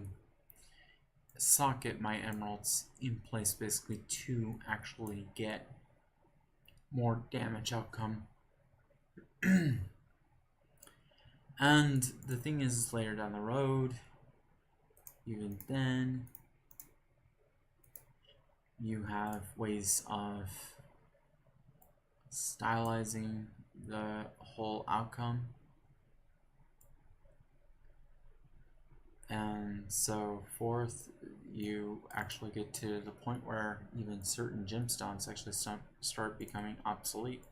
S1: socket my emeralds in place basically to actually get more damage outcome. And the thing is, later down the road, even then, you have ways of stylizing the whole outcome, and so forth. You actually get to the point where even certain gemstones actually start becoming obsolete.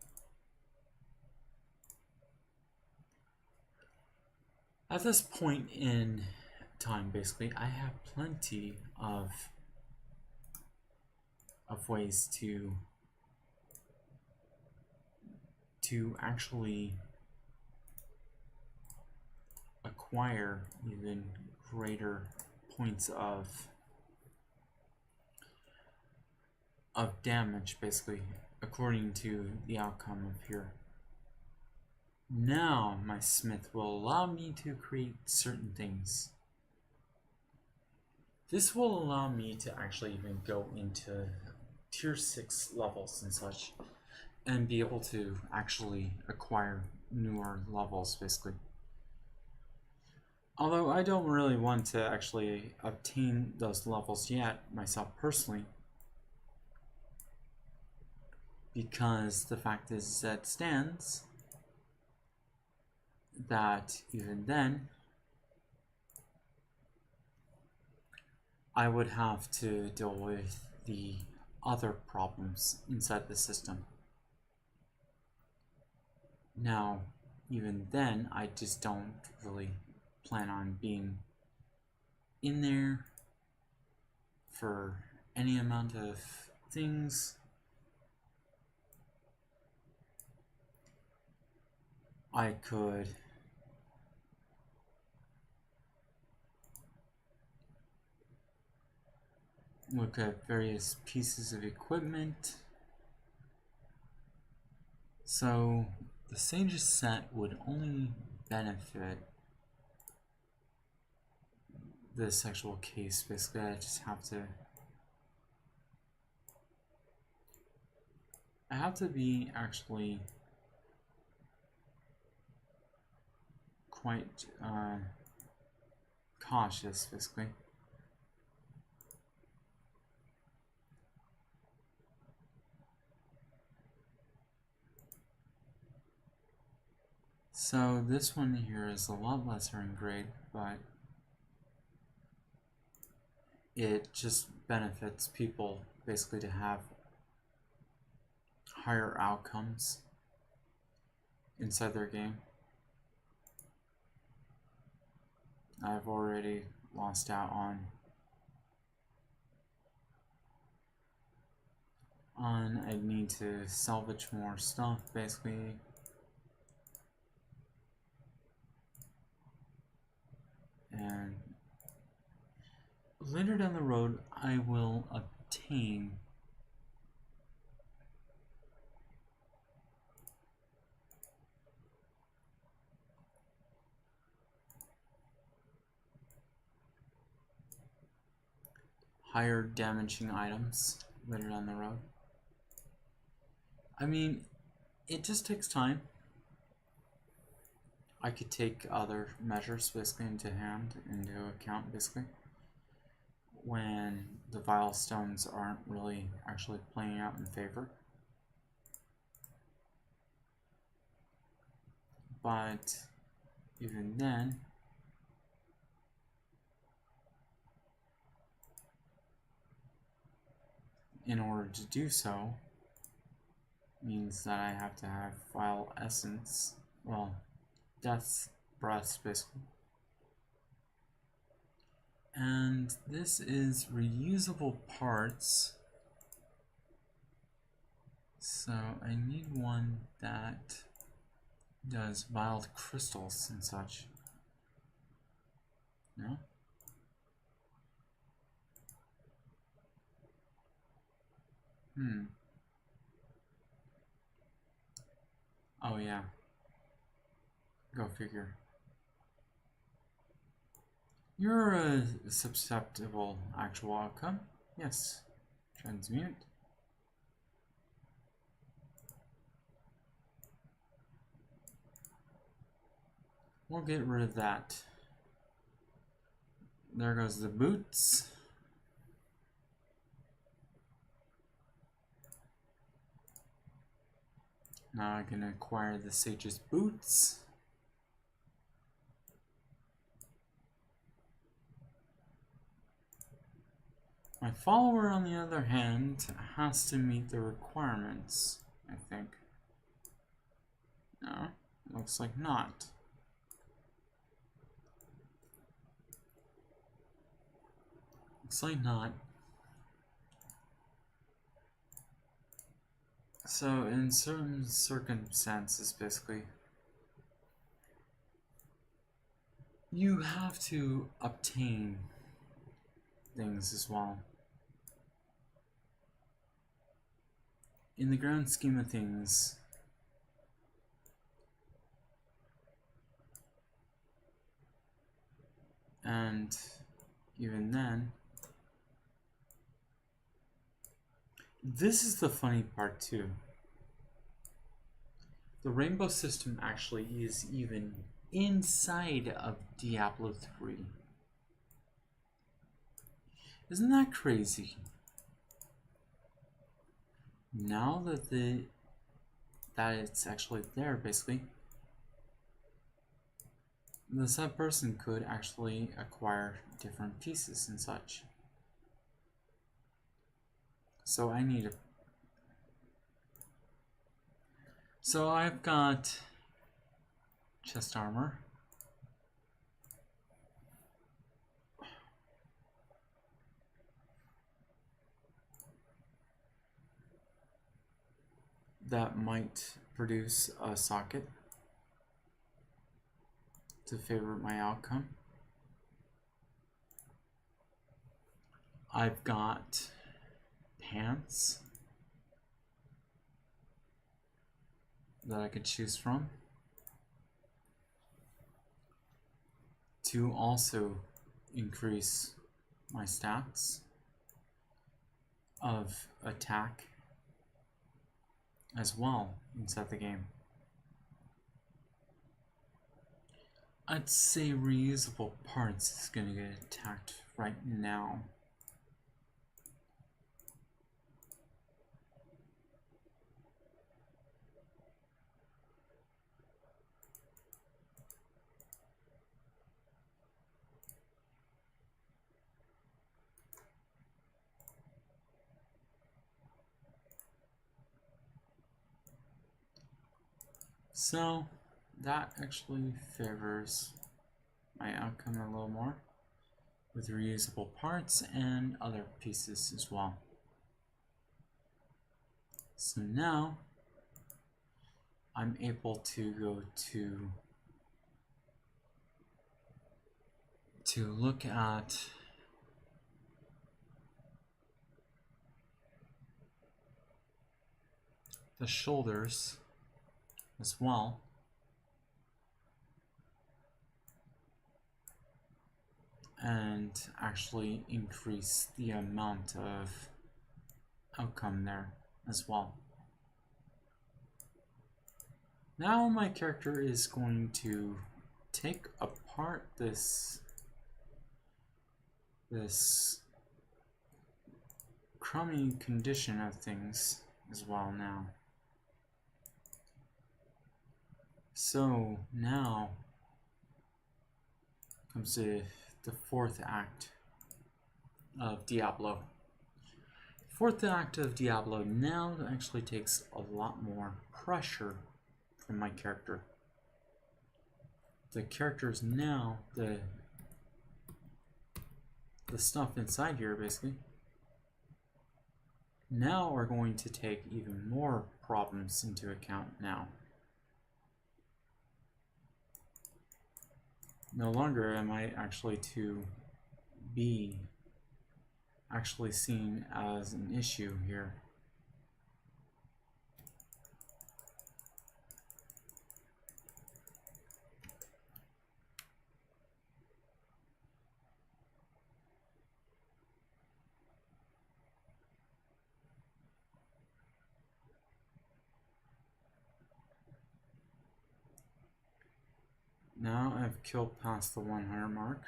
S1: At this point in time, basically, I have plenty of ways to actually acquire even greater points of damage, basically, according to the outcome of here. Now my smith will allow me to create certain things. This will allow me to actually even go into tier 6 levels and such, and be able to actually acquire newer levels basically. Although I don't really want to actually obtain those levels yet myself personally, because the fact is that stands that even then I would have to deal with the other problems inside the system. Now, even then, I just don't really plan on being in there for any amount of things. I could look at various pieces of equipment. So the Sage's set would only benefit this actual case. Basically, I just have to be actually quite cautious, basically. So this one here is a lot lesser in grade, but it just benefits people basically to have higher outcomes inside their game. I've already lost out on I need to salvage more stuff, basically. And later down the road, I will obtain higher damaging items later down the road. I mean, it just takes time. I could take other measures basically into account basically when the Vile Stones aren't really actually playing out in favor. But even then, in order to do so, means that I have to have Vile Essence, well, Death's Breath basically. And this is reusable parts, so I need one that does Vile Crystals and such. No? Oh yeah. Go figure. You're a susceptible actual outcome. Yes. Transmute. We'll get rid of that. There goes the boots. Now I can acquire the Sage's boots. My follower, on the other hand, has to meet the requirements, I think. No, looks like not. Looks like not. So, in certain circumstances, basically, you have to obtain things as well. In the grand scheme of things, and even then, this is the funny part too. The rainbow system actually is even inside of Diablo 3. Isn't that crazy? Now that it's actually there, basically, the said person could actually acquire different pieces and such. So I need so I've got chest armor. That might produce a socket to favor my outcome. I've got pants that I could choose from to also increase my stats of attack as well inside the game. I'd say reusable parts is going to get attacked right now. So that actually favors my outcome a little more with reusable parts and other pieces as well. So now I'm able to go to look at the shoulders as well. And actually increase the amount of outcome there as well. Now my character is going to take apart this crummy condition of things as well now. So now comes to the fourth act of Diablo. Fourth act of Diablo now actually takes a lot more pressure from my character. The characters now, the stuff inside here basically, now are going to take even more problems into account now. No longer am I actually to be actually seen as an issue here. Now I've killed past the 100 mark.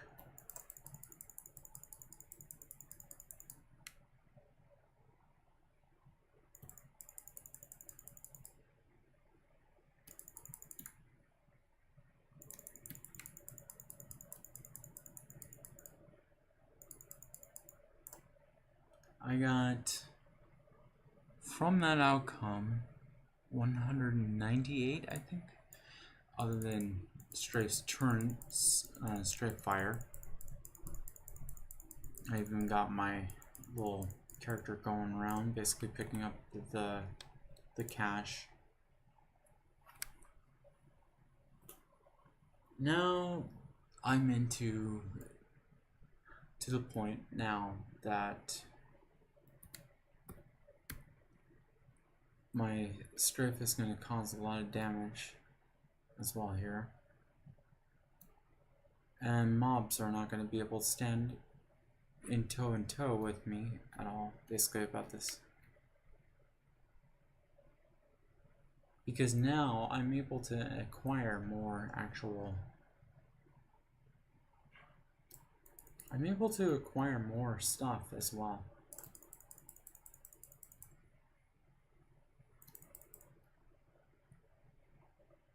S1: I got, from that outcome, 198, I think, other than strafe fire. I even got my little character going around, basically picking up the cash. Now I'm into the point now that my strafe is going to cause a lot of damage as well here. And mobs are not going to be able to stand in toe with me at all, basically, about this. Because now I'm able to acquire more I'm able to acquire more stuff as well.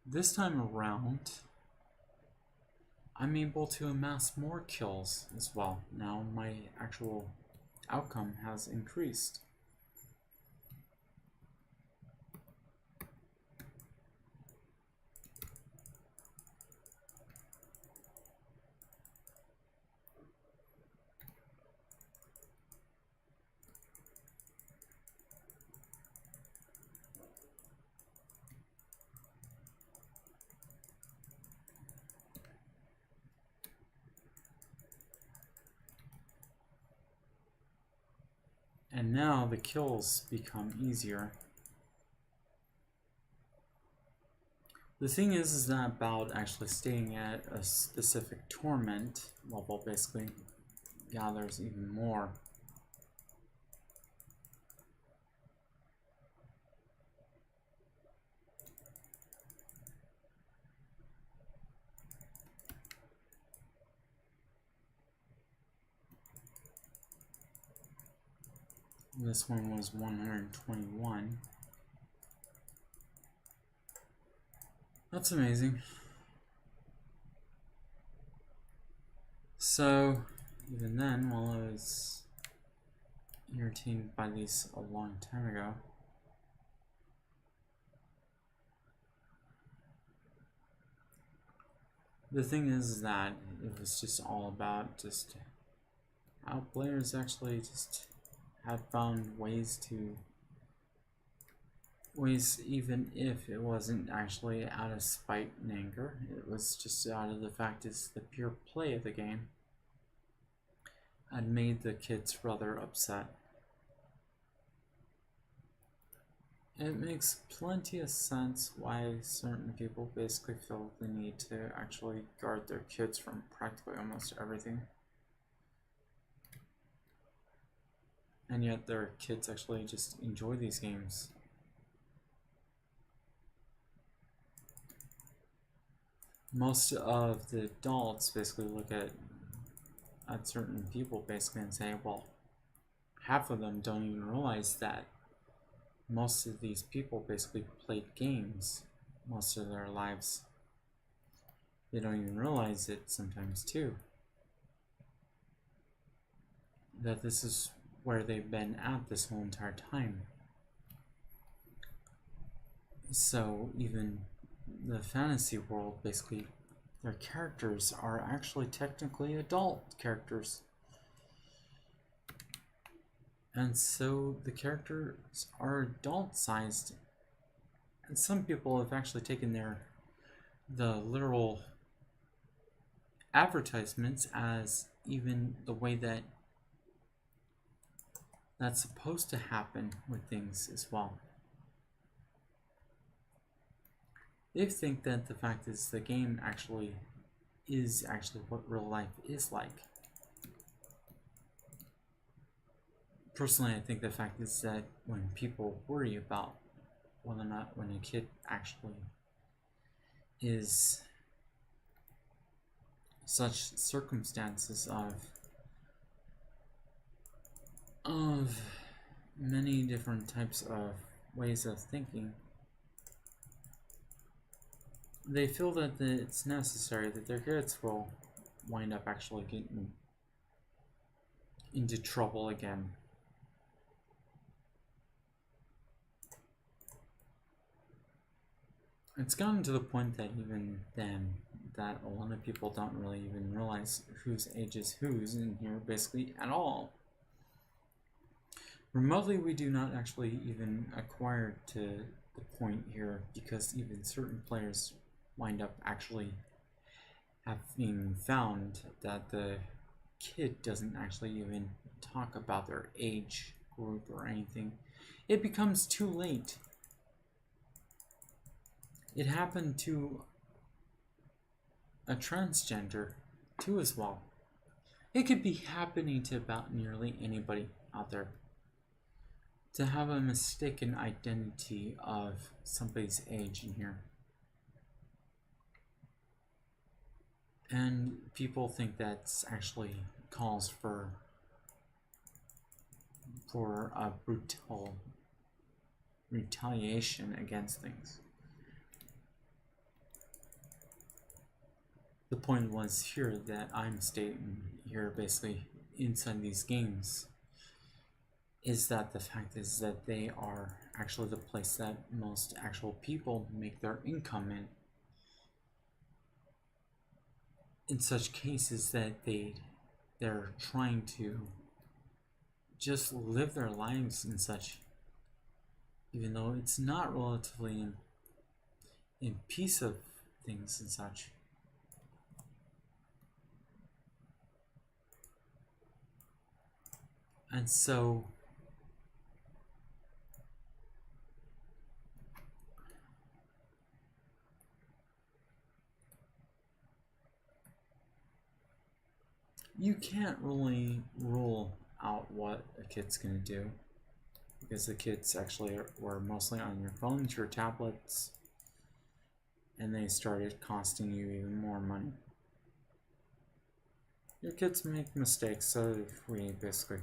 S1: This time around, I'm able to amass more kills as well. Now my actual outcome has increased. And now the kills become easier. The thing is that about actually staying at a specific torment level basically gathers even more. This one was 121. That's amazing. So, even then, while I was irritated by these a long time ago, the thing is that it was just all about just how players actually just had found ways, even if it wasn't actually out of spite and anger, it was just out of the fact is the pure play of the game had made the kids rather upset. It makes plenty of sense why certain people basically feel the need to actually guard their kids from practically almost everything. And yet their kids actually just enjoy these games. Most of the adults basically look at certain people basically and say, well, half of them don't even realize that most of these people basically played games most of their lives. They don't even realize it sometimes too, that this is where they've been at this whole entire time. So even the fantasy world, basically their characters are actually technically adult characters. And so the characters are adult sized. And some people have actually taken the literal advertisements as even the way that that's supposed to happen with things as well. They think that the fact is the game is actually what real life is like. Personally, I think the fact is that when people worry about whether or not when a kid actually is such circumstances of many different types of ways of thinking, they feel that it's necessary that their kids will wind up actually getting into trouble again. It's gotten to the point that even then, that a lot of people don't really even realize whose age is whose in here basically at all. Remotely, we do not actually even acquire to the point here because even certain players wind up actually having found that the kid doesn't actually even talk about their age group or anything. It becomes too late. It happened to a transgender too as well. It could be happening to about nearly anybody out there. To have a mistaken identity of somebody's age in here. And people think that's actually calls for a brutal retaliation against things. The point was here that I'm stating here basically inside these games is that the fact is that they are actually the place that most actual people make their income in such cases that they're trying to just live their lives and such, even though it's not relatively in peace of things and such. And so you can't really rule out what a kid's gonna do, because the kids actually were mostly on your phones, your tablets, and they started costing you even more money. Your kids make mistakes, so we basically,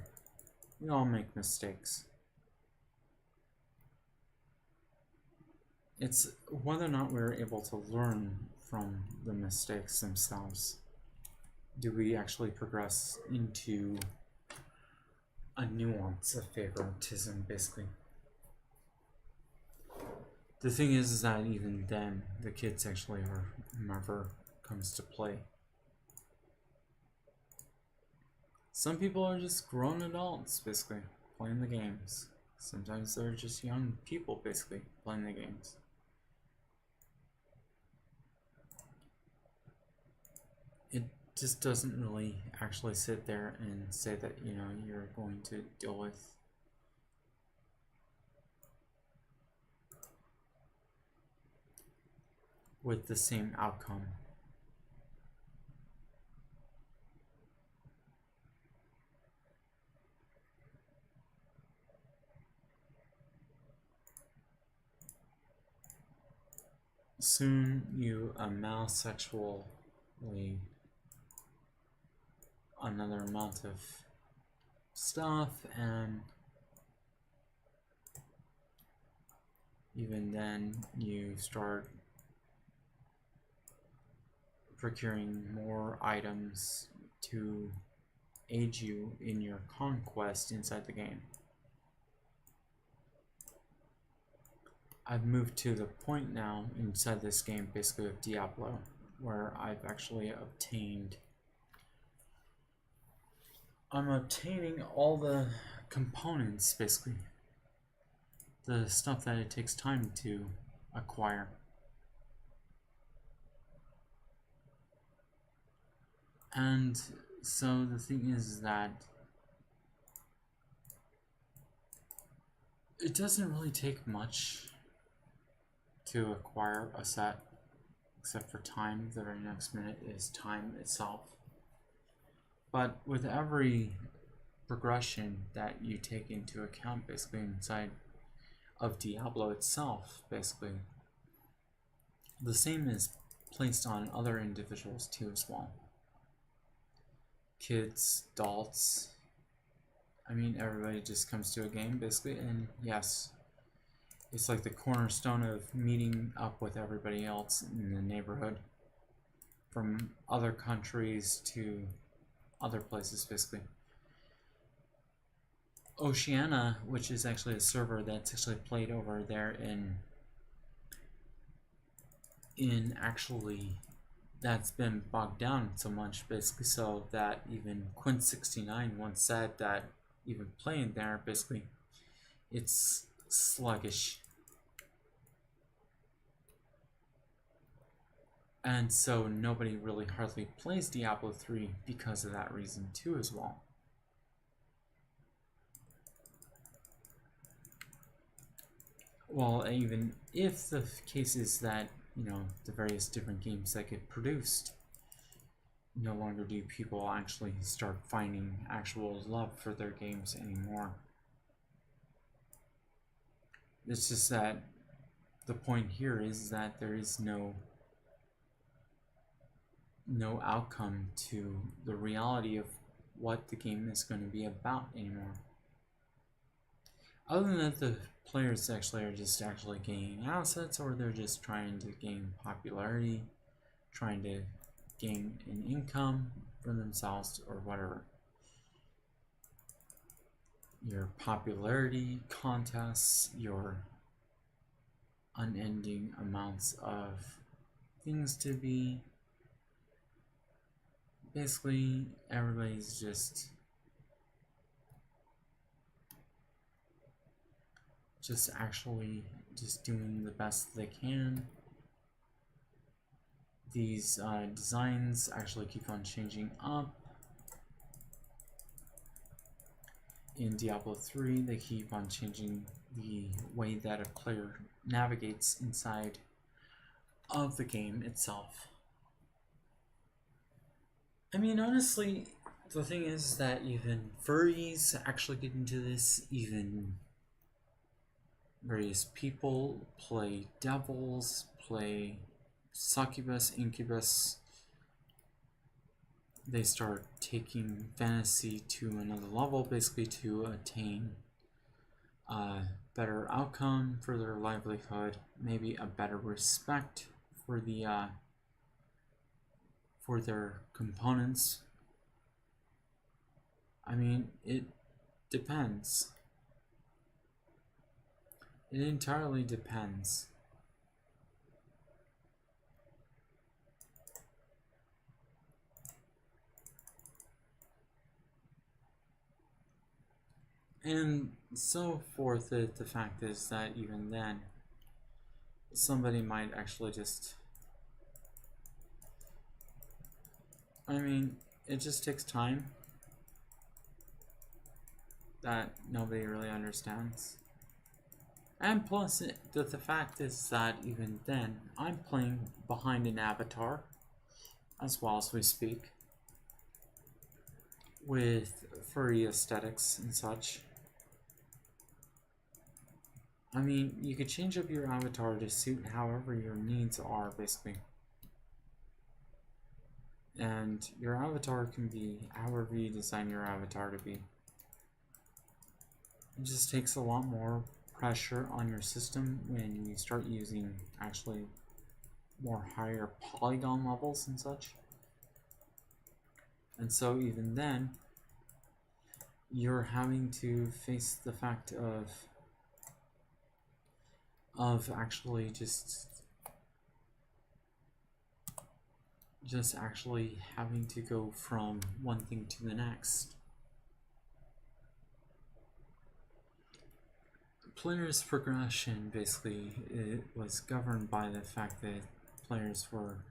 S1: we all make mistakes. It's whether or not we're able to learn from the mistakes themselves. Do we actually progress into a nuance of favoritism, basically? The thing is that even then, the kids actually are whomever comes to play. Some people are just grown adults, basically, playing the games. Sometimes they're just young people, basically, playing the games. It just doesn't really actually sit there and say that, you know, you're going to deal with the same outcome. Soon you amass sexually another amount of stuff, and even then you start procuring more items to aid you in your conquest inside the game. I've moved to the point now inside this game, basically of Diablo, where I've actually obtained, I'm obtaining all the components, basically, the stuff that it takes time to acquire. And so the thing is that it doesn't really take much to acquire a set, except for time. The very next minute is time itself. But with every progression that you take into account, basically inside of Diablo itself, basically, the same is placed on other individuals too as well. Kids, adults, I mean, everybody just comes to a game, basically, and yes, it's like the cornerstone of meeting up with everybody else in the neighborhood, from other countries to other places, basically. Oceania, which is actually a server that's actually played over there in actually, that's been bogged down so much, basically, so that even Quint69 once said that even playing there, basically, it's sluggish. And so nobody really hardly plays Diablo 3 because of that reason too as well. Well, even if the case is that, you know, the various different games that get produced, no longer do people actually start finding actual love for their games anymore. It's just that the point here is that there is no outcome to the reality of what the game is going to be about anymore. Other than that, the players actually are just actually gaining assets, or they're just trying to gain popularity, trying to gain an income for themselves or whatever. Your popularity contests, your unending amounts of things to be. Basically, everybody's just actually just doing the best they can. These designs actually keep on changing up. In Diablo 3, they keep on changing the way that a player navigates inside of the game itself. I mean, honestly, The thing is that even furries actually get into this, even various people play devils, play succubus, incubus. They start taking fantasy to another level, basically to attain a better outcome for their livelihood, maybe a better respect for the for their components. I mean, it depends. It entirely depends. And so forth. The fact is that even then, somebody might actually just... I mean, it just takes time that nobody really understands. And plus, the fact is that even then, I'm playing behind an avatar, as well as we speak, with furry aesthetics and such. I mean, you could change up your avatar to suit however your needs are, basically. And your avatar can be however you design your avatar to be. It just takes a lot more pressure on your system when you start using actually more higher polygon levels and such. And so even then, you're having to face the fact of actually just actually having to go from one thing to the next. Players' progression, basically, it was governed by the fact that players were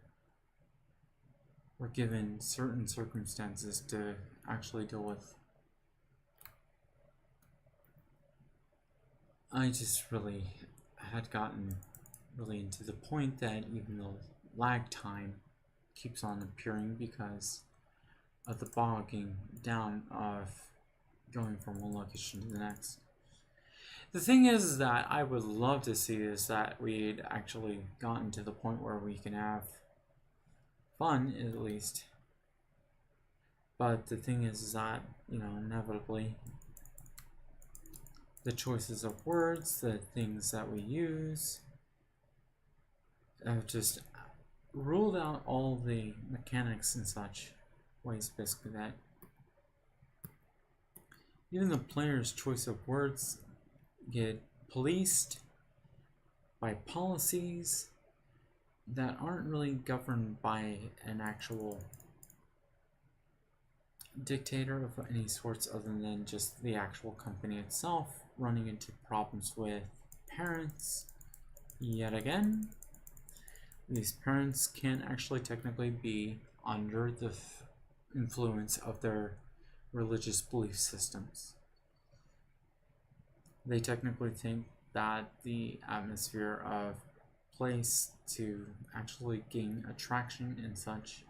S1: given certain circumstances to actually deal with. I just really had gotten really into the point that even the lag time keeps on appearing because of the bogging down of going from one location to the next. The thing is that I would love to see is that we'd actually gotten to the point where we can have fun, at least. But the thing is that, you know, inevitably, the choices of words, the things that we use, have just ruled out all the mechanics and such ways, basically, that even the player's choice of words get policed by policies that aren't really governed by an actual dictator of any sorts other than just the actual company itself, running into problems with parents yet again. These parents can actually technically be under the influence of their religious belief systems. They technically think that the atmosphere of place to actually gain attraction and such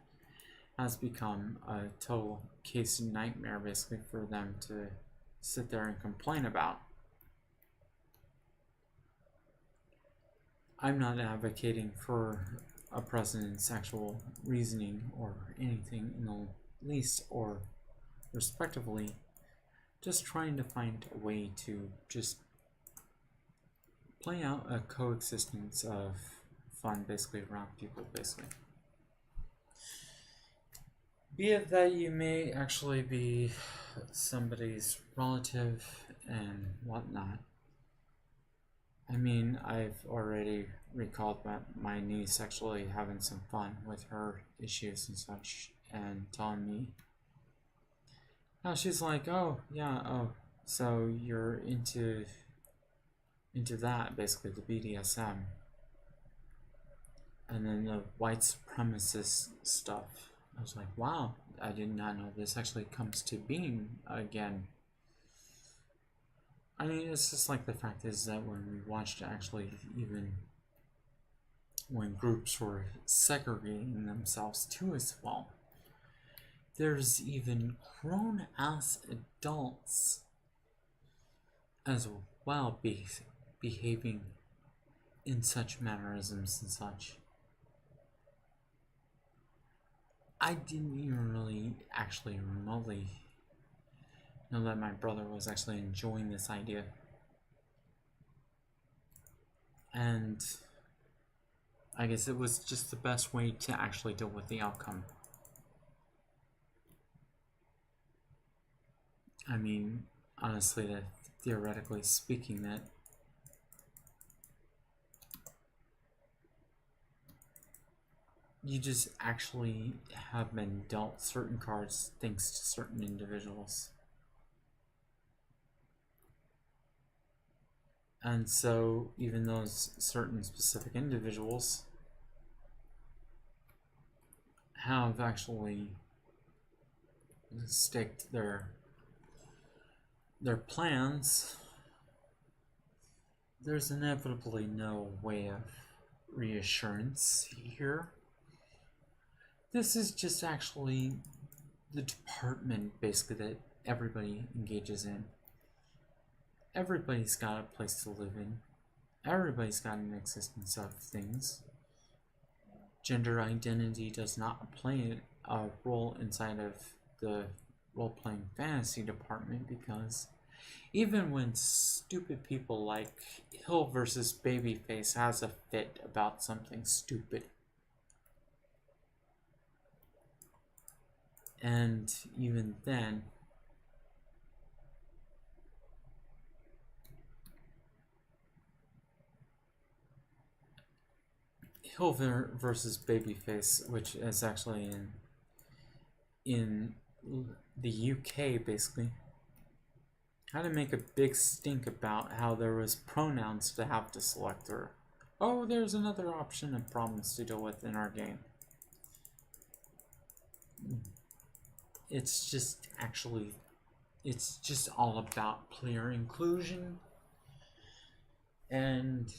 S1: has become a total case nightmare, basically, for them to sit there and complain about. I'm not advocating for a president's actual reasoning or anything in the least, or respectively, just trying to find a way to just play out a coexistence of fun, basically, around people, basically. Be it that you may actually be somebody's relative and whatnot. I mean, I've already recalled that my niece actually having some fun with her issues and such, and telling me, oh, she's like, oh, yeah, oh, so you're into that, basically, the BDSM. And then the white supremacist stuff. I was like, wow, I did not know this actually comes to being again. I mean, it's just like the fact is that when we watched actually, even when groups were segregating themselves too as well, there's even grown-ass adults as well behaving in such mannerisms and such. I didn't even really actually remotely know that my brother was actually enjoying this idea. And I guess it was just the best way to actually deal with the outcome. I mean, honestly, that theoretically speaking, that you just actually have been dealt certain cards thanks to certain individuals. And so even those certain specific individuals have actually staked their plans, there's inevitably no way of reassurance here. This is just actually the department, basically, that everybody engages in. Everybody's got a place to live in. Everybody's got an existence of things. Gender identity does not play a role inside of the role-playing fantasy department, because even when stupid people like Hill versus Babyface has a fit about something stupid, and even then, Hill versus Babyface, which is actually in the UK, basically, had to make a big stink about how there was pronouns to have to select through. Oh, there's another option of problems to deal with in our game. It's just actually, it's just all about player inclusion. And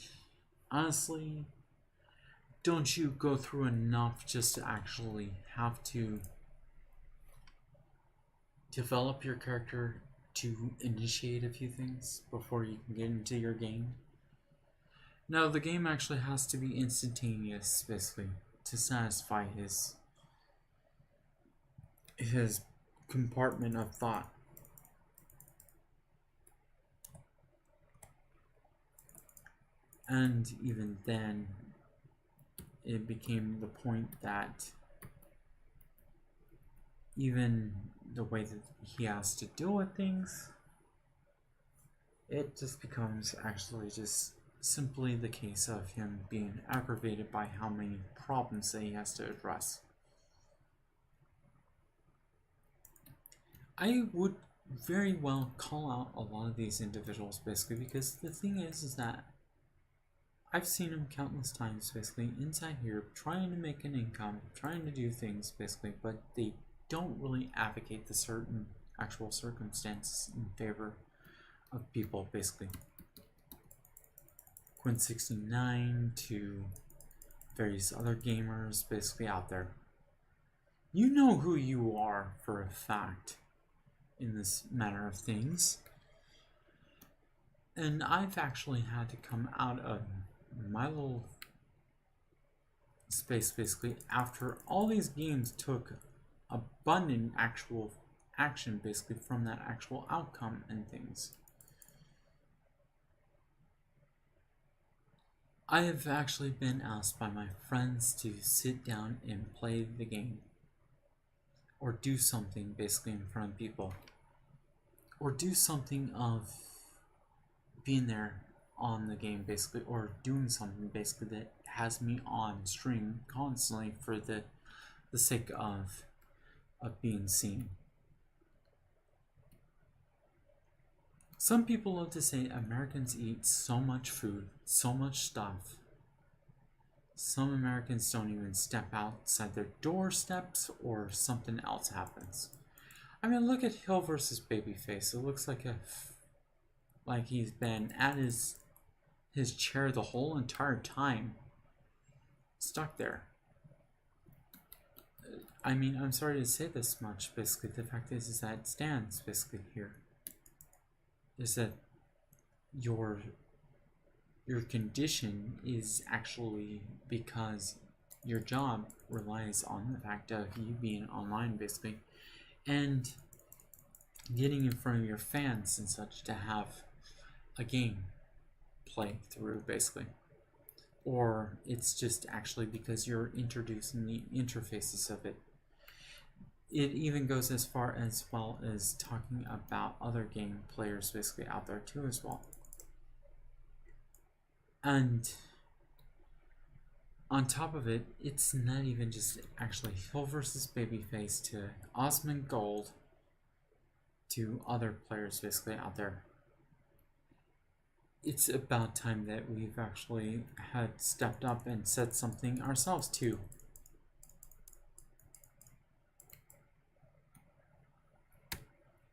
S1: honestly, don't you go through enough just to actually have to develop your character to initiate a few things before you can get into your game? No, the game actually has to be instantaneous, basically, to satisfy his compartment of thought. And even then, it became the point that even the way that he has to deal with things, it just becomes actually just simply the case of him being aggravated by how many problems that he has to address. I would very well call out a lot of these individuals, basically, because the thing is that I've seen them countless times, basically, inside here, trying to make an income, trying to do things, basically, but they don't really advocate the certain actual circumstances in favor of people, basically. Quinn69 to various other gamers, basically, out there. You know who you are for a fact in this manner of things. And I've actually had to come out of my little space, basically, after all these games took abundant actual action, basically, from that actual outcome and things. I have actually been asked by my friends to sit down and play the game, or do something, basically, in front of people, or do something of being there on the game, basically, or doing something, basically, that has me on stream constantly for the sake of being seen. Some people love to say Americans eat so much food, so much stuff. Some Americans don't even step outside their doorsteps, or something else happens. I mean, look at Hill versus Babyface. It looks like he's been at his chair the whole entire time, stuck there. I mean, I'm sorry to say this much, basically. The fact is that it stands, basically, here. Is that your condition is actually because your job relies on the fact of you being online, basically, and getting in front of your fans and such to have a game play through, basically. Or it's just actually because you're introducing the interfaces of it. It even goes as far as well as talking about other game players basically out there too as well. And on top of it, it's not even just actually heel versus babyface to Osmond Gold to other players basically out there. It's about time that we've actually had stepped up and said something ourselves too.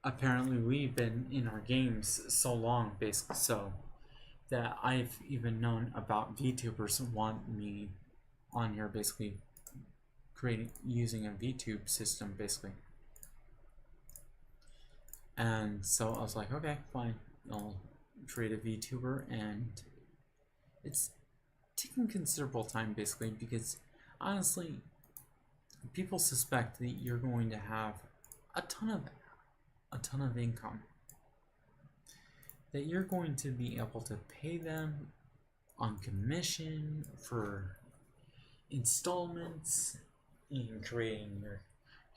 S1: Apparently we've been in our games so long, basically, so that I've even known about VTubers want me on here, basically using a VTube system, basically. And so I was like, okay, fine, I'll create a VTuber, and it's taking considerable time, basically, because honestly, people suspect that you're going to have a ton of income, that you're going to be able to pay them on commission for installments in creating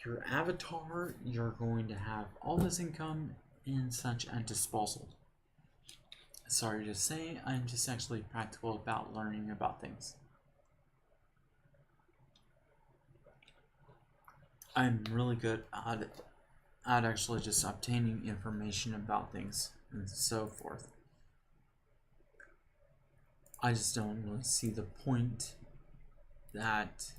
S1: your avatar. You're going to have all this income and such at disposal. Sorry to say, I'm just actually practical about learning about things. I'm really good at actually just obtaining information about things and so forth. I just don't really see the point that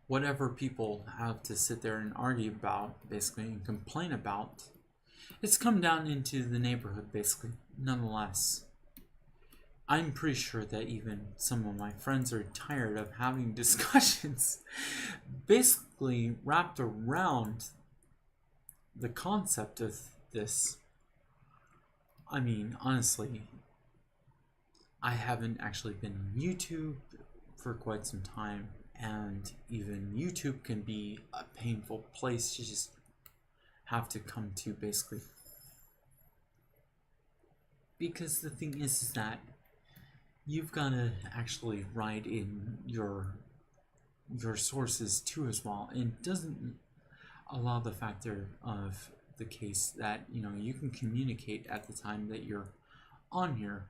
S1: whatever people have to sit there and argue about, basically, and complain about, it's come down into the neighborhood, basically, nonetheless. I'm pretty sure that even some of my friends are tired of having discussions basically wrapped around the concept of this. I mean, honestly, I haven't actually been on YouTube for quite some time, and even YouTube can be a painful place to just have to come to, basically. Because the thing is that you've got to actually write in your sources too as well, and it doesn't allow the factor of the case that, you know, you can communicate at the time that you're on here,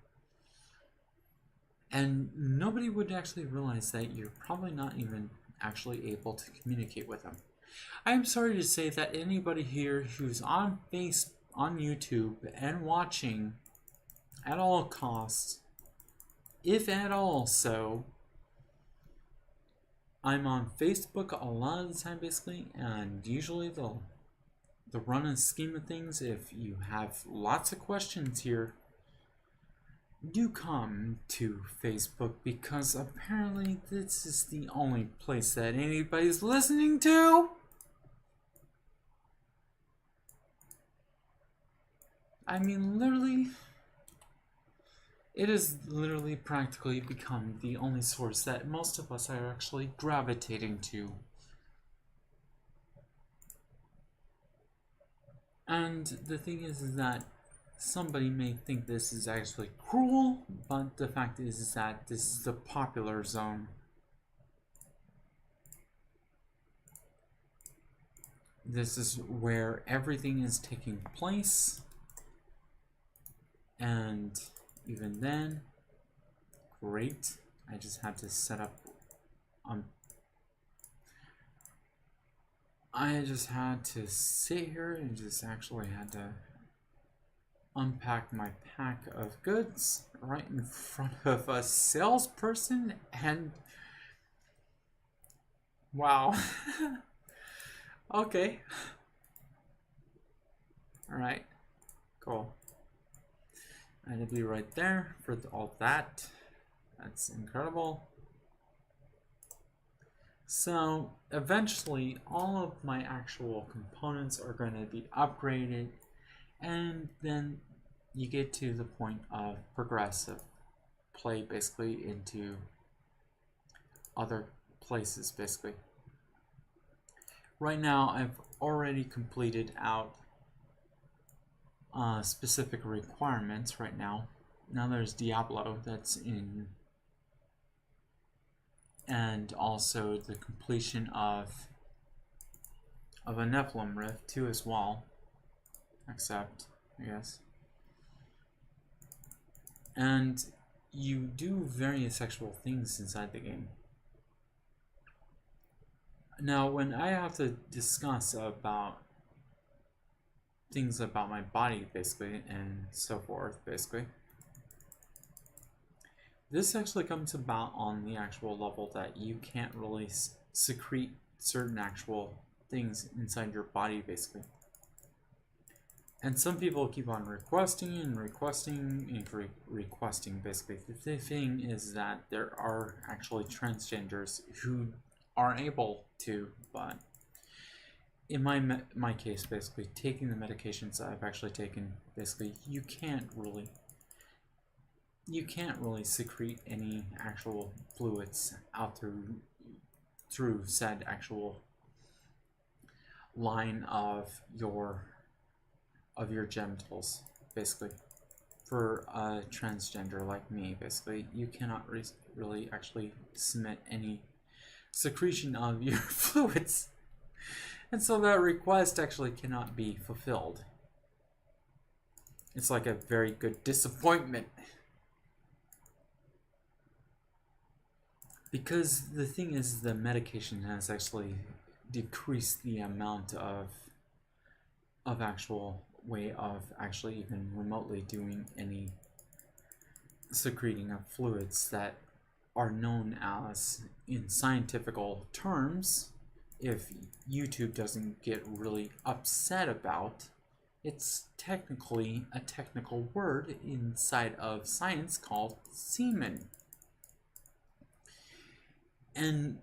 S1: and nobody would actually realize that you're probably not even actually able to communicate with them. I'm sorry to say that anybody here who's on YouTube and watching at all costs, if at all so, I'm on Facebook a lot of the time, basically, and usually the run and scheme of things, if you have lots of questions here, do come to Facebook, because apparently this is the only place that anybody's listening to. I mean, literally, it has literally practically become the only source that most of us are actually gravitating to. And the thing is that somebody may think this is actually cruel, but the fact is that this is the popular zone. This is where everything is taking place, and even then, great. I just had to set up I just had to sit here and just actually had to unpack my pack of goods right in front of a salesperson, and wow. Okay. Alright, cool. I had to be right there for all that. That's incredible. So eventually all of my actual components are going to be upgraded, and then you get to the point of progressive play, basically into other places. Basically right now I've already completed out specific requirements. Right now there's Diablo that's in, and also the completion of a Nephilim Rift too as well, except I guess. And you do various sexual things inside the game. Now when I have to discuss about things about my body basically and so forth, basically this actually comes about on the actual level that you can't really secrete certain actual things inside your body basically. And some people keep on requesting and requesting and requesting basically. The thing is that there are actually transgenders who are able to, but in my case basically, taking the medications I've actually taken, basically you can't really secrete any actual fluids out through said actual line of your genitals, basically. For a transgender like me, basically, you cannot really actually submit any secretion of your fluids, and so that request actually cannot be fulfilled. It's like a very good disappointment, because the thing is, the medication has actually decreased the amount of actual way of actually even remotely doing any secreting of fluids that are known as, in scientific terms, if YouTube doesn't get really upset about, it's technically a technical word inside of science called semen. And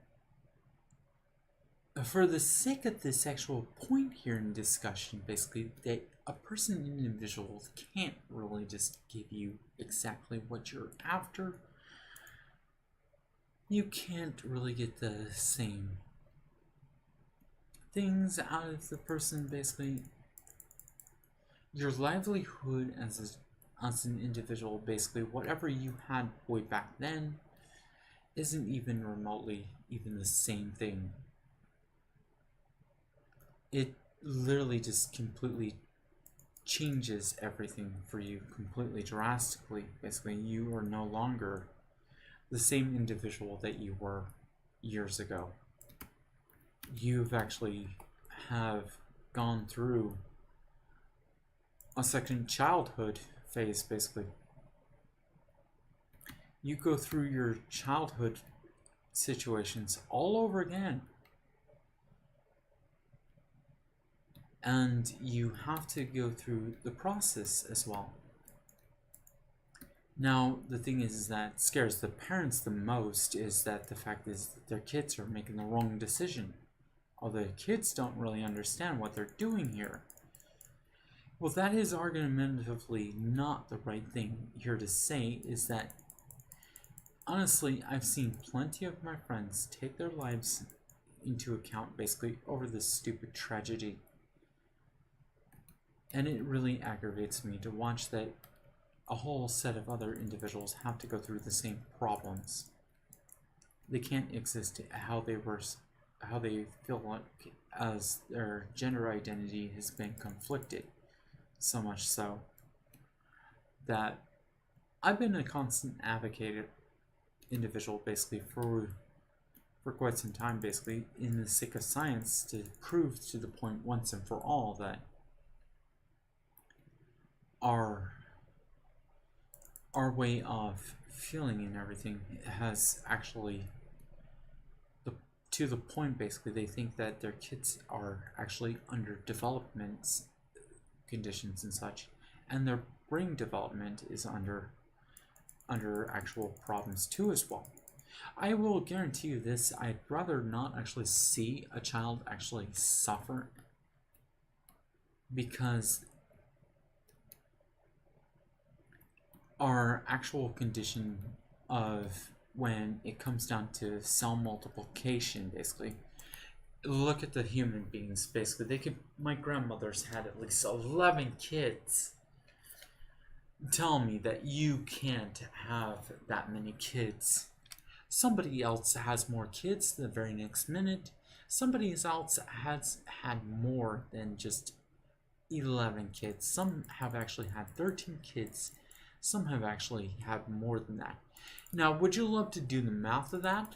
S1: for the sake of this actual point here in discussion, basically, that a person individual can't really just give you exactly what you're after. You can't really get the same things out of the person, basically. Your livelihood as an individual, basically, whatever you had way back then, isn't even remotely even the same thing. It literally just completely changes everything for you, completely drastically. Basically, you are no longer the same individual that you were years ago. You've actually have gone through a second childhood phase, basically. You go through your childhood situations all over again. And you have to go through the process as well. Now, the thing is that scares the parents the most is that the fact is that their kids are making the wrong decision. Or the kids don't really understand what they're doing here. Well, that is argumentatively not the right thing here to say, is that honestly, I've seen plenty of my friends take their lives into account basically over this stupid tragedy. And it really aggravates me to watch that a whole set of other individuals have to go through the same problems. They can't exist how they feel like, as their gender identity has been conflicted. So much so that I've been a constant advocate individual basically for quite some time, basically, in the sake of science, to prove to the point once and for all that our way of feeling and everything has actually, to the point basically they think that their kids are actually under development conditions and such, and their brain development is under actual problems too as well. I will guarantee you this, I'd rather not actually see a child actually suffer, because our actual condition of when it comes down to cell multiplication, basically, look at the human beings, basically. My grandmother's had at least 11 kids. Tell me that you can't have that many kids. Somebody else has more kids the very next minute. Somebody else has had more than just 11 kids. Some have actually had 13 kids. Some have actually had more than that. Now, would you love to do the math of that?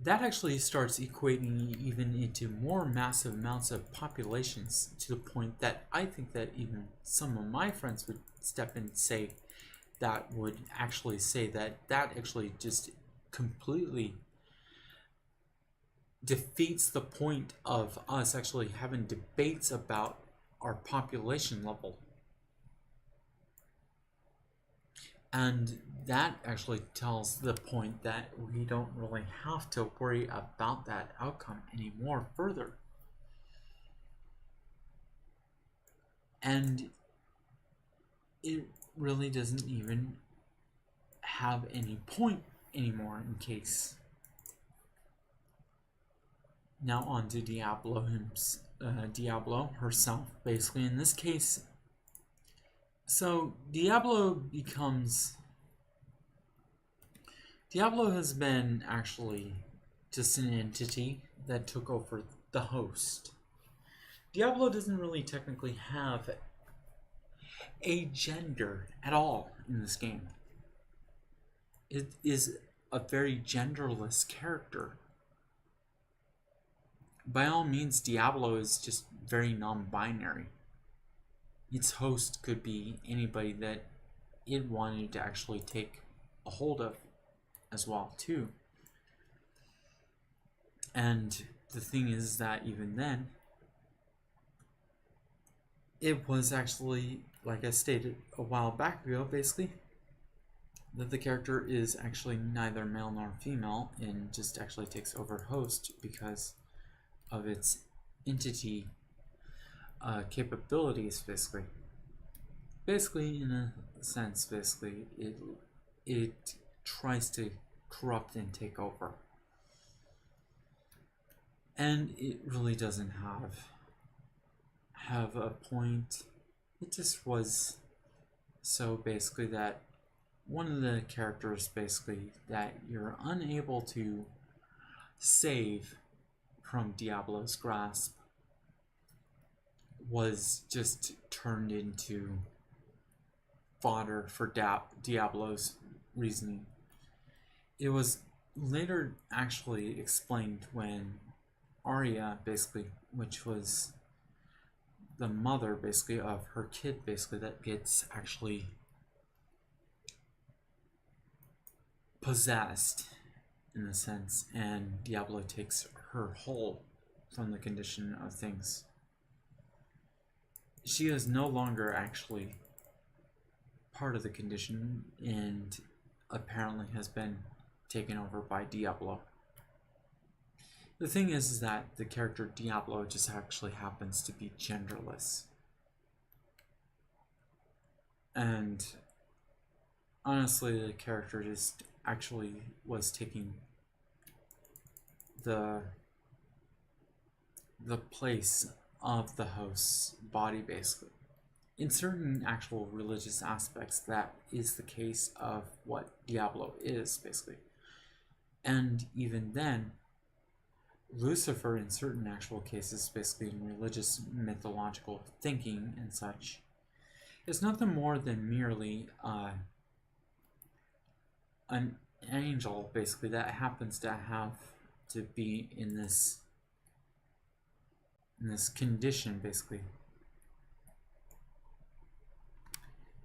S1: That actually starts equating even into more massive amounts of populations, to the point that I think that even some of my friends would step in and say that would actually say that actually just completely defeats the point of us actually having debates about our population level. And that actually tells the point that we don't really have to worry about that outcome anymore further. And it really doesn't even have any point anymore in case. Now on to Diablo herself, basically, in this case. So Diablo has been actually just an entity that took over the host. Diablo doesn't really technically have a gender at all in this game. It is a very genderless character. By all means, Diablo is just very non-binary. Its host could be anybody that it wanted to actually take a hold of as well too. And the thing is that even then, it was actually, like I stated a while back ago, basically, that the character is actually neither male nor female and just actually takes over host because of its entity capabilities, basically. Basically, in a sense, basically, it tries to corrupt and take over. And it really doesn't have a point. It just was so basically that one of the characters basically that you're unable to save from Diablo's grasp was just turned into fodder for Diablo's reasoning. It was later actually explained when Arya, basically, which was the mother, basically, of her kid, basically, that gets actually possessed, in a sense, and Diablo takes her whole from the condition of things. She is no longer actually part of the condition and apparently has been taken over by Diablo. The thing is that the character Diablo just actually happens to be genderless. And honestly, the character just actually was taking the place of the host's body, basically. In certain actual religious aspects, that is the case of what Diablo is, basically. And even then, Lucifer, in certain actual cases, basically in religious mythological thinking and such, is nothing more than merely an angel, basically, that happens to have to be in this condition, basically.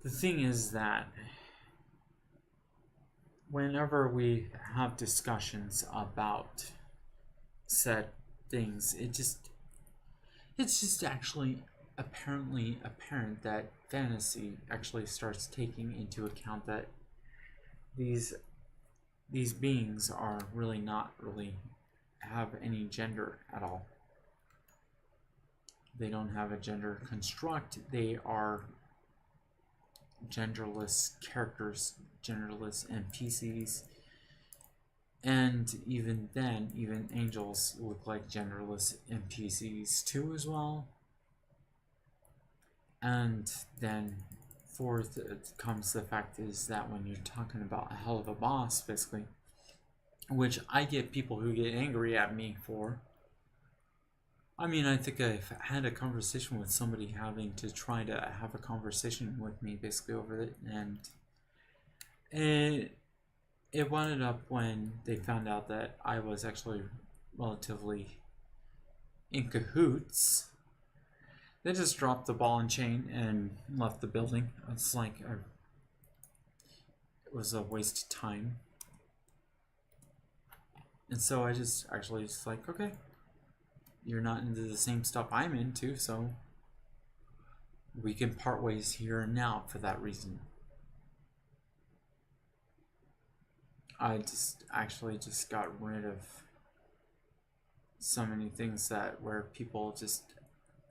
S1: The thing is that whenever we have discussions about said things, it's just actually apparent that fantasy actually starts taking into account that these these beings are really not really have any gender at all. They don't have a gender construct. They are genderless characters, genderless NPCs. And even then, even angels look like genderless NPCs too as well. And then fourth comes the fact is that when you're talking about a hell of a boss, basically, which I get people who get angry at me for. I mean, I think I've had a conversation with somebody having to try to have a conversation with me basically over it, and it wound up when they found out that I was actually relatively in cahoots. They just dropped the ball and chain and left the building. It's like it was a waste of time. And so I just actually just like, okay, you're not into the same stuff I'm into, so we can part ways here and now for that reason. I just actually just got rid of so many things that where people just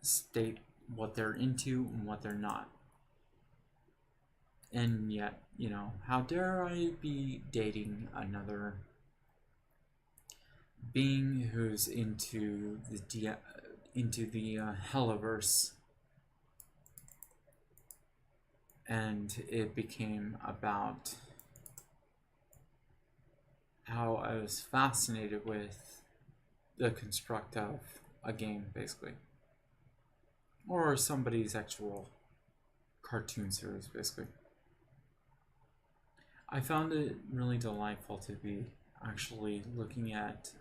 S1: state what they're into and what they're not. And yet, you know, how dare I be dating another being who's into the Helliverse, and it became about how I was fascinated with the construct of a game, basically, or somebody's actual cartoon series, basically. I found it really delightful to be actually looking at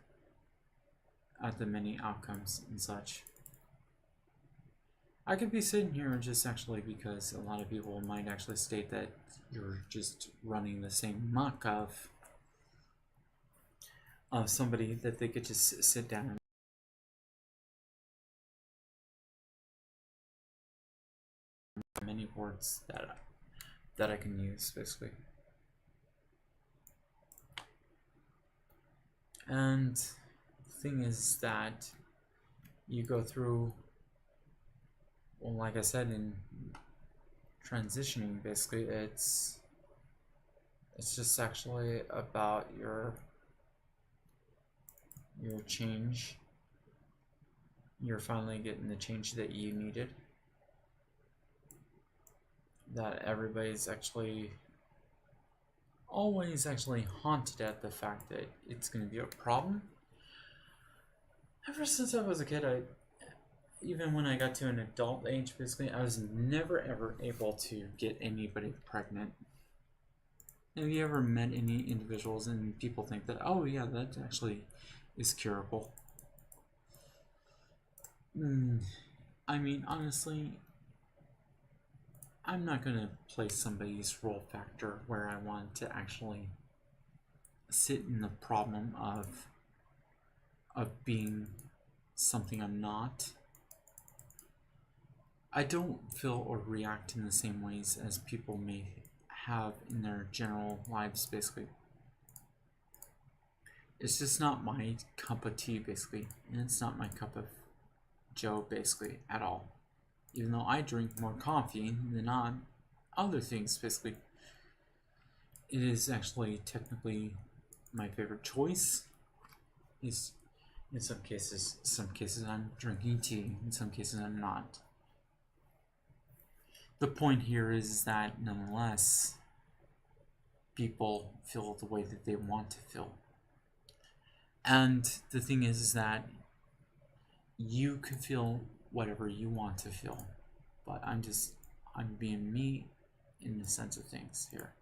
S1: the many outcomes and such. I could be sitting here just actually because a lot of people might actually state that you're just running the same muck of somebody that they could just sit down and many words that I can use basically. And the thing is that you go through, well, like I said, in transitioning, basically, it's just actually about your change. You're finally getting the change that you needed. That everybody's actually always actually haunted at the fact that it's going to be a problem. Ever since I was a kid, even when I got to an adult age, basically, I was never ever able to get anybody pregnant. Have you ever met any individuals and people think that, oh yeah, that actually is curable? I mean, honestly, I'm not going to play somebody's role factor where I want to actually sit in the problem of being something I'm not. I don't feel or react in the same ways as people may have in their general lives, basically. It's just not my cup of tea, basically, and it's not my cup of joe, basically, at all. Even though I drink more coffee than other things, basically. It is actually technically my favorite choice. Is in some cases I'm drinking tea, in some cases I'm not. The point here is that nonetheless, people feel the way that they want to feel. And the thing is that you can feel whatever you want to feel, but I'm being me in the sense of things here.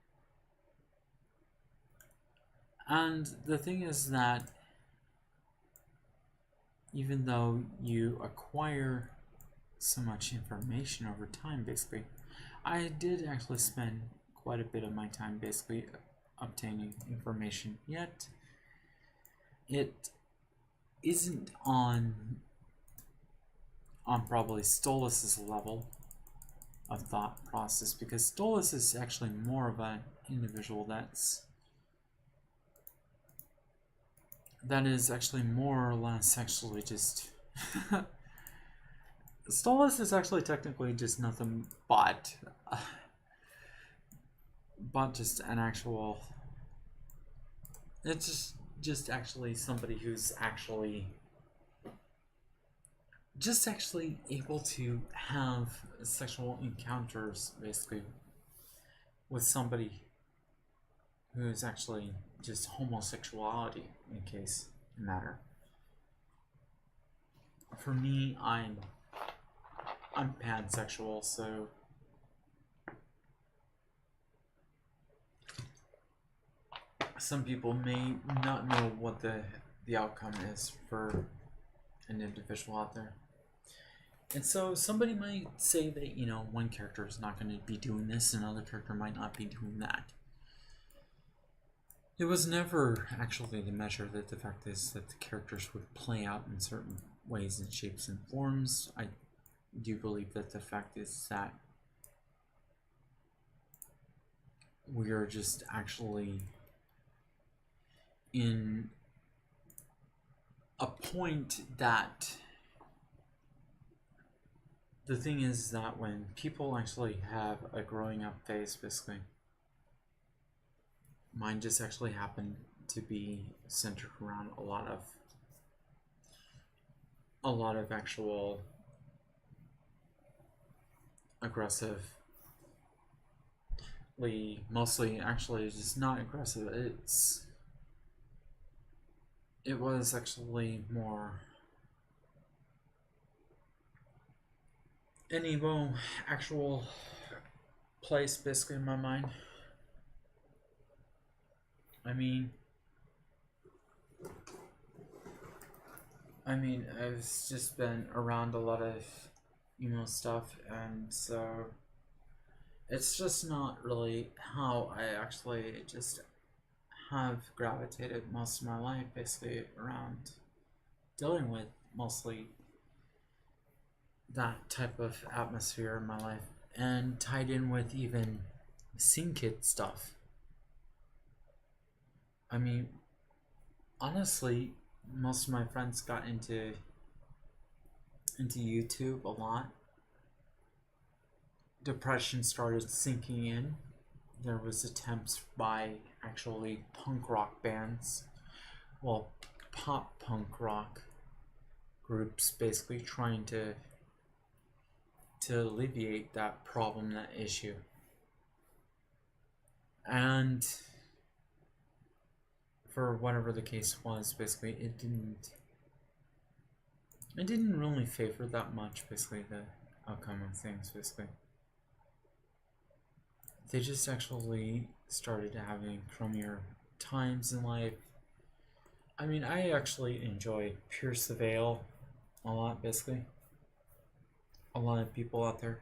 S1: And the thing is that even though you acquire so much information over time, basically, I did actually spend quite a bit of my time basically obtaining information, yet it isn't on probably Stolas's level of thought process, because Stolas is actually more of an individual that's that is actually more or less actually just Stolas is actually technically just nothing but just an actual, it's just actually somebody who's actually just actually able to have sexual encounters basically with somebody who is actually just homosexuality in case matter. For me, I'm pansexual, so some people may not know what the outcome is for an individual out there. And so somebody might say that, you know, one character is not going to be doing this, and another character might not be doing that. It was never actually the measure that the fact is that the characters would play out in certain ways and shapes and forms. I do believe that the fact is that we are just actually in a point that the thing is that when people actually have a growing up phase, basically, mine just actually happened to be centered around a lot of actual aggressively, mostly actually just not aggressive. It was actually more an emo actual place basically in my mind. I mean, I've just been around a lot of emo stuff, and so it's just not really how I actually just have gravitated most of my life, basically around dealing with mostly that type of atmosphere in my life, and tied in with even scene kid stuff. I mean, honestly, most of my friends got into YouTube a lot. Depression started sinking in. There was attempts by actually punk rock bands, well, pop punk rock groups, basically trying to alleviate that problem, that issue. And for whatever the case was, basically it didn't really favor that much, basically, the outcome of things. Basically, they just actually started having crummier times in life. I mean, I actually enjoy Pierce the Veil a lot, basically. A lot of people out there,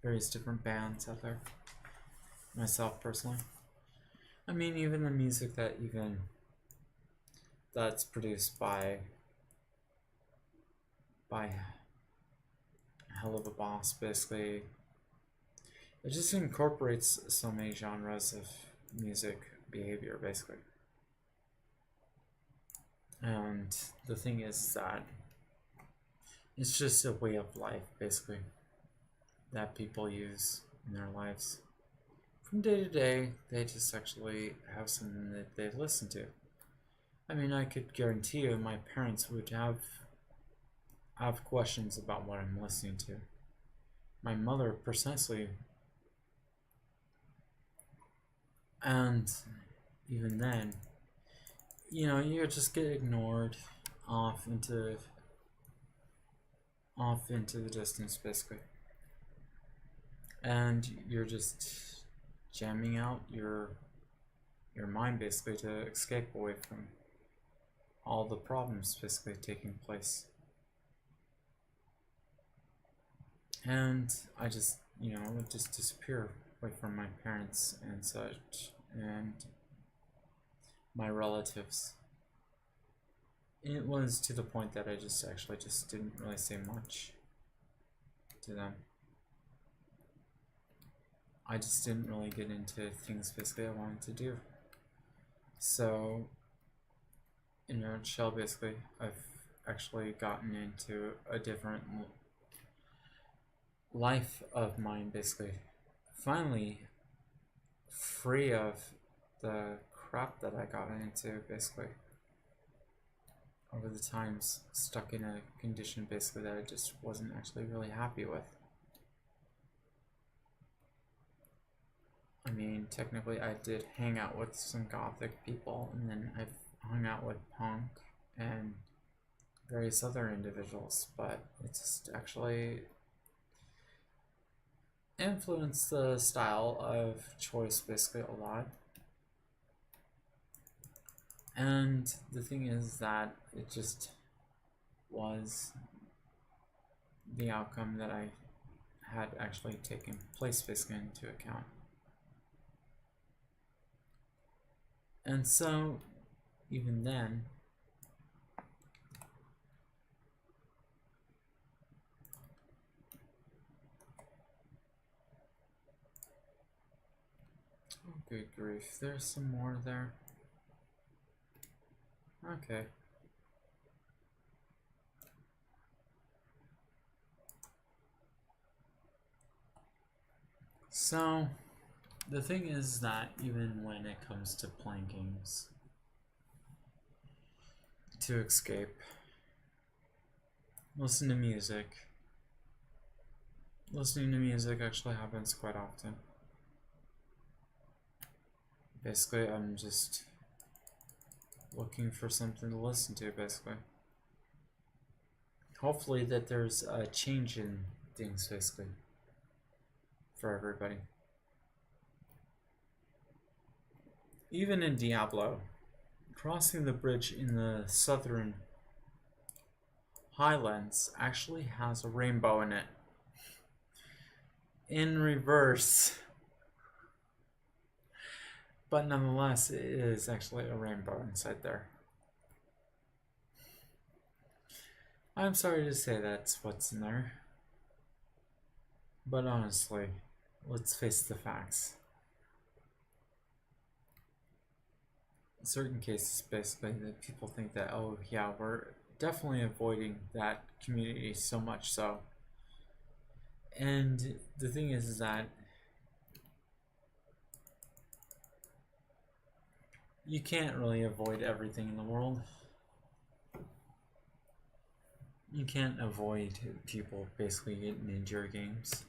S1: various different bands out there. Myself personally, I mean, even the music that's produced by Hell of a Boss, basically, it just incorporates so many genres of music behavior, basically. And the thing is that it's just a way of life, basically, that people use in their lives. From day to day, they just actually have something that they listen to. I mean, I could guarantee you my parents would have questions about what I'm listening to. My mother precisely. And even then, you know, you just get ignored off into the distance, basically. And you're just jamming out your mind, basically, to escape away from all the problems basically taking place. And I just, you know, would just disappear away from my parents and such, and my relatives. It was to the point that I just actually just didn't really say much to them. I just didn't really get into things basically I wanted to do. So in a nutshell, basically, I've actually gotten into a different life of mine, basically. Finally, free of the crap that I got into, basically. Over the times, stuck in a condition, basically, that I just wasn't actually really happy with. I mean, technically, I did hang out with some gothic people, and then I've hung out with punk and various other individuals, but it's just actually influenced the style of choice basically a lot. And the thing is that it just was the outcome that I had actually taken place basically into account. And so, even then, oh good grief, there's some more there. Okay. So, the thing is that even when it comes to playing games to escape, listen to music. Listening to music actually happens quite often. Basically, I'm just looking for something to listen to, basically. Hopefully that there's a change in things, basically, for everybody. Even in Diablo, crossing the bridge in the southern highlands actually has a rainbow in it. In reverse. But nonetheless, it is actually a rainbow inside there. I'm sorry to say that's what's in there. But honestly, let's face the facts. In certain cases, basically, that people think that, oh yeah, we're definitely avoiding that community so much so. And the thing is that you can't really avoid everything in the world. You can't avoid people basically getting into your games.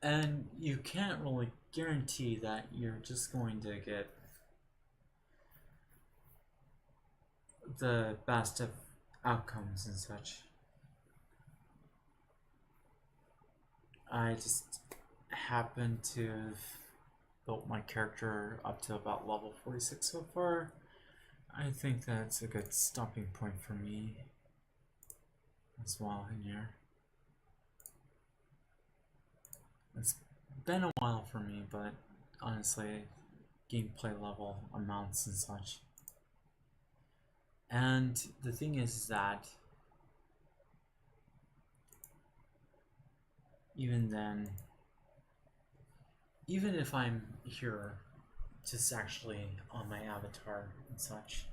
S1: And you can't really guarantee that you're just going to get the best of outcomes and such. I just happen to have built my character up to about level 46 so far. I think that's a good stopping point for me as well in here. It's been a while for me, but honestly, gameplay level amounts and such. And the thing is that even then, even if I'm here just actually on my avatar and such,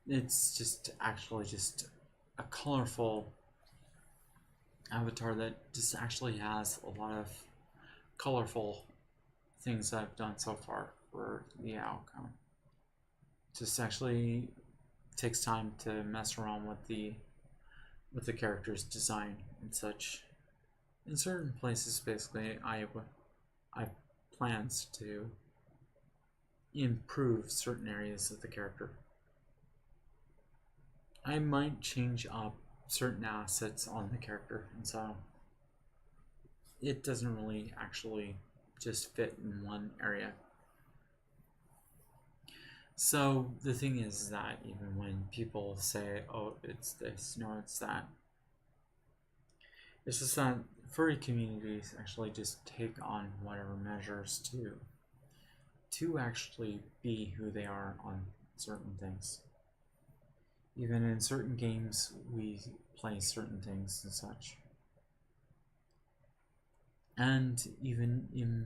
S1: it's just actually just a colorful avatar that just actually has a lot of colorful things I've done so far for the outcome. Just actually takes time to mess around with the character's design and such. In certain places, basically, I plans to improve certain areas of the character. I might change up certain assets on the character, and so it doesn't really actually just fit in one area. So the thing is that even when people say, oh, it's this, no, it's that, it's just that furry communities actually just take on whatever measures to actually be who they are on certain things. Even in certain games, we play certain things and such. And even in